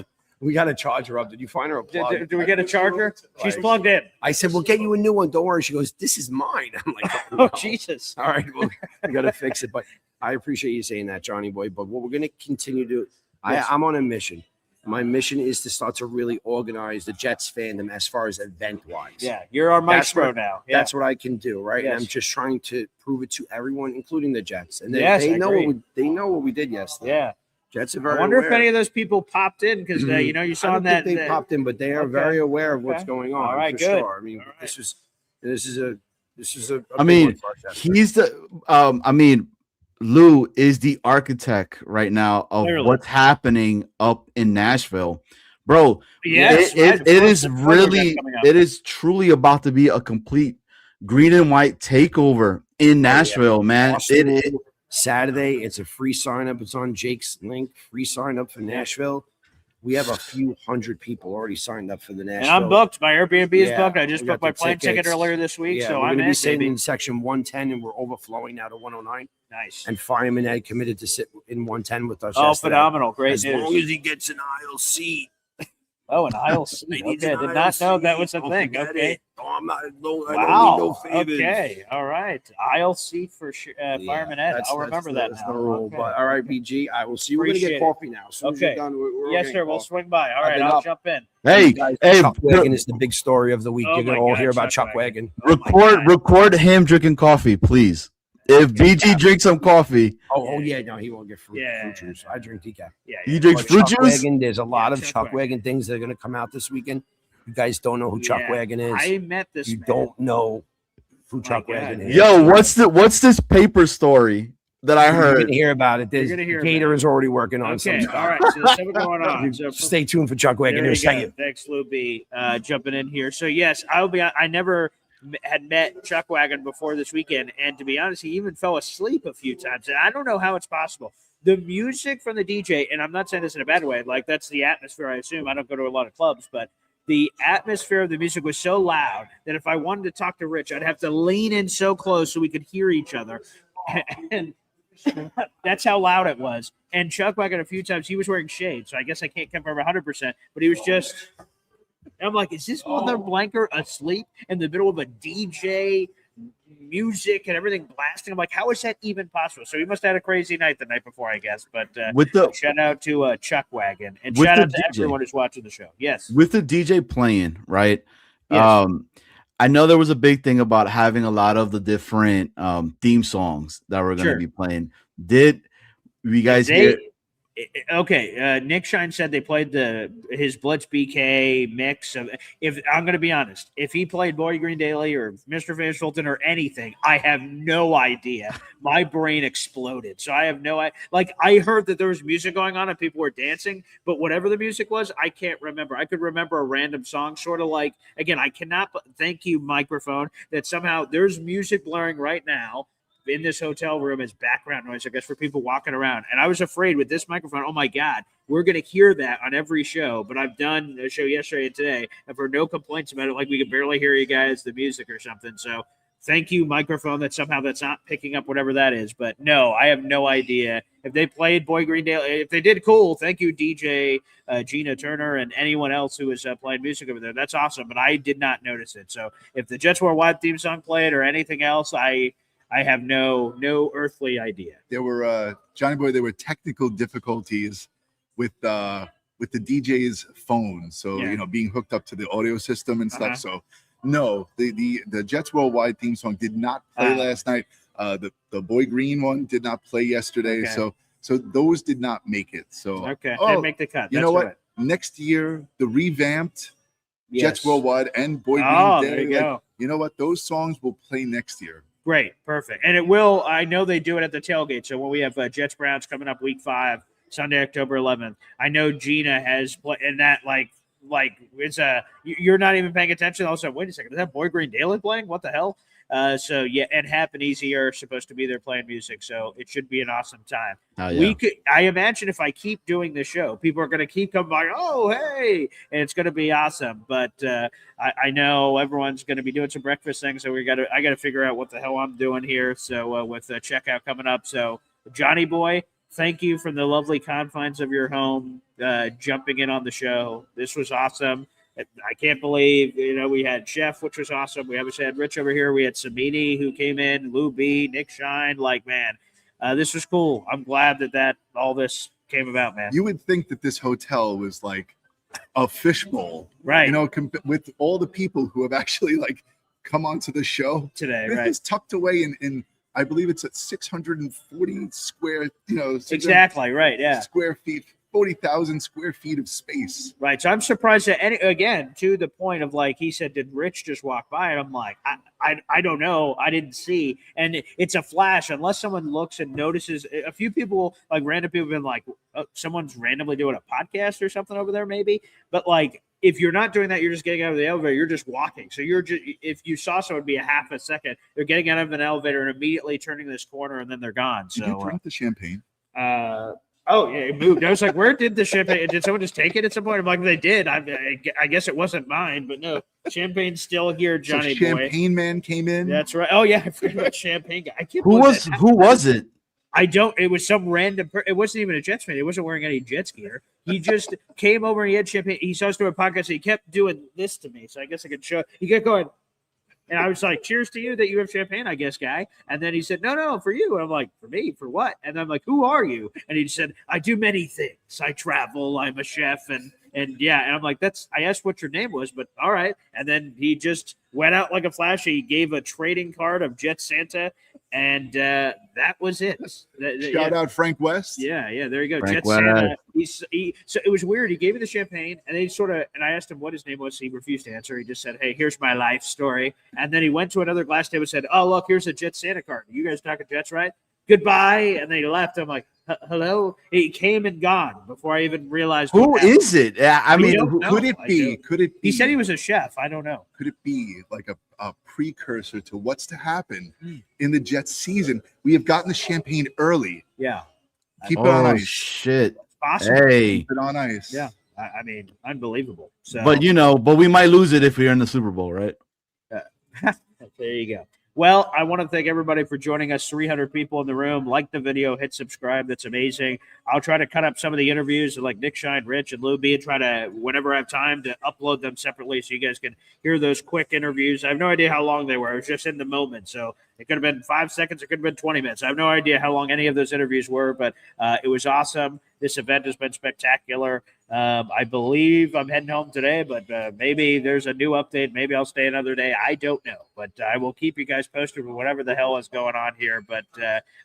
We got to charge her up. Did you find her a plug? Do we get a charger? She's plugged in. I said, we'll get you a new one. Don't worry. She goes, this is mine. I'm like, oh, Jesus. All right. Well, we got to fix it. But I appreciate you saying that, Johnny boy. But what we're going to continue to do, I'm on a mission. My mission is to start to really organize the Jets fandom as far as event-wise. Yeah, you're our maestro now. Yeah. That's what I can do, right? Yes. And I'm just trying to prove it to everyone, including the Jets. And they know they know what we did yesterday. Yeah. Jets are very I wonder aware. if any of those people popped in because you know you saw I don't that think they popped in, but they are very aware of what's Okay. going on. All right, for good. Sure. I mean, this is a I big mean, one for us, Jets. he's the Lou is the architect right now of what's happening up in Nashville. Bro, Yes, it is really, it is truly about to be a complete green and white takeover in Nashville, man. Awesome. Saturday, it's a free sign up. It's on Jake's link. Free sign up for Nashville. We have a few hundred people already signed up for the Nashville. And I'm booked. My Airbnb is Yeah, booked. I just we booked got my the plane ticket tickets. earlier this week, Yeah, so we're I'm going to in, be sitting baby. in section 110, and we're overflowing now to 109. Nice. And Fireman Ed committed to sit in 110 with us. Oh, yesterday. phenomenal. Great as news. long as he gets an aisle seat. Oh, an aisle seat. Okay, I did not know that was a thing. Okay. I'm not, I don't need Wow. no favors. Okay. All right. Aisle seat for Fireman Ed. I'll remember that That's now. the rule. Okay. But all right, BG, I will see you. We're going to Appreciate get it. coffee now. As soon as Okay. we're done, we're Yes, getting sir. We'll coffee. swing by. All I've right. been I'll up. jump in. Hey, Chuck Wagon is the big story of the week. Oh You're going to my all God, hear about Chuck Chuck Wagon. record him drinking coffee, please. If BG drinks some coffee, Oh yeah, no, he won't get fruit Yeah. juice. I drink decaf. Yeah. he drinks But fruit Chuck juice. Wagon, there's a lot of Chuck Chuck Wagon. Wagon things that are going to come out this weekend. You guys don't know who Chuck Yeah. Wagon is. I met this You man. don't know who Chuck God. Wagon is. Yo, what's this paper story that I You're heard? going to hear about it. There's You're gonna hear Gator about it. is already working on Okay. some stuff. All right. So there's something going on. So Stay tuned for Chuck Wagon there in a you go. second. Thanks, Lou B. Jumping in here. So yes, I never had met Chuck Wagon before this weekend, and to be honest, he even fell asleep a few times, and I don't know how it's possible. The music from the DJ, and I'm not saying this in a bad way, like that's the atmosphere. I assume I don't go to a lot of clubs, but the atmosphere of the music was so loud that if I wanted to talk to Rich, I'd have to lean in so close so we could hear each other, and that's how loud it was. And Chuck Wagon, a few times, he was wearing shades, so I guess I can't confirm 100%, but he was just. I'm like, is this mother blanker asleep in the middle of a DJ music and everything blasting? I'm like, how is that even possible? So he must have had a crazy night the night before, I guess. But shout out to Chuck Wagon and with shout the out to DJ. everyone who's watching the show. Yes. With the DJ playing, right? Yes. I know there was a big thing about having a lot of the different theme songs that were going to Sure. be playing. Did you guys hear? Okay, Nick Shine said they played his Blitz BK mix of. If I'm going to be honest, if he played Boy Green Daily or Mr. Van Fulton or anything, I have no idea. My brain exploded, so I have no idea. Like I heard that there was music going on and people were dancing, but whatever the music was, I can't remember. I could remember a random song, sort of like again. I cannot. Thank you, microphone. That somehow there's music blaring right now in this hotel room as background noise, I guess, for people walking around. And I was afraid with this microphone, oh my God, we're going to hear that on every show. But I've done a show yesterday and today. I've heard no complaints about it. Like we could barely hear you guys, the music or something. So thank you, microphone, that somehow that's not picking up whatever that is. But no, I have no idea. If they played Boy Green Daily, if they did, cool. Thank you, DJ Gina Turner and anyone else who was playing music over there. That's awesome. But I did not notice it. So if the Jets Worldwide theme song played or anything else, I have no earthly idea. There were Johnny Boy. There were technical difficulties with the DJ's phone, so Yeah. being hooked up to the audio system and stuff. Uh-huh. So No, the Jets Worldwide theme song did not play last night. The Boy Green one did not play yesterday. Okay. So those did not make it. So didn't make the cut. You That's know what? right. Next year, the revamped Yes. Jets Worldwide and Boy Green Oh, Day. there you go. You know what? Those songs will play next year. Great, perfect. And it will, I know they do it at the tailgate. So when we have Jets Browns coming up week 5, Sunday, October 11th, I know Gina has played in that, like it's you're not even paying attention. All of a sudden, wait a second, is that Boy Green Daily playing? What the hell? So yeah, and Hap and Easy are supposed to be there playing music, so it should be an awesome time. Yeah. I imagine if I keep doing the show, people are going to keep coming by. Oh, hey, and it's going to be awesome. But I know everyone's going to be doing some breakfast things, so I got to figure out what the hell I'm doing here. So with the checkout coming up, so Johnny Boy, thank you from the lovely confines of your home, jumping in on the show. This was awesome. I can't believe, we had Chef, which was awesome. We obviously had Rich over here. We had Samini who came in, Lou B, Nick Shine. Like, man, this was cool. I'm glad that all this came about, man. You would think that this hotel was like a fishbowl, right? With all the people who have actually like come onto the show today, this right? is tucked away in I believe it's at 640 square, exactly right, yeah, square feet. 40,000 square feet of space. Right. So I'm surprised that again, to the point of like he said, did Rich just walk by? And I'm like, I don't know. I didn't see. And it's a flash unless someone looks and notices. A few people, like random people, have been like, oh, someone's randomly doing a podcast or something over there, maybe. But like, if you're not doing that, you're just getting out of the elevator. You're just walking. So if you saw someone be a half a second, they're getting out of an elevator and immediately turning this corner and then they're gone. Did you drink the champagne? Oh, yeah, it moved. I was like, where did the champagne? Did someone just take it at some point? I'm like, they did. I guess it wasn't mine, but no, champagne's still here, Johnny so Boy. Champagne Man came in. That's right. Oh, yeah, I forgot about Champagne Guy. Who was it? I don't. It was some random. It wasn't even a Jets fan. He wasn't wearing any Jets gear. He just came over and he had champagne. He saw us do a podcast. And he kept doing this to me, so I guess I could show. He kept going. And I was like, cheers to you that you have champagne, I guess, guy. And then he said, no, for you. And I'm like, for me? For what? And I'm like, who are you? And he said, I do many things. I travel. I'm a chef. And yeah. And I'm like, I asked what your name was, but all right. And then he just went out like a flash. He gave a trading card of Jet Santa. And that was it. Shout out Frank West. Yeah. There you go. Frank Jet Santa. So it was weird. He gave me the champagne, and then and I asked him what his name was. He refused to answer. He just said, hey, here's my life story. And then he went to another glass table and said, oh, look, here's a Jet Santa card. You guys talking Jets, right? Goodbye. And then he left. I'm like, hello? He came and gone before I even realized. Who is it? I mean, could it be? Could it be? He said he was a chef. I don't know. Could it be like a precursor to what's to happen in the Jets season? We have gotten the champagne early. Yeah. Keep it on ice. Shit. Awesome. Hey. Keep it on ice. Yeah. I mean, unbelievable. So, but we might lose it if we're in the Super Bowl, right? There you go. Well, I want to thank everybody for joining us. 300 people in the room. Like the video, hit subscribe. That's amazing. I'll try to cut up some of the interviews like Nick Shine, Rich, and Lou B, and try to, whenever I have time, to upload them separately so you guys can hear those quick interviews. I have no idea how long they were. I was just in the moment. So it could have been 5 seconds. It could have been 20 minutes. I have no idea how long any of those interviews were, but it was awesome. This event has been spectacular. I believe I'm heading home today, but maybe there's a new update. Maybe I'll stay another day. I don't know, but I will keep you guys posted with whatever the hell is going on here. But,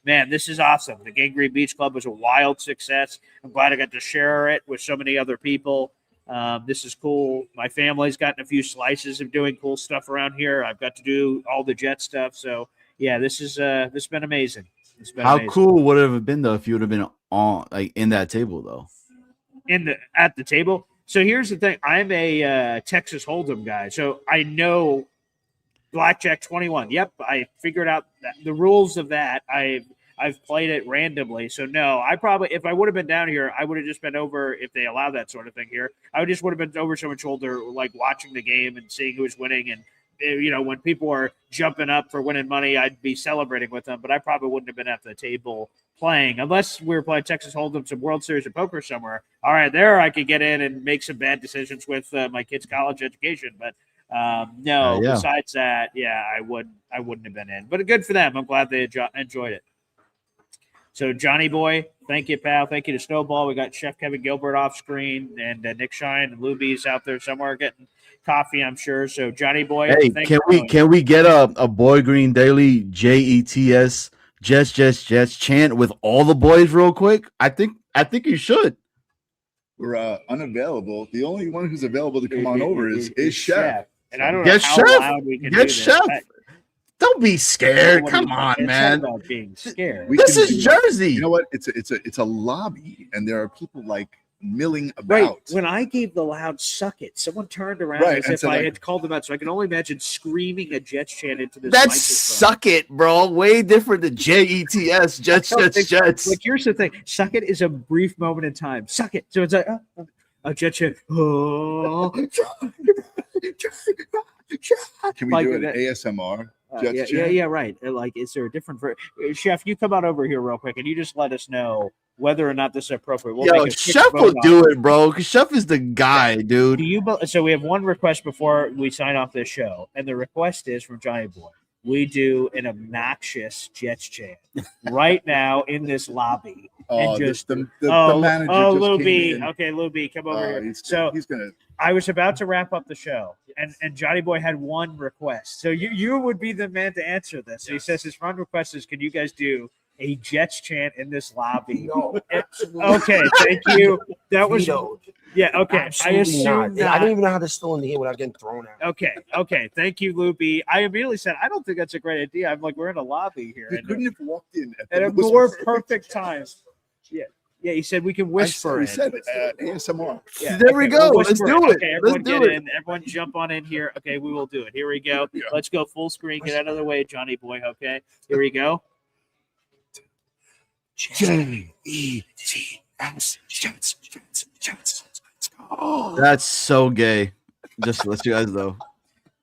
man, this is awesome. The Gangrene Beach Club was a wild success. I'm glad I got to share it with so many other people. This is cool. My family's gotten a few slices of doing cool stuff around here. I've got to do all the Jet stuff. So, yeah, this has been amazing. How cool would it have been, though, if you would have been in that table, though? At the table. So here's the thing. I'm a Texas Hold'em guy. So I know Blackjack 21. Yep. I figured out the rules of that. I've played it randomly. So no, I probably, if I would have been down here, I would have just been over, if they allow that sort of thing here, I just would have been over someone's shoulder, like watching the game and seeing who's winning. And, when people are jumping up for winning money, I'd be celebrating with them, but I probably wouldn't have been at the table playing unless we were playing Texas Hold'em, some World Series of Poker somewhere. All right, there I could get in and make some bad decisions with my kids' college education. But no, besides that, I wouldn't have been in. But good for them. I'm glad they enjoyed it. So Johnny Boy, thank you, pal. Thank you to Snowball. We got Chef Kevin Gilbert off screen, and Nick Shine and Lou B's out there somewhere coffee, I'm sure. So Johnny Boy, Hey, can we get a Boy Green Daily JETS Jets chant with all the boys real quick? I think you should. We're unavailable. The only one who's available to come on over is Chef. And I don't know how loud we can do this. Chef. Don't be scared. Come on, man. It's not about being scared. This is Jersey. You know what? It's a lobby, and there are people like milling about. Right. When I gave the loud "suck it," someone turned around as if I had called them out. So I can only imagine screaming a Jets chant into this. That's microphone. suck it, bro. Way different than JETS Jets. Like here's the thing: suck it is a brief moment in time. Suck it. So it's like a Jet chant. Oh. Can we do an ASMR? Yeah, right. Like, is there a different Chef? You come on over here real quick, and you just let us know whether or not this is appropriate. We'll Chef will do it, bro. Because Chef is the guy, dude. So we have one request before we sign off this show, and the request is from Johnny Boy. We do an obnoxious Jets chant right now in this lobby. And just the manager. Lou B. Okay, Lou B, come over here. He's gonna. I was about to wrap up the show, and Johnny Boy had one request. So you would be the man to answer this. So he says his one request is, can you guys do a Jets chant in this lobby? No, okay, thank you. That was okay. Absolutely I assume not. I don't even know how to still in the here without getting thrown out. Okay. Thank you, Lou B. I immediately said, I don't think that's a great idea. I'm like, we're in a lobby here. He couldn't have walked in at a more perfect time. Yeah, he said we can whisper. He said ASMR. Yeah, there we go. Let's do it. Okay, everyone get in. Everyone jump on in here. Okay, we will do it. Here we go. Yeah. Let's go full screen. Get out of the way, Johnny Boy. Okay, here we go. JETS. That's so gay. Just to let you guys know.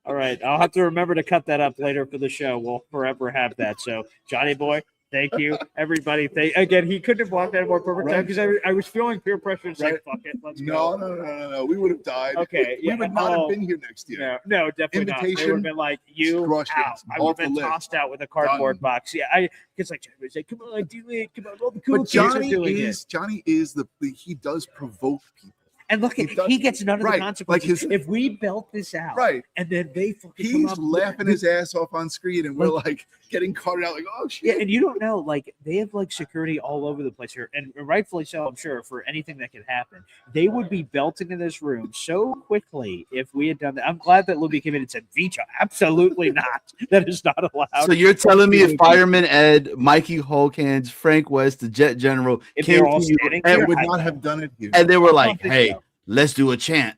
All right, I'll have to remember to cut that up later for the show. We'll forever have that. So, Johnny Boy, thank you, everybody. Again, he couldn't have walked out more perfect time because I was feeling peer pressure to say, fuck it, let's go. No. We would have died. Okay, we would not have been here next year. No, definitely not. They would have been like, you out. I would have been tossed out with a cardboard box. Yeah, it's like, come on, do it. Come on, all the cool but kids are doing it. Johnny is he does provoke people. And look, he gets none of the consequences. If we belt this out, and then they fucking he's laughing his ass off on screen, and we're like getting carted out, like, oh shit. Yeah, and you don't know, like they have like security all over the place here, and rightfully so, I'm sure, for anything that could happen. They would be belting in this room so quickly if we had done that. I'm glad that Luby came in and said, "Veto, absolutely not. That is not allowed." So you're telling me if Fireman Ed, Mikey Holkins, Frank West, the Jet General, if they're all standing here, would not have done it here, and they were like, "Hey, let's do a chant."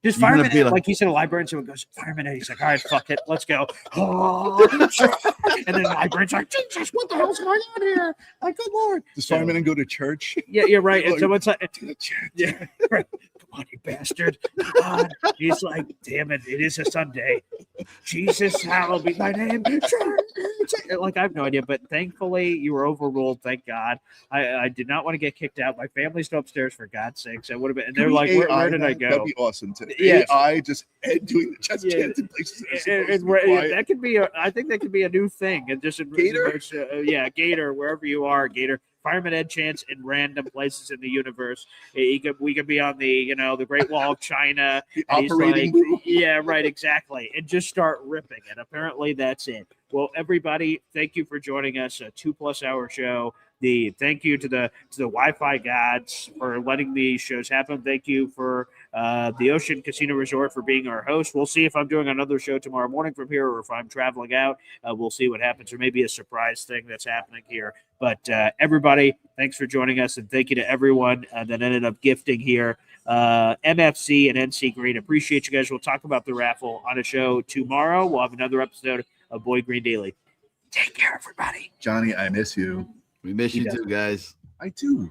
Just Fireman Ed, like he said, a librarian, someone goes, Fireman Ed, he's like, all right, fuck it, let's go. Oh, and then the librarian's like, Jesus, what the hell's going on here? Like, good Lord. Does Fireman Ed go to church? Yeah, you're right. And someone's like, yeah, right. Come on, you bastard. Come on. He's like, damn it, it is a Sunday. Jesus, hallowed be thy name. Like, I have no idea, but thankfully you were overruled. Thank God. I did not want to get kicked out. My family's still upstairs, for God's sakes. I would have been, and they're like, where did I go? That'd be awesome. Yeah, AI just doing the chest chants in places. That could be. I think that could be a new thing. And just in Gator, Gator, wherever you are, Gator. Fireman Ed chants in random places in the universe. We could be on the the Great Wall of China. Operating room. Yeah, right, exactly, and just start ripping. And apparently that's it. Well, everybody, thank you for joining us. A 2+ hour show. Thank you to the Wi-Fi gods for letting these shows happen. Thank you for the Ocean Casino Resort for being our host. We'll see if I'm doing another show tomorrow morning from here, or if I'm traveling out. We'll see what happens, or maybe a surprise thing that's happening here. But everybody, thanks for joining us, and thank you to everyone that ended up gifting here. MFC and NC Green, appreciate you guys. We'll talk about the raffle on a show tomorrow. We'll have another episode of Boy Green Daily. Take care, everybody. Johnny, I miss you. We miss you too, guys. I do.